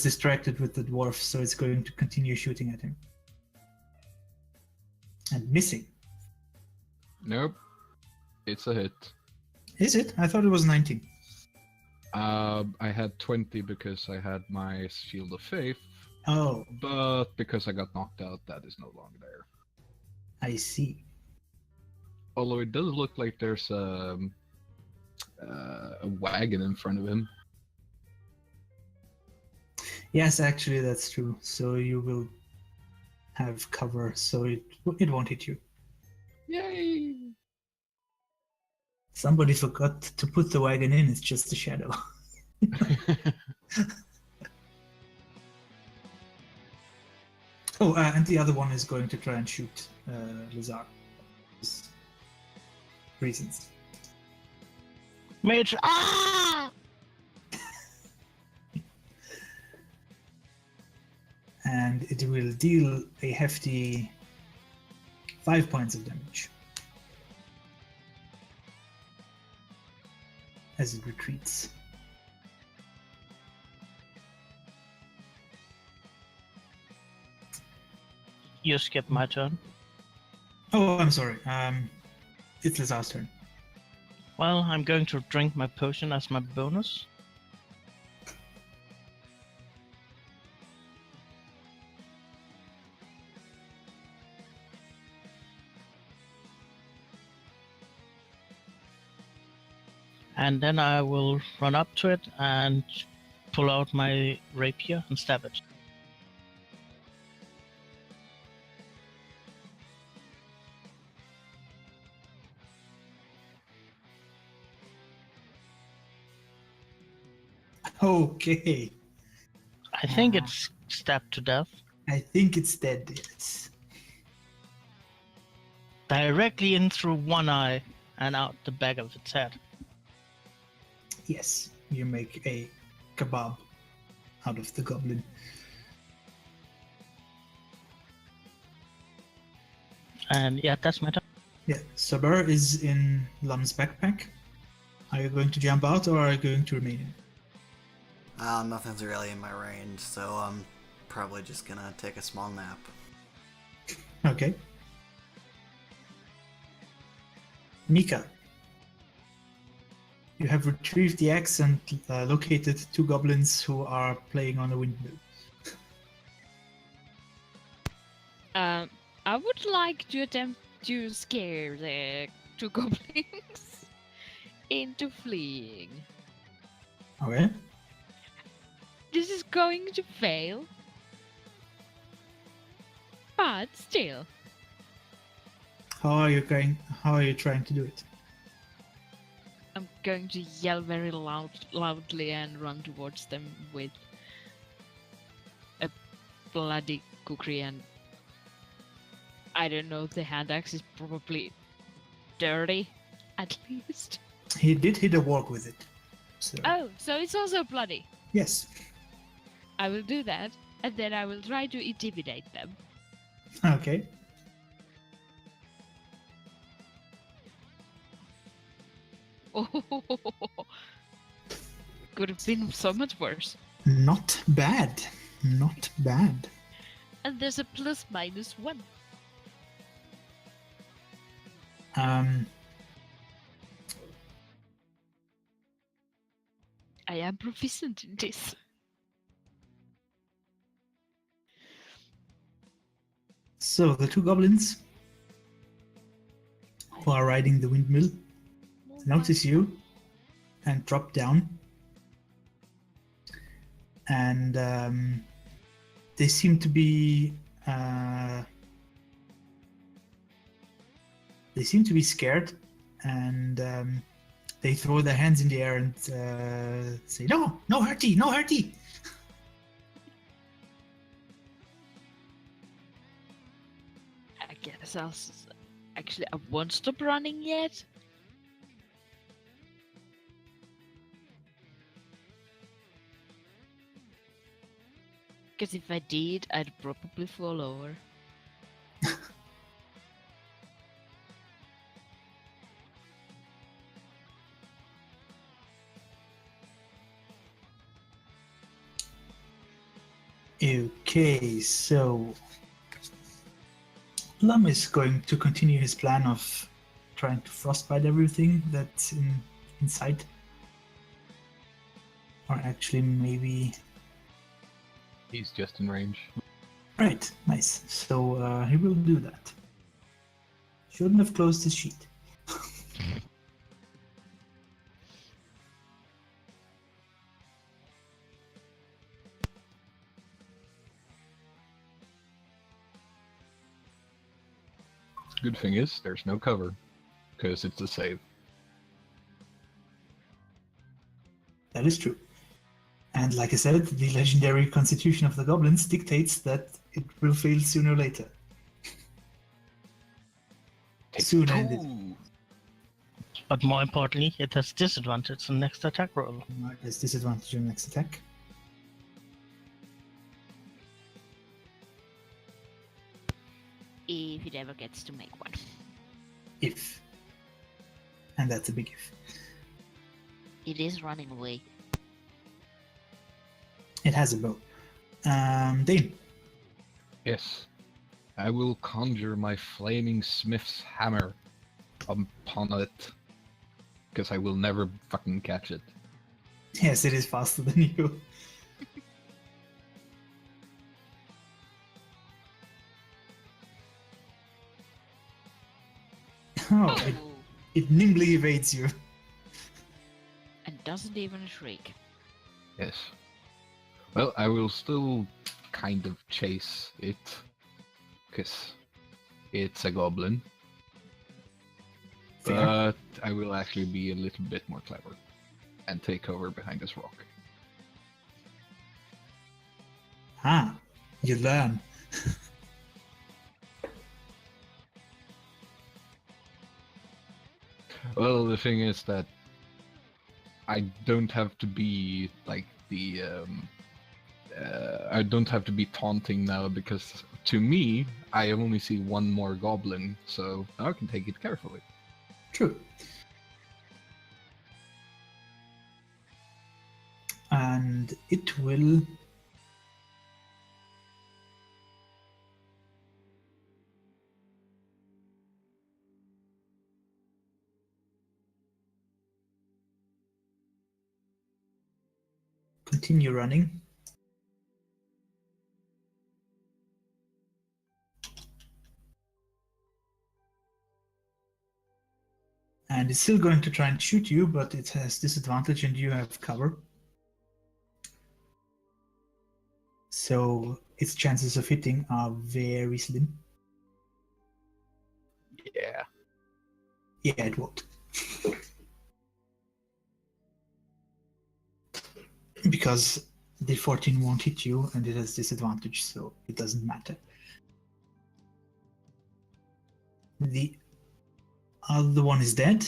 distracted with the dwarf, so it's going to continue shooting at him. And missing. Nope. It's a hit. Is it? I thought it was 19. I had 20 because I had my Shield of Faith, Oh, but because I got knocked out, that is no longer there. I see. Although it does look like there's a wagon in front of him. Yes, actually, that's true. So you will have cover, so it won't hit you. Yay! Somebody forgot to put the wagon in. It's just a shadow. Oh, and the other one is going to try and shoot Lazar. Reasons. Mage, ah! And it will deal a hefty 5 points of damage as it retreats. You skipped my turn. Oh, I'm sorry. It's Lazar's turn. Well, I'm going to drink my potion as my bonus. And then I will run up to it and pull out my rapier and stab it. Okay. I think it's stabbed to death. I think it's dead, yes. Directly in through one eye and out the back of its head. Yes, you make a kebab out of the goblin. And yeah, that's my turn. Yeah, Saber is in Lum's backpack. Are you going to jump out or are you going to remain in? Nothing's really in my range, so I'm probably just gonna take a small nap. Okay. Mika. You have retrieved the axe and located two goblins who are playing on a windmill. I would like to attempt to scare the two goblins into fleeing. Okay. This is going to fail. But still. How are you trying to do it? I'm going to yell very loudly and run towards them with a bloody kukri, and I don't know, the hand axe is probably dirty, at least. He did hit a walk with it. So Oh, so it's also bloody. yes. I will do that, and then I will try to intimidate them. Okay. Oh, could have been so much worse. Not bad. Not bad. And there's a +/-1. I am proficient in this. So the two goblins who are riding the windmill notice you and drop down, and they seem to be scared, and they throw their hands in the air and say, "No, no hurty, no hurty." I guess actually, I won't stop running yet. Because if I did, I'd probably fall over. Okay, so Lum is going to continue his plan of trying to frostbite everything that's in sight. Or actually, maybe. He's just in range. Right, nice. So he will do that. Shouldn't have closed his sheet. Good thing is, there's no cover, because it's a save. That is true. And like I said, the legendary constitution of the goblins dictates that it will fail sooner or later. Take Soon ended. 2. But more importantly, it has disadvantage on next attack roll. There's disadvantage on next attack. If it ever gets to make one. If. And that's a big if. It is running away. It has a bow. Dane. Yes. I will conjure my flaming smith's hammer upon it. Because I will never fucking catch it. Yes, it is faster than you. Oh, it nimbly evades you. And doesn't even shriek. Yes. Well, I will still kind of chase it. Because it's a goblin. Fair. But I will actually be a little bit more clever. And take cover behind this rock. Ah, you learn. Well, the thing is that I don't have to be like I don't have to be taunting now because to me I only see one more goblin, so I can take it carefully. True. And it will continue running. And it's still going to try and shoot you, but it has disadvantage and you have cover. So its chances of hitting are very slim. Yeah. Yeah, it won't. Because the 14 won't hit you and it has disadvantage, so it doesn't matter. The other one is dead,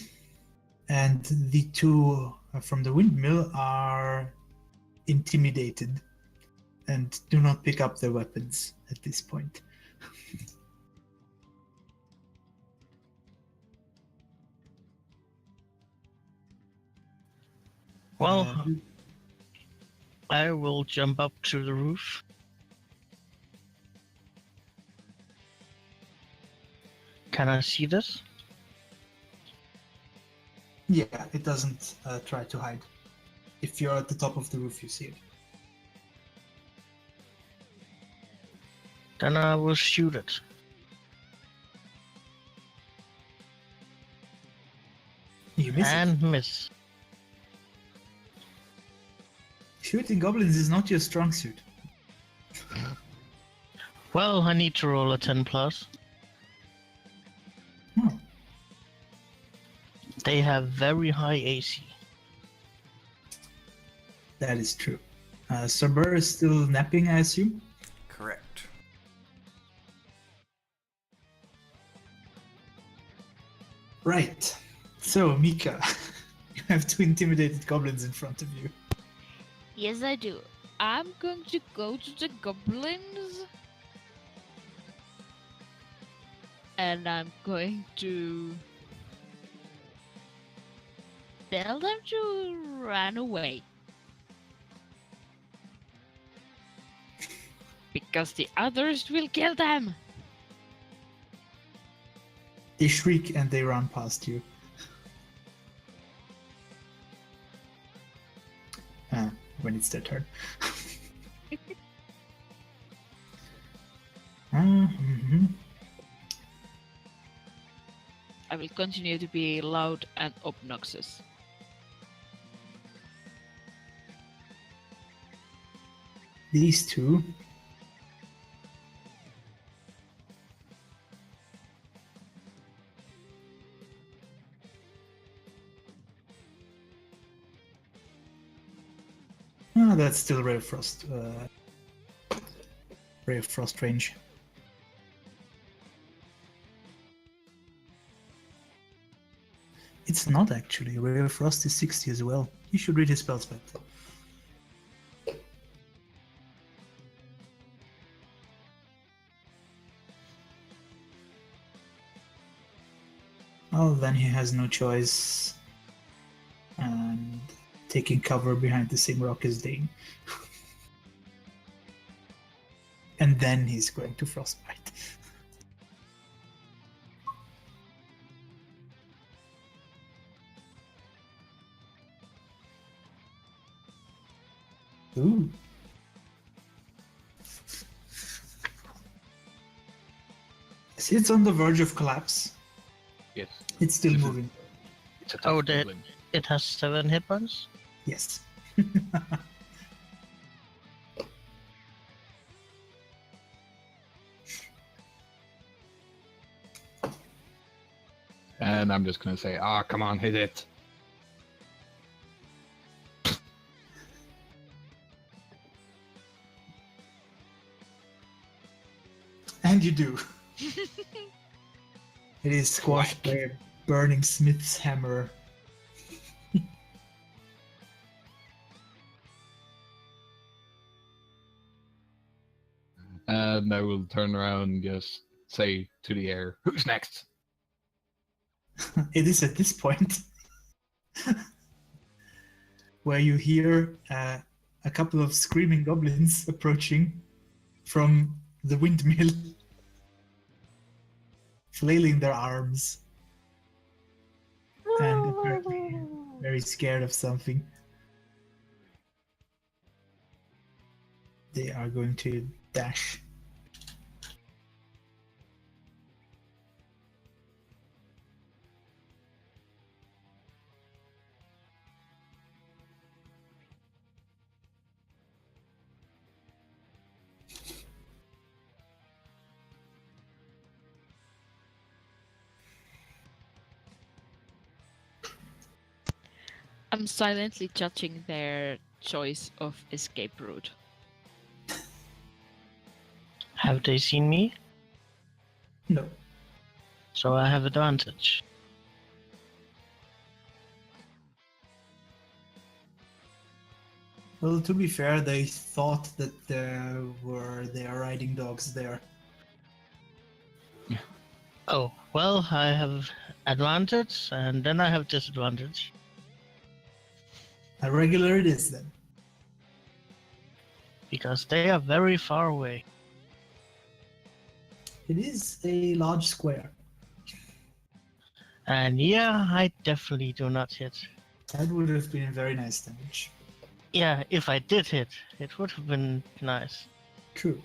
and the two from the windmill are intimidated and do not pick up their weapons at this point. Well, I will jump up to the roof. Can I see this? Yeah, it doesn't try to hide. If you're at the top of the roof, you see it. Then I will shoot it. You miss it. And miss. Shooting goblins is not your strong suit. Well, I need to roll a 10 plus. Oh, They have very high AC. that is true. Sir Burr is still napping, I assume? Correct. Right. So, Mika, you have two intimidated goblins in front of you. Yes, I do. I'm going to go to the goblins. And I'm going to Tell them to run away. Because the others will kill them. They shriek and they run past you. When it's their turn. Mhm. I will continue to be loud and obnoxious. These two. That's still Ray of Frost. Ray of Frost range. It's not actually. Ray of Frost is 60 as well. You should read his spells back. Well, then he has no choice. And taking cover behind the same rock as Dane. And then he's going to Frostbite. Ooh. See, it's on the verge of collapse. Yes. It's still Is it- moving. It's a Oh, tough the- goblin. It has 7 hit points. Yes. And I'm just gonna say, come on, hit it. And you do. It is squashed by a burning smith's hammer. And I will turn around and just say to the air, who's next? It is at this point where you hear a couple of screaming goblins approaching from the windmill, flailing their arms, and apparently very scared of something. They are going to dash. I'm silently judging their choice of escape route. Have they seen me? No. So I have advantage. Well, to be fair, they thought that there were their riding dogs there. Oh, well, I have advantage, and then I have disadvantage. A regular it is then. Because they are very far away. It is a large square. And yeah, I definitely do not hit. That would have been very nice damage. Yeah, if I did hit, it would have been nice. True.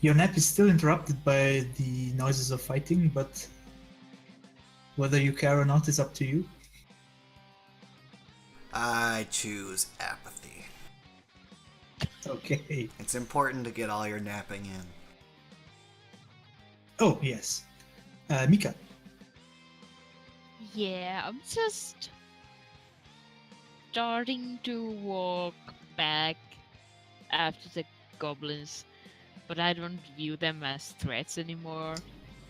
Your nap is still interrupted by the noises of fighting, but whether you care or not is up to you. I choose apathy. Okay. It's important to get all your napping in. Oh, yes. Mika. Yeah, I'm just starting to walk back after the goblins, but I don't view them as threats anymore.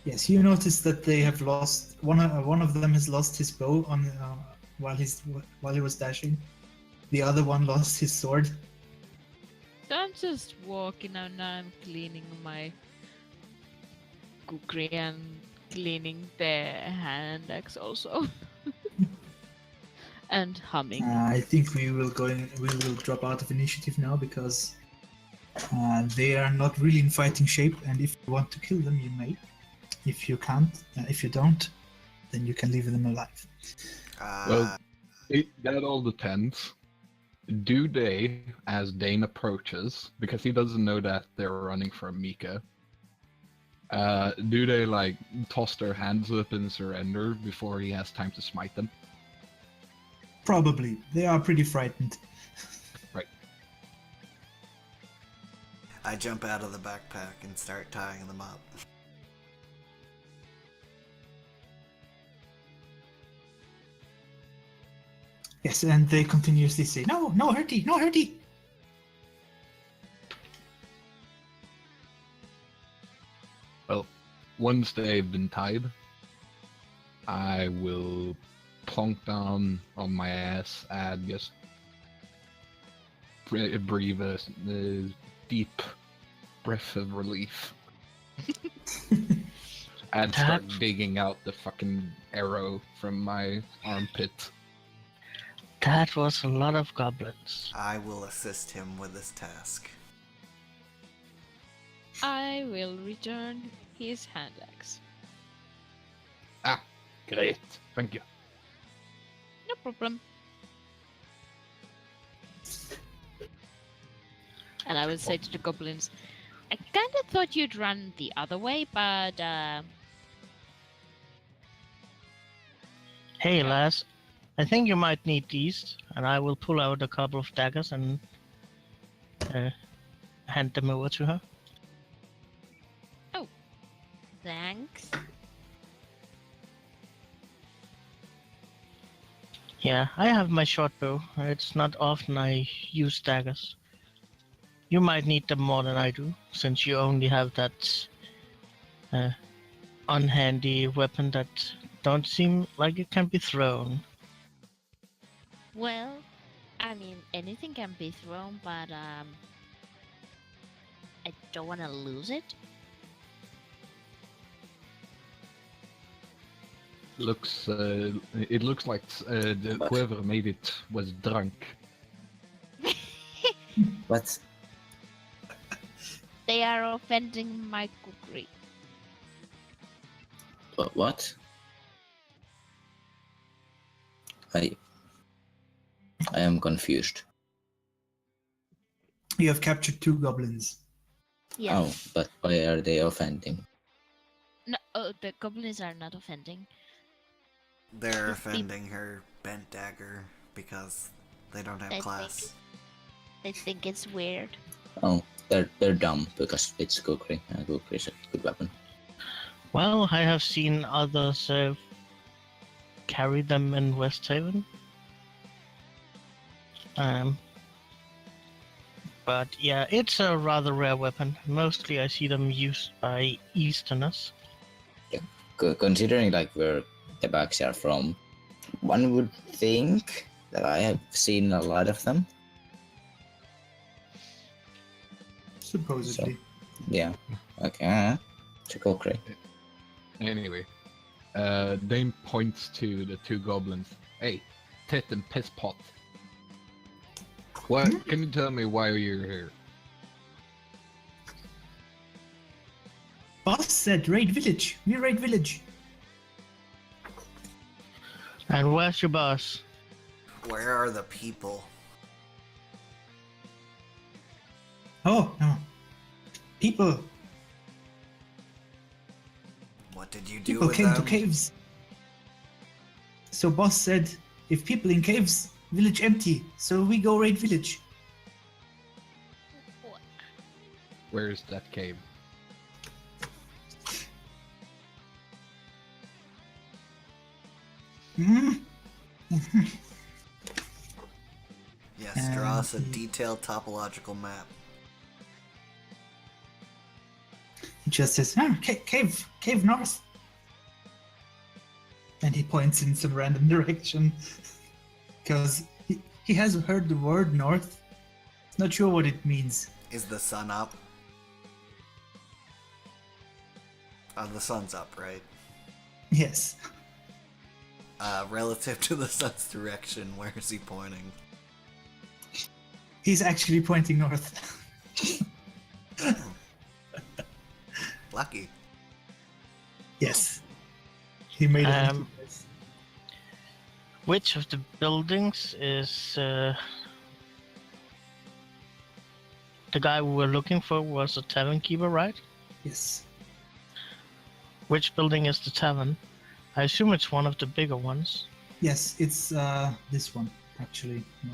Yes, you notice that they have lost one of them has lost his bow on while he was dashing. The other one lost his sword. So I'm just walking and I'm cleaning my kukri and cleaning the hand axe also. and humming. I think we will drop out of initiative now because they are not really in fighting shape, and if you want to kill them, you may. If you can't, if you don't, then you can leave them alive. Well, that all depends. Do they, as Dane approaches, because he doesn't know that they're running from Mika, do they like toss their hands up and surrender before he has time to smite them? Probably. They are pretty frightened. Right. I jump out of the backpack and start tying them up. Yes, and they continuously say, no, no hurty, no hurty. Well, once they've been tied, I will plonk down on my ass and just breathe a deep breath of relief. And start digging out the fucking arrow from my armpit. That was a lot of goblins. I will assist him with this task. I will return his hand axe. Ah, great. Thank you. No problem. And I will say to the goblins, I kinda thought you'd run the other way, but Hey, lass. I think you might need these, and I will pull out a couple of daggers and hand them over to her. Thanks. Yeah, I have my short bow. It's not often I use daggers. You might need them more than I do, since you only have that unhandy weapon that don't seem like it can be thrown. Well, I mean, anything can be thrown, but I don't want to lose it. It looks like whoever made it was drunk. What? They are offending my cookery. What? I am confused. You have captured 2 goblins. Yes. Oh, but why are they offending? No, the goblins are not offending. They're If they- offending her bent dagger because they don't have They class. They think it's weird. Oh, they're dumb because it's kukri. Kukri is a good weapon. Well, I have seen others carry them in Westhaven. But yeah, it's a rather rare weapon. Mostly I see them used by Easterners. Considering like where the bags are from, one would think that I have seen a lot of them. Supposedly. Yeah. Okay. It's a kukri. Anyway, Dane points to the 2 goblins. Hey, tit and piss pot. What? Can you tell me why you're here? Boss said raid village. We raid village. And where's your boss? Where are the people? Oh, no. People. What did you do People with came them? to caves. So boss said, if people in caves, village empty. So we go raid village. Where's that cave? Hmm. Yes, draw us a And- detailed topological map. He just says, cave north. And he points in some random direction. Because he has heard the word north. Not sure what it means. Is the sun up? The sun's up, right? Yes. relative to the sun's direction, where is he pointing? He's actually pointing north. Lucky. Yes. He made it. Um, Which of the buildings is the guy we were looking for was a tavern keeper, right? Yes. Which building is the tavern? I assume it's one of the bigger ones. Yes, it's this one, actually. No.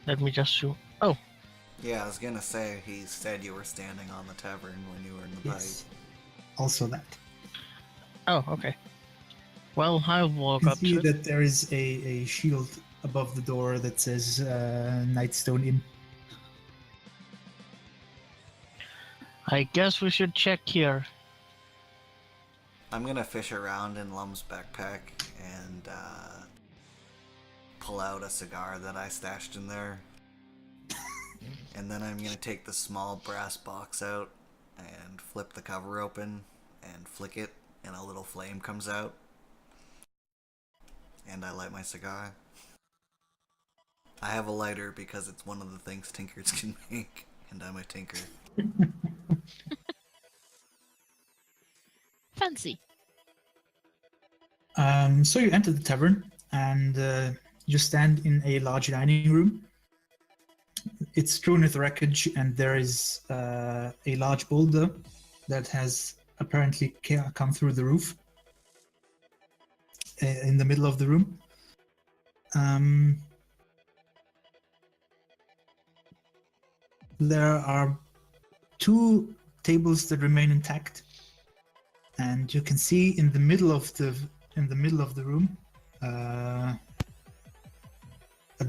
Let me just shoot. Oh, Yeah, I was gonna say, he said you were standing on the tavern when you were in the Yes. Also that. oh, okay. Well, I'll walk You up can see to it. that there is a shield above the door that says Nightstone Inn. I guess we should check here. I'm gonna fish around in Lum's backpack and pull out a cigar that I stashed in there. And then I'm gonna take the small brass box out and flip the cover open and flick it, and a little flame comes out. And I light my cigar. I have a lighter because it's one of the things tinkers can make, and I'm a tinker. Fancy. So you enter the tavern and you stand in a large dining room. It's strewn with wreckage, and there is a large boulder that has apparently come through the roof in the middle of the room. There are two tables that remain intact, and you can see in the middle of the room, a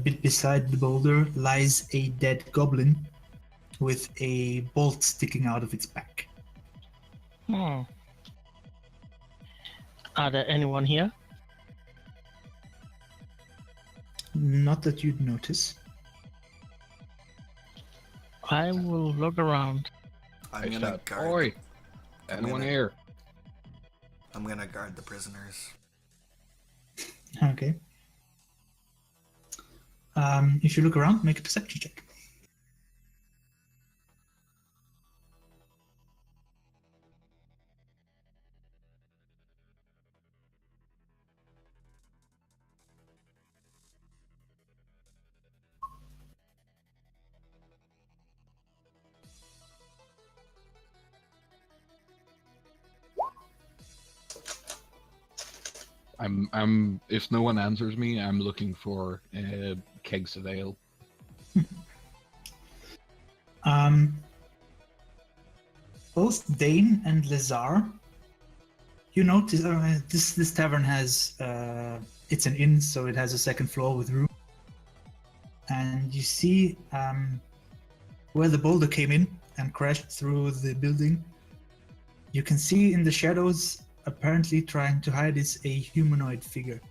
bit beside the boulder, lies a dead goblin with a bolt sticking out of its back. Hmm. Are there anyone here? Not that you'd notice. I will look around. I'm I gonna shout, guard. "Oi! Anyone gonna- here?" I'm gonna guard the prisoners. Okay. If you look around, make a perception check. I'm. If no one answers me, I'm looking for kegs of ale. Both Dane and Lazar, you notice this tavern has it's an inn, so it has a second floor with room, and you see where the boulder came in and crashed through the building. You can see in the shadows, apparently trying to hide, is a humanoid figure.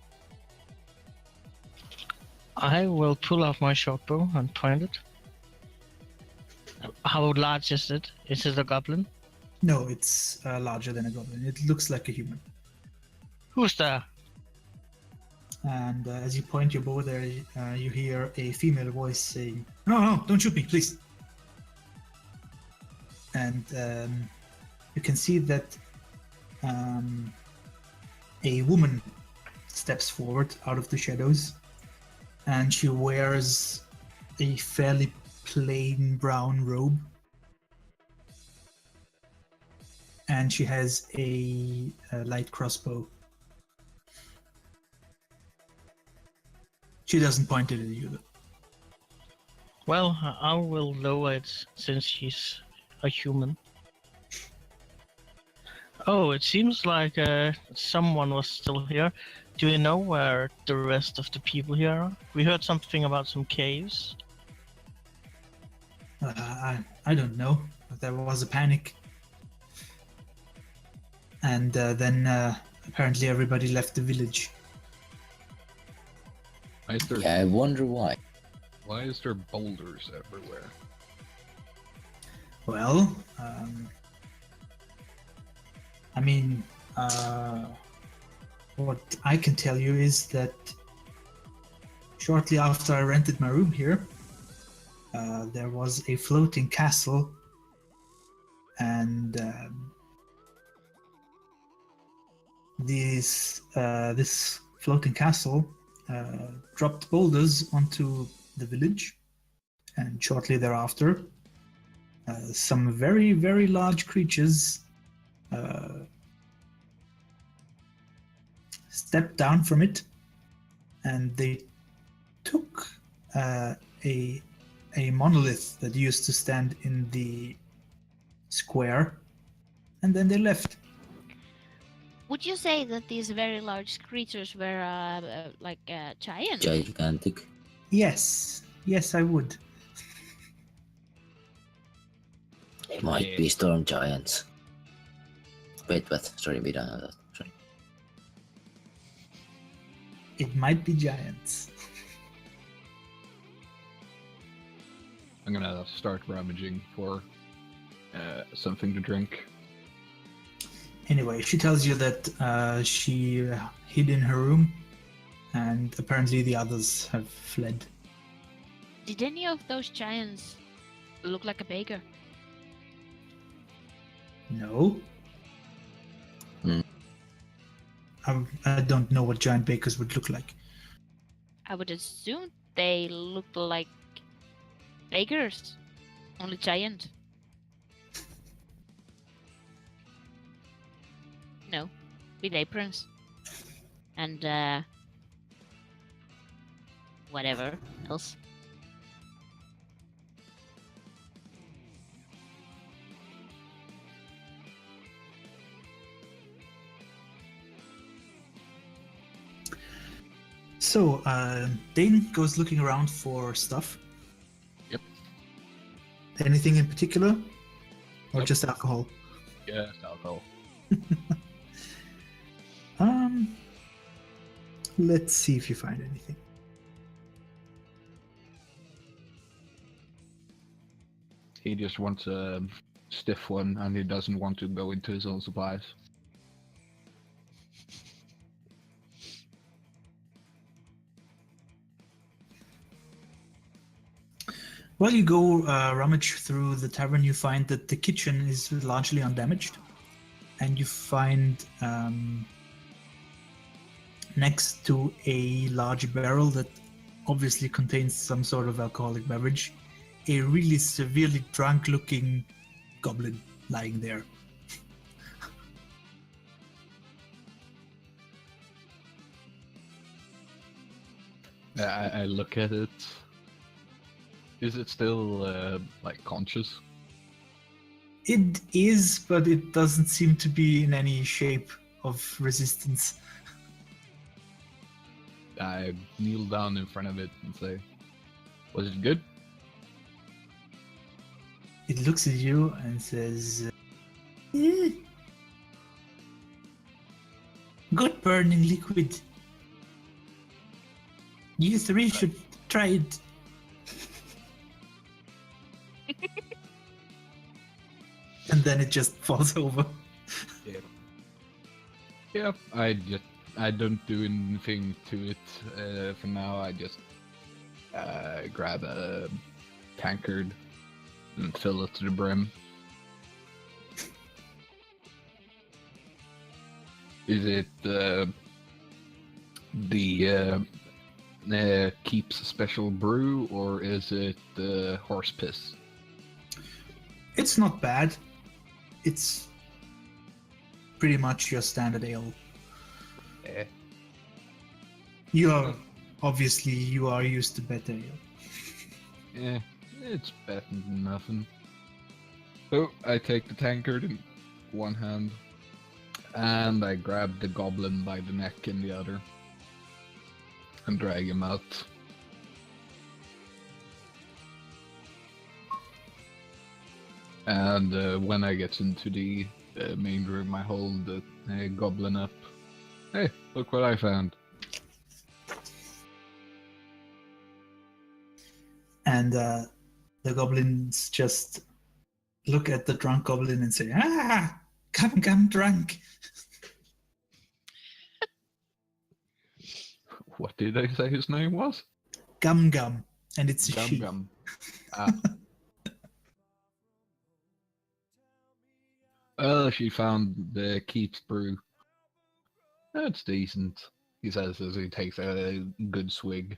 I will pull out my shortbow and point it. How large is it? Is it a goblin? No, it's larger than a goblin. It looks like a human. Who's there? And as you point your bow there, you hear a female voice saying, "No, no, don't shoot me, please." And you can see that a woman steps forward out of the shadows, and she wears a fairly plain brown robe. And she has a light crossbow. She doesn't point it at you, though. Well, I will lower it since she's a human. Oh, it seems like someone was still here. Do you know where the rest of the people here are? We heard something about some caves. I don't know. There was a panic. And then apparently everybody left the village. Why is there, Yeah, I wonder why. why is there boulders everywhere? Well, I mean, What I can tell you is that shortly after I rented my room here, there was a floating castle, and this floating castle dropped boulders onto the village, and shortly thereafter, some very, very large creatures stepped down from it, and they took a monolith that used to stand in the square, and then they left. Would you say that these very large creatures were like giants? Gigantic. Yes, I would. They might be storm giants. Wait, what? Sorry, we don't know that. Sorry. It might be giants. I'm gonna start rummaging for something to drink. Anyway, she tells you that she hid in her room, and apparently the others have fled. Did any of those giants look like a baker? No. Hmm. I don't know what giant bakers would look like. I would assume they looked like bakers, only giant. No, with aprons and whatever else. So, Dane goes looking around for stuff. Yep. Anything in particular? Or Nope. just alcohol? Yeah, alcohol. Let's see if you find anything. He just wants a stiff one, and he doesn't want to go into his own supplies. While you go rummage through the tavern, you find that the kitchen is largely undamaged, and you find next to a large barrel that obviously contains some sort of alcoholic beverage, a really severely drunk-looking goblin lying there. I look at it. Is it still like conscious? It is, but it doesn't seem to be in any shape of resistance. I kneel down in front of it and say, "Was it good?" It looks at you and says, "Eh. Good burning liquid. You three should try it." And then it just falls over. Yeah, I don't do anything to it for now. I just grab a tankard and fill it to the brim. Is it the Keep's special brew, or is it horse piss? It's not bad. It's pretty much your standard ale. Eh. You are obviously you are used to better ale. Yeah, it's better than nothing. So I take the tankard in one hand, and I grab the goblin by the neck in the other, and drag him out. And when I get into the main room, I hold the goblin up. Hey, look what I found. And the goblins just look at the drunk goblin and say, "Ah, come, drunk." What did I say his name was? Gum Gum, and it's a Gum she. Gum. Ah. She found the Keats brew. That's decent, he says as he takes a good swig.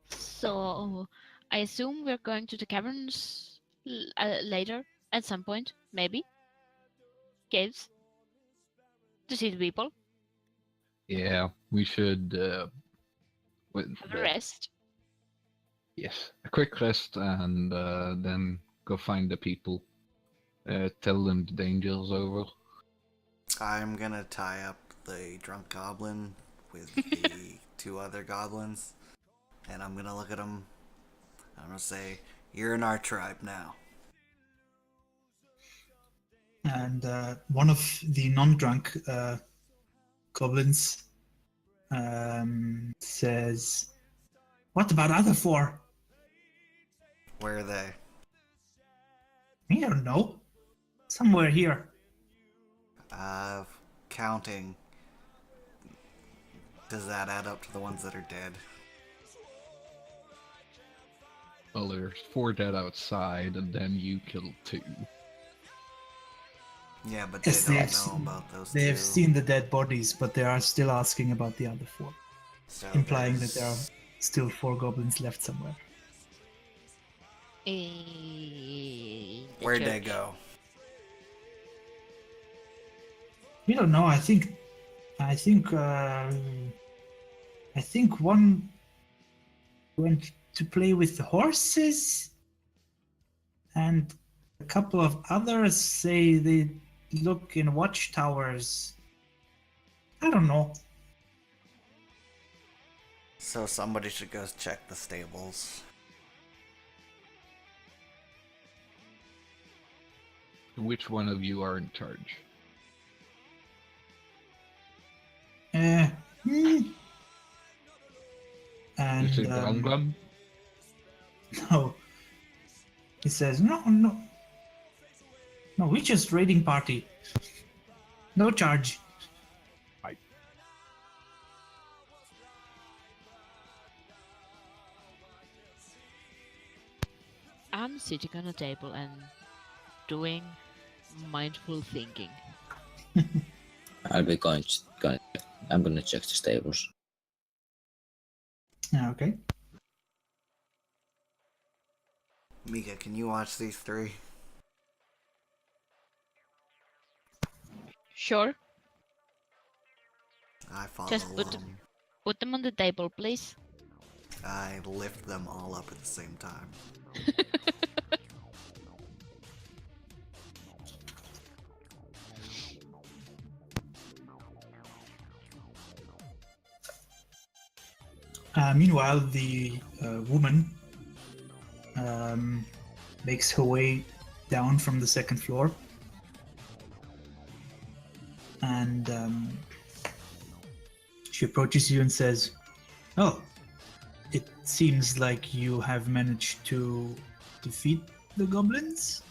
So, I assume we're going to the caverns later, at some point, maybe? Caves? To see the people? Yeah, we should Have a rest? yes, a quick rest and then go find the people. Tell them the danger's over. I'm gonna tie up the drunk goblin with the two other goblins, and I'm gonna look at them. I'm gonna say, "You're in our tribe now." And one of the non-drunk goblins says, "What about other four?" Where are they? I don't know. Somewhere here. Counting. Does that add up to the ones that are dead? Well, there's 4 dead outside, and then you killed 2. Yeah, but Yes, they they don't have know seen- about those They two. have seen the dead bodies, but they are still asking about the other 4, So implying that there's- there are still 4 goblins left somewhere. In the Where'd they church. go? We don't know. I think one went to play with the horses, and a couple of others say they look in watchtowers. I don't know. So somebody should go check the stables. Which one of you are in charge? Uh, hmm. Is it And Gum Gum? no, he says no, we're just raiding party. No charge. I'm sitting on a table and doing mindful thinking. I'll be I'm gonna check the stables. Okay. Mika, can you watch these 3? Sure. I follow Just put them. Put them on the table, please. I lift them all up at the same time. Meanwhile, the woman makes her way down from the second floor, and she approaches you and says, "Oh, it seems like you have managed to defeat the goblins."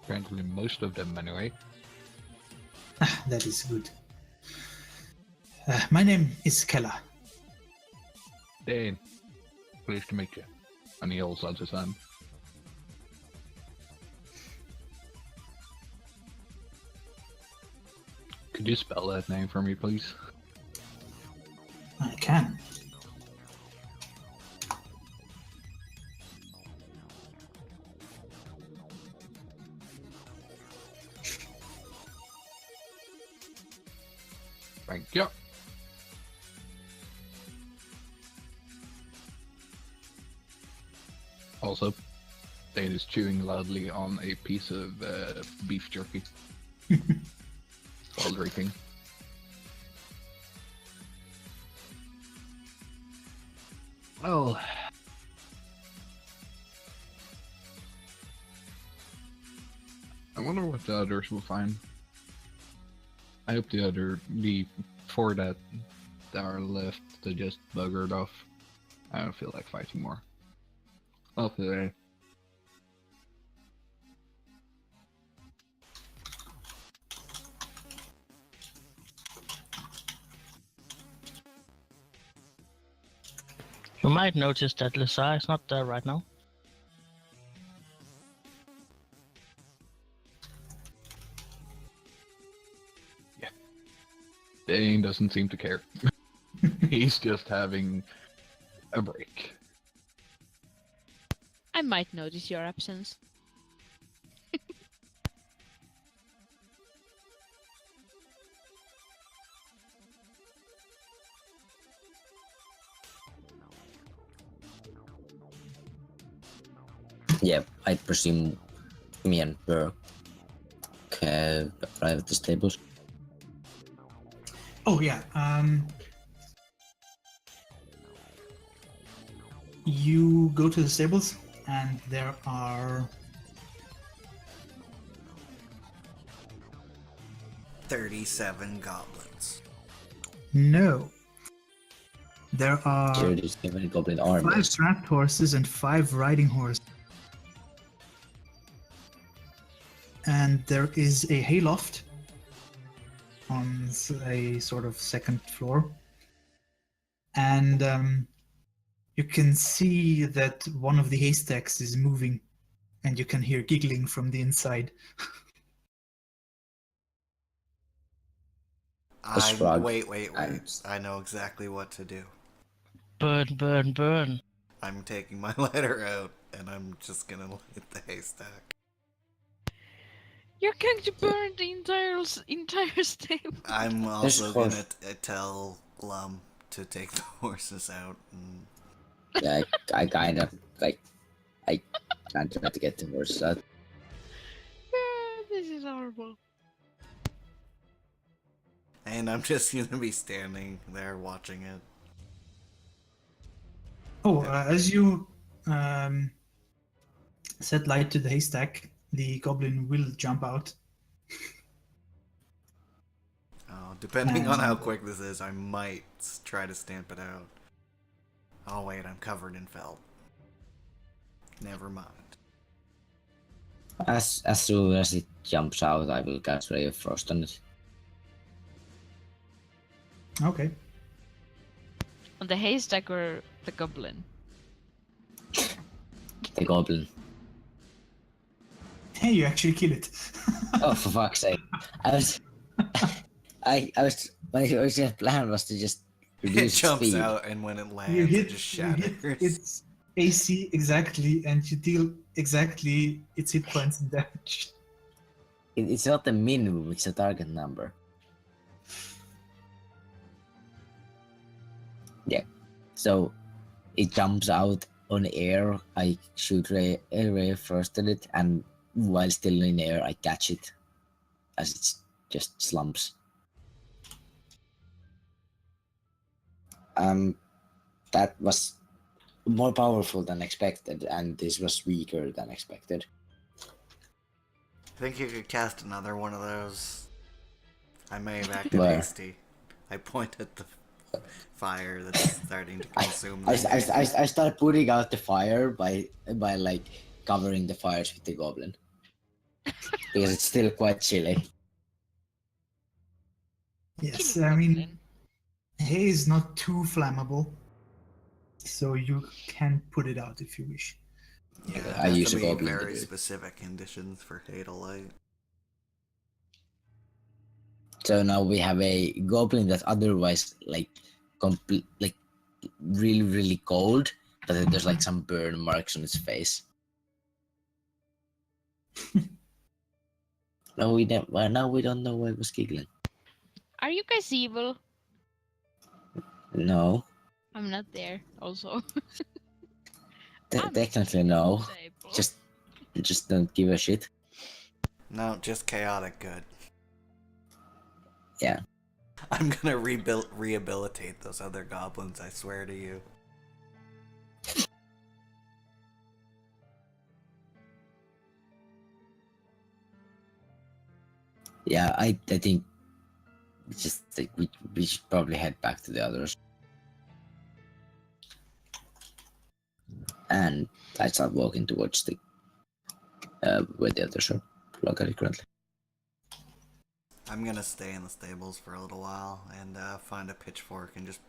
Apparently most of them anyway. That is good. My name is Kella. Dane, pleased to meet you. And he holds out his hand. Could you spell that name for me, please? I can. Thank you. Also, Dane is chewing loudly on a piece of beef jerky while drinking. Well, I wonder what the others will find. I hope the 4 that are left, they just buggered off. I don't feel like fighting more. Okay. You might notice that Lisa is not there right now. Dane doesn't seem to care. He's just having a break. I might notice your absence. Yeah, I presume me and Burke arrive at the stables. Oh yeah. You go to the stables, and there are 37 goblins. no. There are 37 goblin army. 5 strapped horses and 5 riding horses. And there is a hayloft on a sort of second floor. And you can see that one of the haystacks is moving, and you can hear giggling from the inside. frog. Wait. I'm- I know exactly what to do. Burn, burn, burn. I'm taking my lighter out, and I'm just gonna light the haystack. You're going to burn the entire stable. I'm There's also horse- gonna tell Lum to take the horses out. And Yeah, I kind of like. I can't try to get the horse out. This is horrible. And I'm just gonna be standing there watching it. Oh, as you set light to the haystack, the goblin will jump out. Oh, depending on how quick this is, I might try to stamp it out. Oh wait, I'm covered in felt. Never mind. As soon as it jumps out, I will cast Ray of Frost on it. Okay. On the haystack or the goblin? The goblin. Hey, you actually kill it. Oh, for fuck's sake! I was. My original plan was to just It reduce jumps speed. out, and when it lands, you it hit, just you hit shatters. its AC exactly, and you deal exactly its hit points and damage. It's not the minimum; it's a target number. Yeah. So it jumps out on air. I shoot a ray first at it, and while still in air, I catch it as it just slumps. That was more powerful than expected, and this was weaker than expected. I think you could cast another one of those. I may have acted Where? hasty. I point at the fire that's starting to consume I the started putting out the fire by like covering the fires with the goblin because it's still quite chilly. Yes, Kill I the mean, goblin. hay is not too flammable, so you can put it out if you wish. Yeah, it I has use to a be goblin to very do it. specific conditions for hay to light. So now we have a goblin that's otherwise like like really cold, but then there's like some burn marks on its face. Now we don't know why it was giggling. Are you guys evil? No, I'm not there. Also. technically no. Stable. Just don't give a shit. No, just chaotic good. Yeah. I'm gonna rehabilitate those other goblins, I swear to you. Yeah, I think just like we should probably head back to the others. And I start walking towards the where the others are located currently. I'm gonna stay in the stables for a little while and find a pitchfork and just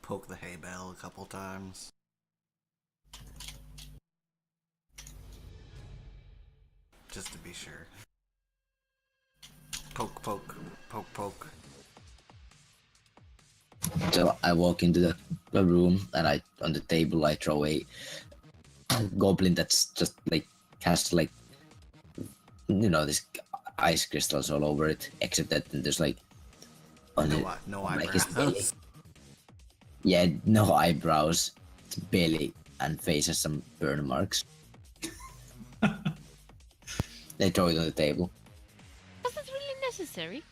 poke the hay bale a couple times. Just to be sure. Poke, poke, poke, poke. So I walk into the room and on the table I throw a goblin that's just like has like this ice crystals all over it, except that there's like No like his belly. eyebrows. Yeah, no eyebrows, it's belly and face has some burn marks. They throw it on the table. Was that really necessary?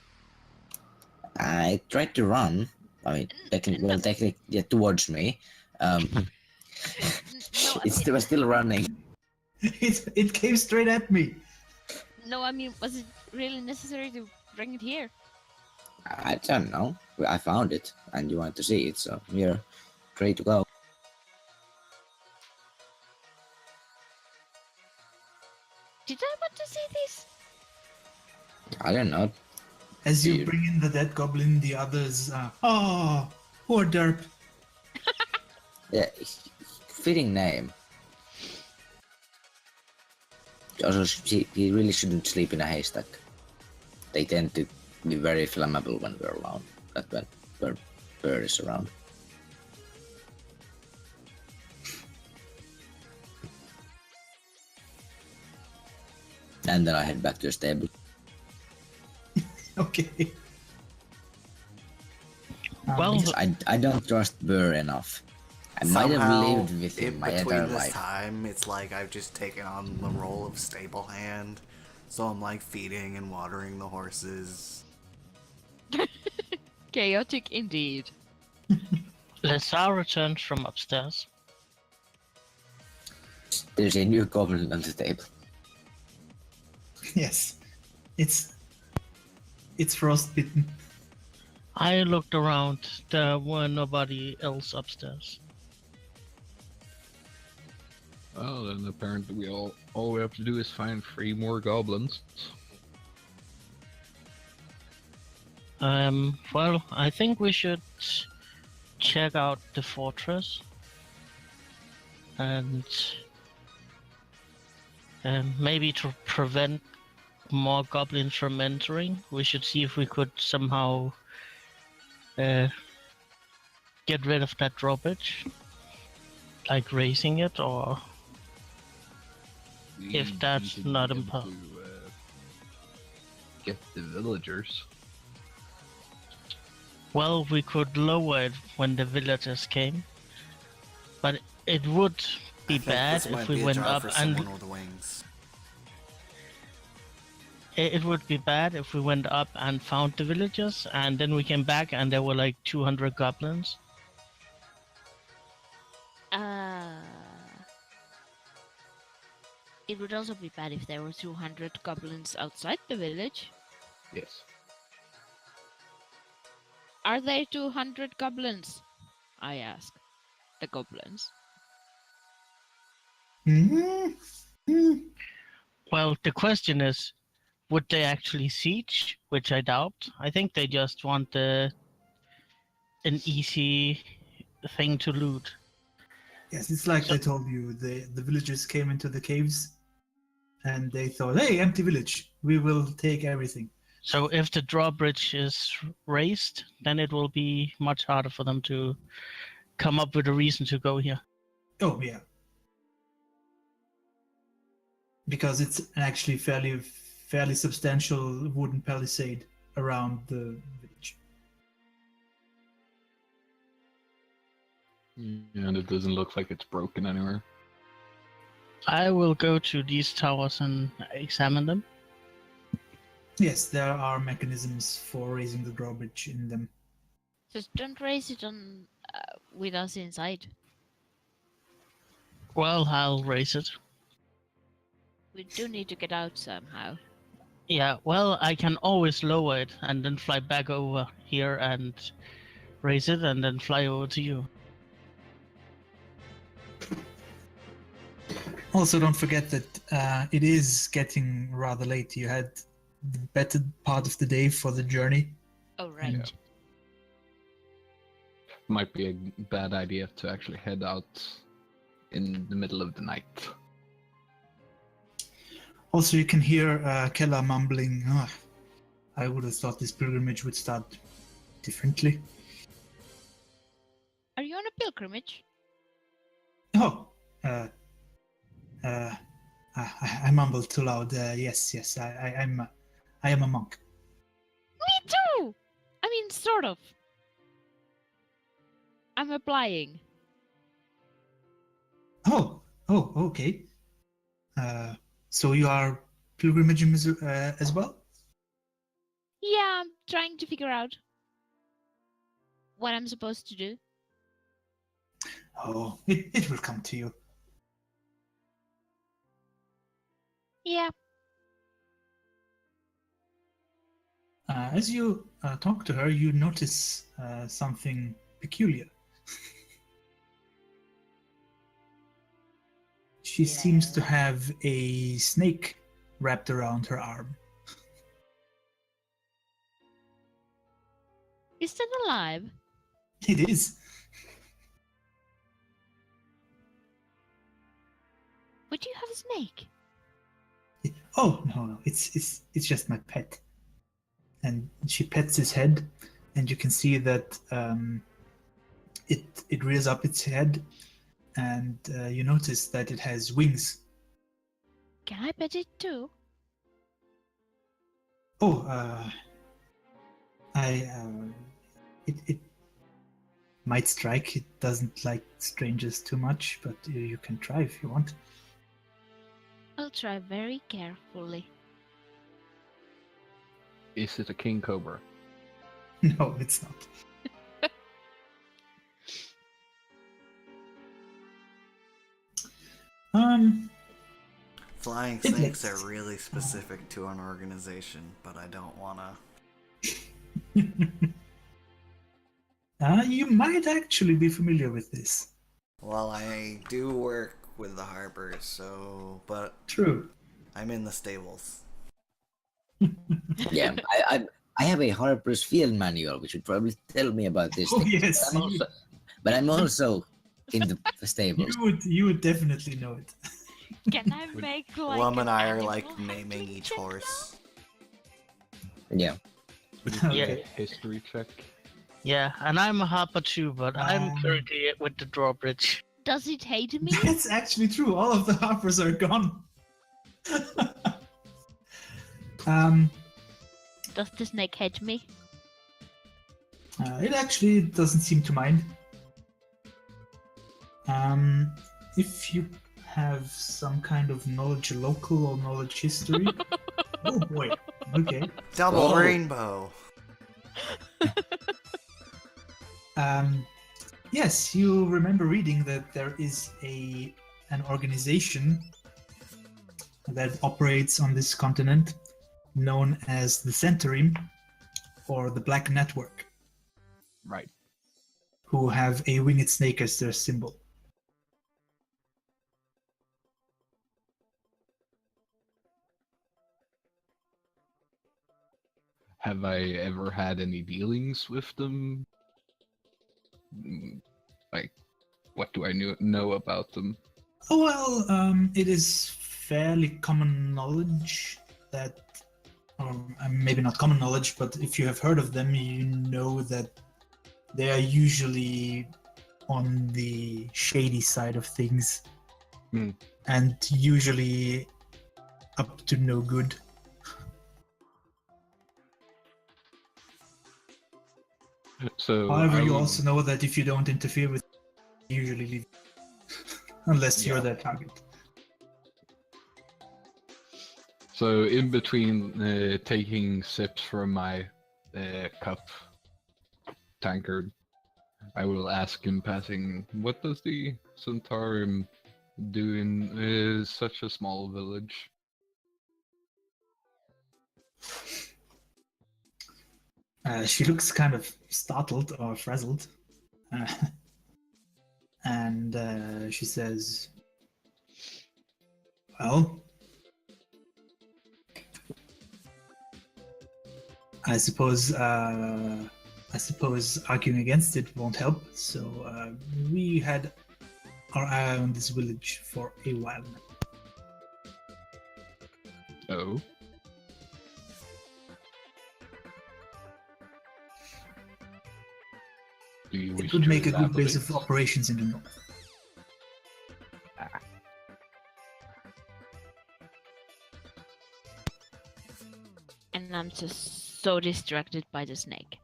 I tried to run. I mean, technically, yeah, towards me. No, It was still running. It came straight at me. no, I mean, was it really necessary to bring it here? I don't know. I found it, and you want to see it, so you're ready to go. Did I want to see this? I don't know. As you Weird. bring in the dead goblin, the others poor derp. Yeah, fitting name. Also, he really shouldn't sleep in a haystack. They tend to be very flammable when we're alone. When bird is around. And then I head back to the stable. Okay. Well, I don't trust Burr enough. I might have Somehow, lived with him in my between entire this life. time, it's like I've just taken on the role of stable hand. So I'm like feeding and watering the horses. Chaotic indeed. Lazar returns from upstairs. There's a new goblin on the table. Yes. It's frostbitten. I looked around. There were nobody else upstairs. Well, then apparently all we have to do is find 3 more goblins. Well, I think we should check out the fortress and maybe to prevent more goblins from entering, we should see if we could somehow get rid of that drawbridge, like raising it, or If We that's need to not be able impossible. to, get the villagers. well, we could lower it when the villagers came, but it would I be think bad this might if we be a went job up for and someone with wings. it would be bad if we went up and found the villagers and then we came back and there were like 200 goblins. It would also be bad if there were 200 goblins outside the village. Yes. Are there 200 goblins? I ask. The goblins. Mm-hmm. Well, the question is, would they actually siege? Which I doubt. I think they just want an easy thing to loot. Yes, it's like I told you. The villagers came into the caves, and they thought, "Hey, empty village. We will take everything." So if the drawbridge is raised, then it will be much harder for them to come up with a reason to go here. Oh yeah, because it's actually fairly substantial wooden palisade around the village. And it doesn't look like it's broken anywhere. I will go to these towers and examine them. Yes, there are mechanisms for raising the drawbridge in them. Just don't raise it on with us inside. Well, I'll raise it. We do need to get out somehow. Yeah, well, I can always lower it and then fly back over here and raise it and then fly over to you. Also, don't forget that it is getting rather late. You had the better part of the day for the journey. Oh, right. Yeah. Might be a bad idea to actually head out in the middle of the night. Also, you can hear Kella mumbling, "Ah, I would have thought this pilgrimage would start differently." Are you on a pilgrimage? Oh, I mumbled too loud. Yes, I am a monk. Me too! I mean, sort of. I'm applying. Oh, okay. So you are pilgrimaging as well? Yeah, I'm trying to figure out what I'm supposed to do. Oh, it will come to you. Yeah. As you talk to her, you notice something peculiar. She seems to have a snake wrapped around her arm. Is that alive? It is. Would you have a snake? Oh no, it's just my pet. And she pets his head, and you can see that it rears up its head, and you notice that it has wings. Can I pet it too? Oh, it might strike. It doesn't like strangers too much, but you can try if you want. I'll try very carefully. Is it a king cobra? No, it's not. Flying It snakes looks- are really specific to an organization, but I don't wanna. You might actually be familiar with this. Well, I do work with the harbor, so. But True. I'm in the stables. Yeah, I have a Harper's Field manual, which would probably tell me about this. Oh thing. yes, But I'm also in the stables. you would definitely know it. Can I make like Lum an and I are animal like handling naming each check horse. Yeah. Would it be Okay. a history check? Yeah, and I'm a hopper too, but I'm Um, currently with the drawbridge. now? Does it hate me? That's actually true. All of the Harpers are gone. Does the snake hate me? It actually doesn't seem to mind. If you have some kind of knowledge local or knowledge history. Oh boy. Okay. Double Oh. rainbow. Yes, you remember reading that there is an organization that operates on this continent known as the Centurim or the Black Network, Right. who have a winged snake as their symbol. Have I ever had any dealings with them? Like, what do I know about them? Oh, well, it is fairly common knowledge that, or maybe not common knowledge, but if you have heard of them, you know that they are usually on the shady side of things, Hmm. and usually up to no good. So, However, you I'll- also know that if you don't interfere with, you usually leave, unless you're Yeah. their target. So, in between taking sips from my cup tankard, I will ask in passing, what does the Centaurium do in such a small village? She looks kind of startled or frazzled. And she says, well, I suppose arguing against it won't help. So we had our eye on this village for a while now. Oh. Do you wish It would to make a good base of elaborate? operations in the north. And I'm just so distracted by the snake.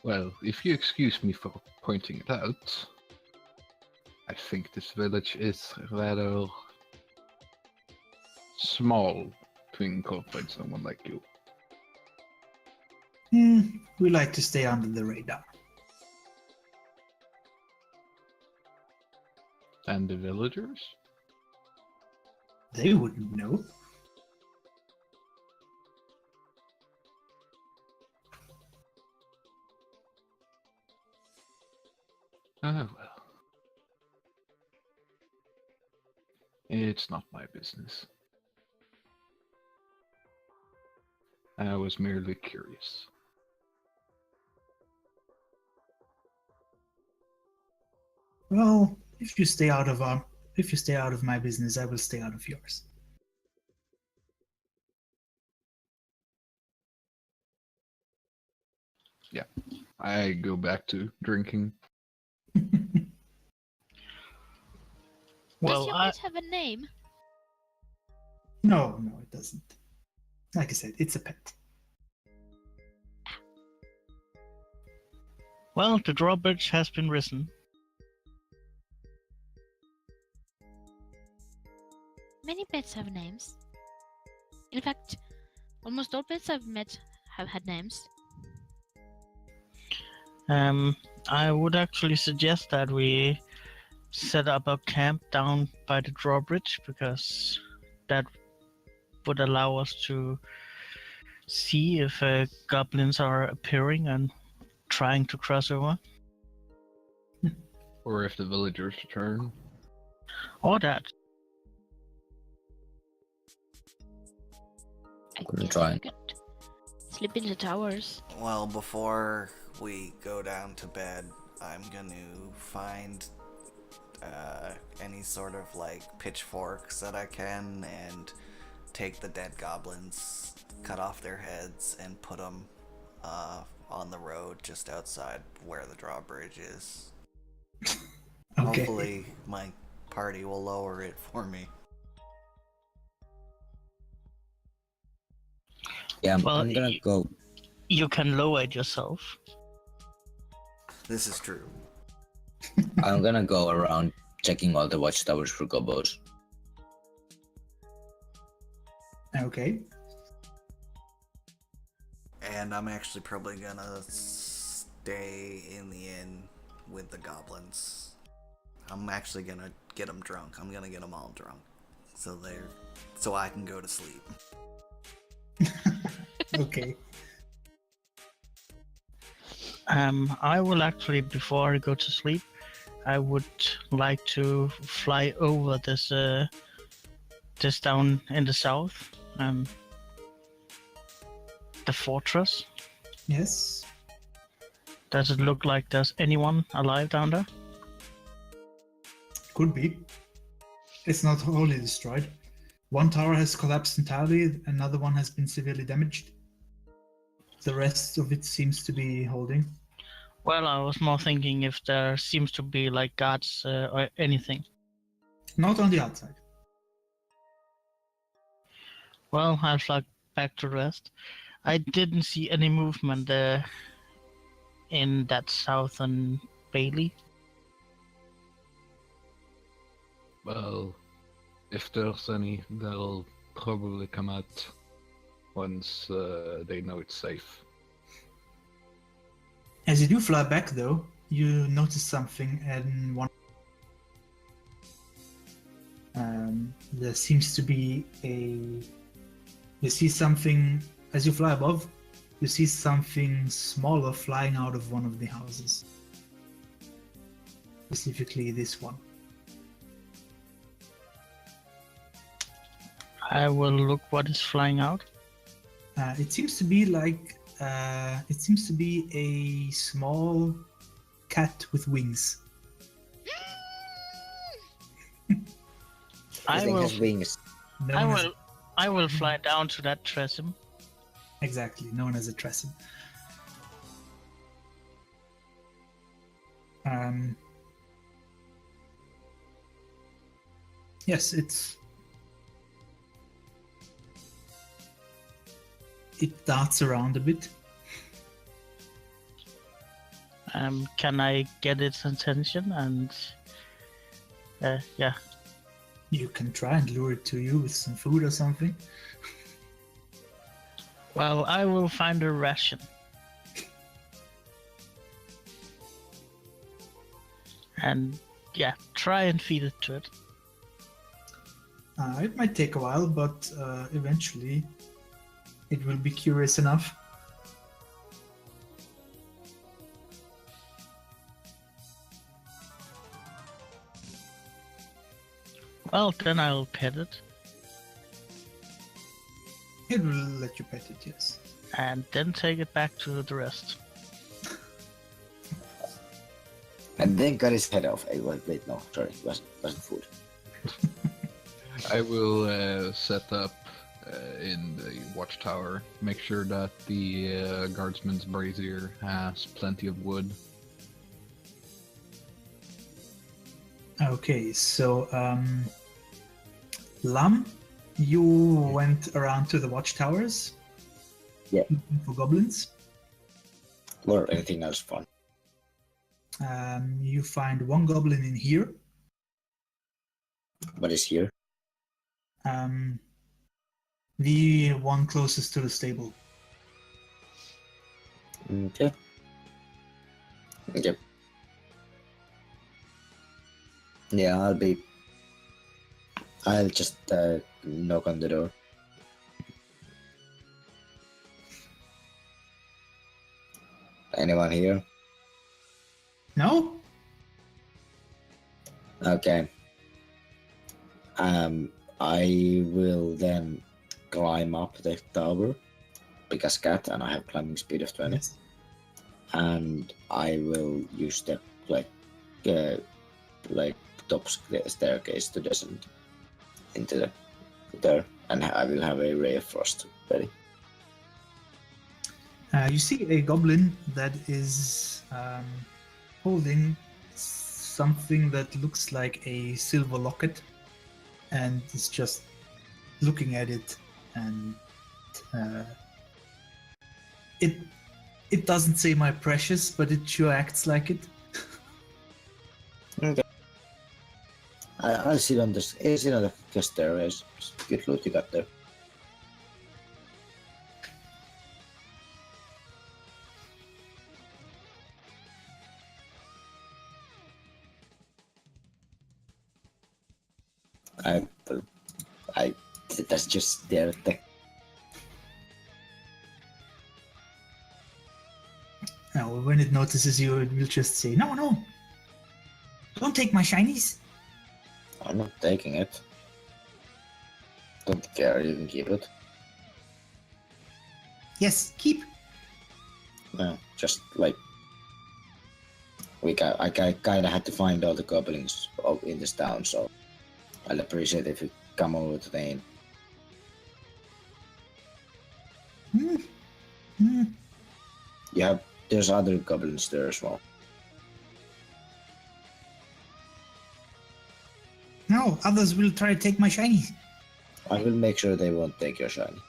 Well, if you excuse me for pointing it out, I think this village is rather small to incorporate someone like you. We like to stay under the radar. And the villagers? They wouldn't know. Ah, well. It's not my business. I was merely curious. Well, if you stay out of my business, I will stay out of yours. I go back to drinking. Does Well, your pet have a name? No, it doesn't. Like I said, it's a pet. well, the drawbridge has been risen. Many pets have names. In fact, almost all pets I've met have had names. I would actually suggest that we set up a camp down by the drawbridge because that would allow us to see if goblins are appearing and trying to cross over, Or if the villagers return. or that. I Gonna guess try. we could sleep in the towers. Well, before we go down to bed, I'm gonna find any sort of like pitchforks that I can and take the dead goblins, cut off their heads, and put them on the road just outside where the drawbridge is. Okay. Hopefully, my party will lower it for me. Yeah, Well, I'm gonna go. You can lower it yourself. This is true. I'm gonna go around checking all the watchtowers for gobos. Okay. And I'm actually probably gonna stay in the inn with the goblins. I'm actually gonna get them drunk. I'm gonna get them all drunk, so I can go to sleep. Okay. I will actually, before I go to sleep, I would like to fly over this this down in the south, the fortress. Yes. Does it look like there's anyone alive down there? Could be. It's not wholly destroyed. One tower has collapsed entirely, another one has been severely damaged. The rest of it seems to be holding. Well, I was more thinking if there seems to be like guards or anything. Not on the outside. Well, I'll fly back to rest. I didn't see any movement in that southern Bailey. Well, if there's any, they'll probably come out once they know it's safe. As you do fly back, though, you notice something in one. There seems to be a. You see something as you fly above. You see something smaller flying out of one of the houses. Specifically, this one. I will look what is flying out. It seems to be like a small cat with wings. This I thing will, has wings. Known I will fly down to that Tresem. Exactly, known as a Tresem. Yes, it darts around a bit. Can I get its attention? And yeah, You can try and lure it to you with some food or something. well, I will find a ration. And yeah, try and feed it to it. It might take a while, but eventually it will be curious enough. Well, then I'll pet it, It will let you pet it, yes. and then take it back to the rest. And then cut his head off. Hey, wait, no, sorry, it wasn't food. I will set up in the watchtower, make sure that the guardsman's brazier has plenty of wood. Okay, so Lam, you went around to the watchtowers. Yeah. Looking for goblins. Or anything else fun. You find one goblin in here. What is here? The one closest to the stable. Okay. Yep. Yeah, I'll just knock on the door. Anyone here? No? Okay. I will then climb up the tower because cat and I have climbing speed of 20. Yes. And I will use the top staircase to descend into there, and I will have a ray of frost ready. You see a goblin that is holding something that looks like a silver locket, and is just looking at it, and it doesn't say "my precious," but it sure acts like it. Okay. I'll sit on this. I'll sit on the stairways. Good loot you got there. That's just their thing. Now, when it notices you, it will just say, "No, no, don't take my shinies." I'm not taking it. Don't care, you can keep it. Yes, keep. No, just like I kind of had to find all the goblins in this town, so I'll appreciate if you come over to the inn. There's other goblins there as well. No, others will try to take my shinies. I will make sure they won't take your shiny.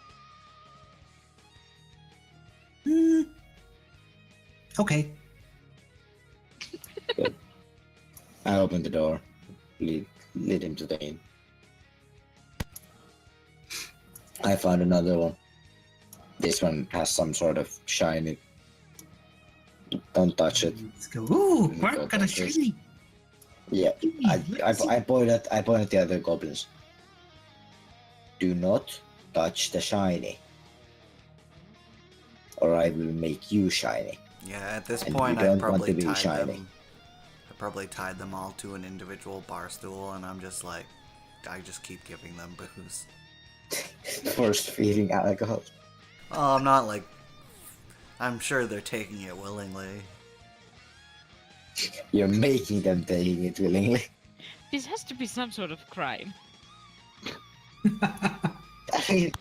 Okay. Good. I open the door, lead him to the inn. I found another one. This one has some sort of shiny. Don't touch it. Let's go. Ooh, Don't Mark got a touch it. shiny. Yeah, Let's see. I point at the other goblins. Do not touch the shiny, or I will make you shiny. Yeah, at this And point, you I don't want probably to be tied shiny. them. I probably tied them all to an individual bar stool, and I'm just like, I just keep giving them booze. Force feeding alcohol. Oh, I'm not like. I'm sure they're taking it willingly. You're making them taking it willingly. This has to be some sort of crime. I mean,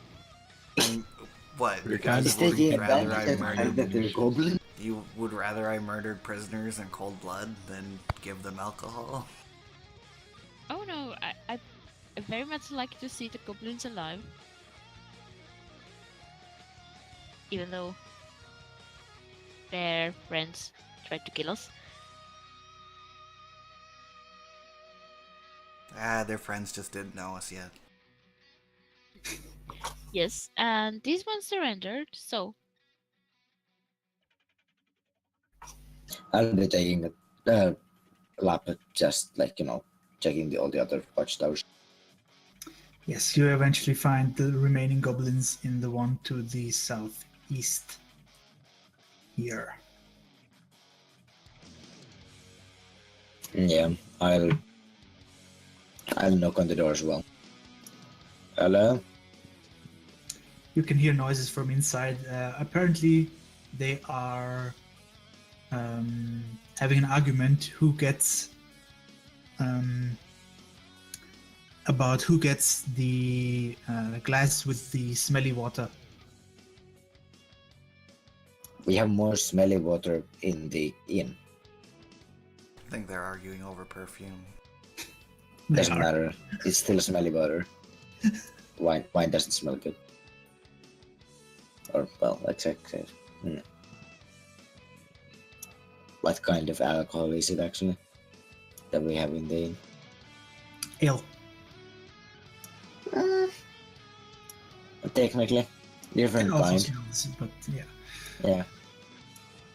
I'm, what? You're You kind guys he's of would taking rather advantage I of the fact that murdered? they're goblin. You would rather I murdered prisoners in cold blood than give them alcohol? Oh no, I very much like to see the goblins alive. Even though their friends tried to kill us. Ah, their friends just didn't know us yet. Yes, and this one surrendered, so I'll be taking a lap at just like, checking all the other watchtowers. Yes, you eventually find the remaining goblins in the one to the southeast. Here. Yeah, I'll knock on the door as well. Hello? You can hear noises from inside. Apparently, they are having an argument about who gets the glass with the smelly water. We have more smelly water in the inn. I think they're arguing over perfume. They Doesn't are. matter. It's still smelly water. Wine doesn't smell good. Or, well, exactly. What kind of alcohol is it actually that we have in the inn? Ale. Technically, different Also kind. smells, but yeah. Yeah.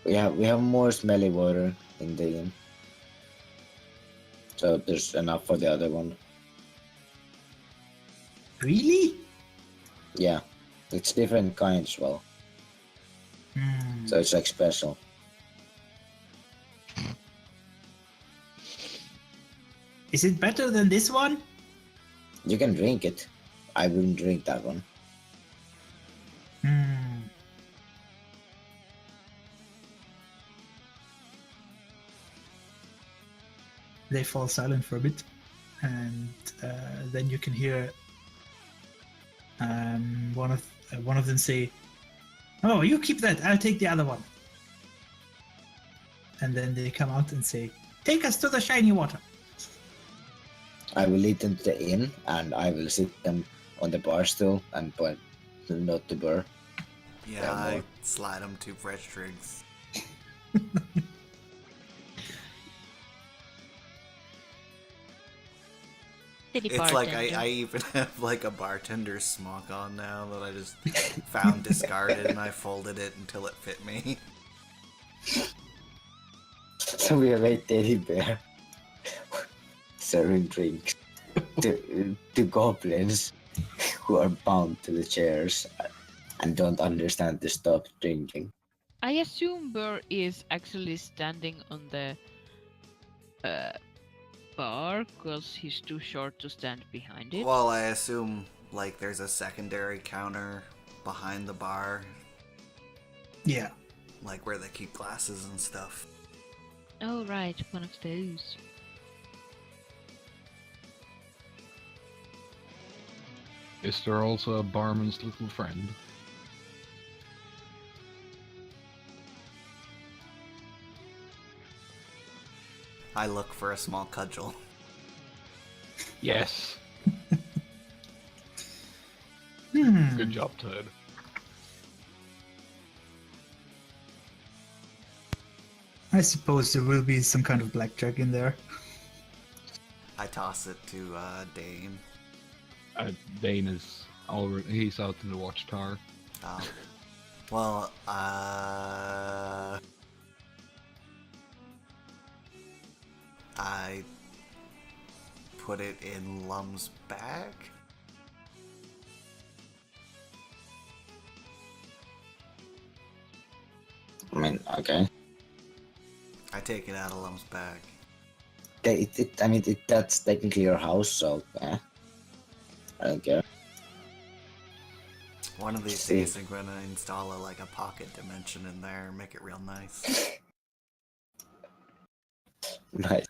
We have more smelly water in the inn. So there's enough for the other one. Really? Yeah. It's different kinds, well. So it's like special. Is it better than this one? You can drink it. I wouldn't drink that one. They fall silent for a bit, and then you can hear one of them say, "Oh, you keep that. I'll take the other one." And then they come out and say, "Take us to the shiny water." I will lead them to the inn and I will sit them on the bar stool and point the note to Burr. Yeah, Yeah, I more. slide them 2 fresh drinks. city It's like bartender. I even have like a bartender's smock on now that I just found discarded and I folded it until it fit me. So we have a teddy bear serving drinks to goblins who are bound to the chairs and don't understand to stop drinking. I assume Burr is actually standing on the bar because he's too short to stand behind it. Well, I assume like there's a secondary counter behind the bar, Yeah. like where they keep glasses and stuff. Oh right, one of those. Is there also a barman's little friend? I look for a small cudgel. Yes. Good job, Ted. I suppose there will be some kind of blackjack in there. I toss it to Dane. Dane is already, he's out in the watchtower. Well, I put it in Lum's bag. I mean, okay. I take it out of Lum's bag. That's technically your house, so I don't care. One of these days I'm gonna install a pocket dimension in there and make it real nice. Right.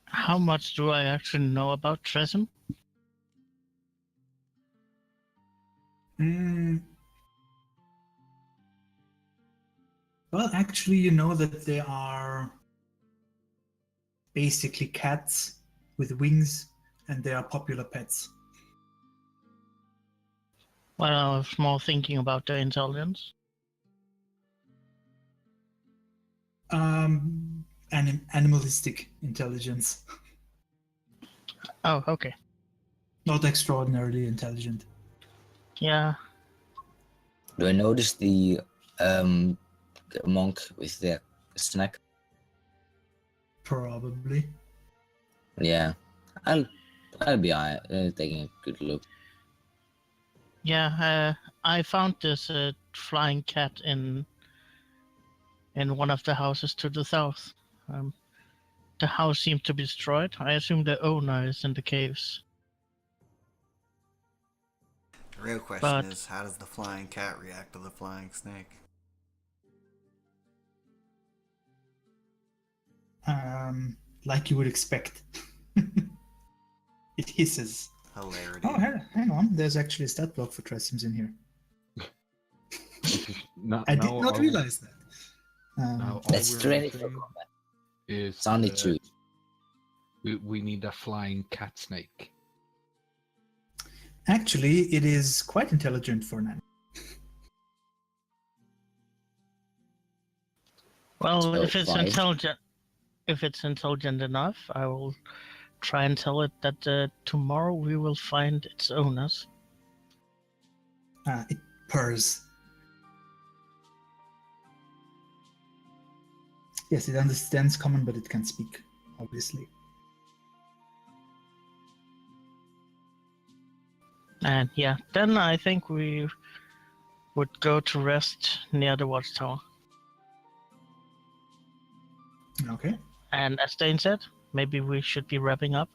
How much do I actually know about Tresem? Well, actually, you know that they are basically cats with wings, and they are popular pets. Well, I was more thinking about their intelligence. Animalistic intelligence, Oh, okay. not extraordinarily intelligent. Yeah. Do I notice the monk with the snack? Probably. Yeah, I'll be taking a good look. Yeah, I found this flying cat in one of the houses to the south. The house seemed to be destroyed. I assume the owner is in the caves. The real question But- is, how does the flying cat react to the flying snake? Like you would expect. It hisses. Hilarity. Oh, hang on. There's actually a stat block for Tresim's in here. I did not realize that. Now, all Let's we're train it for missing combat. is It's only two. we need a flying cat snake. Actually, it is quite intelligent for an animal. Well, So if it's five. intelligent enough, I will try and tell it that tomorrow we will find its owners. It purrs. Yes, it understands common, but it can't speak, obviously. And yeah, then I think we would go to rest near the watchtower. Okay. And as Dane said, maybe we should be wrapping up.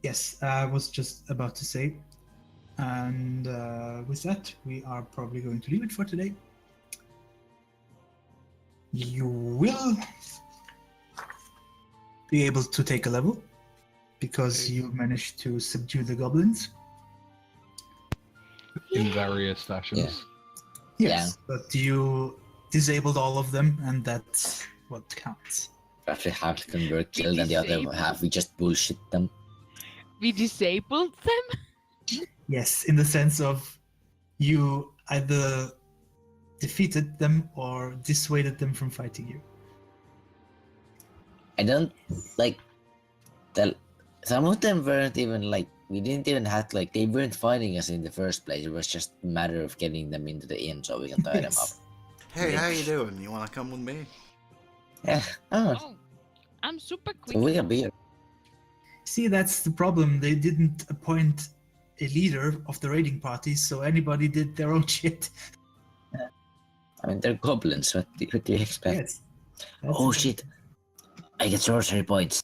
Yes, I was just about to say. And with that, we are probably going to leave it for today. You will be able to take a level because you managed to subdue the goblins. In various fashions. Yes, but you disabled all of them, and that's what counts. Roughly half of them were killed, and the other disabled. half we just bullshit them. We disabled them? Yes, in the sense of you either defeated them or dissuaded them from fighting you. I don't like that. Some of them weren't even like we didn't even have like they weren't fighting us in the first place. It was just a matter of getting them into the inn so we can tie them up. Yes. Hey, how you doing? You wanna come with me? Yeah. Oh, Oh, I'm super quick. so we can be here. See, that's the problem. They didn't appoint a leader of the raiding party, so anybody did their own shit. I mean, they're goblins. What do you expect? Yes. That's Oh it. shit! I get sorcery points.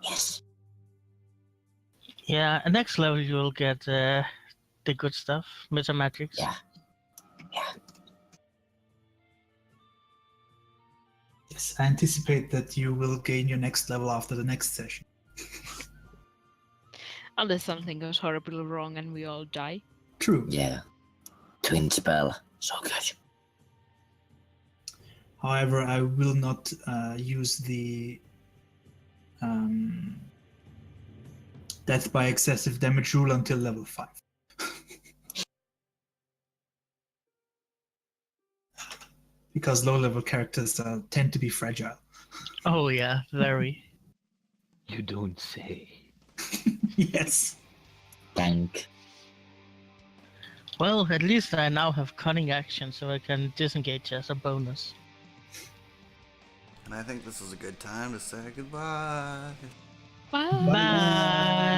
Yes. Yeah, next level you will get the good stuff, Metamatrix. Yeah. Yes, I anticipate that you will gain your next level after the next session. Unless something goes horribly wrong and we all die. True. Yeah. Twin spell. So good. However, I will not use the death by excessive damage rule until level 5. Because low level characters tend to be fragile. Oh yeah, very. You don't say. Yes. Tank. Well, at least I now have cunning action, so I can disengage as a bonus. And I think this is a good time to say goodbye. Bye. Bye.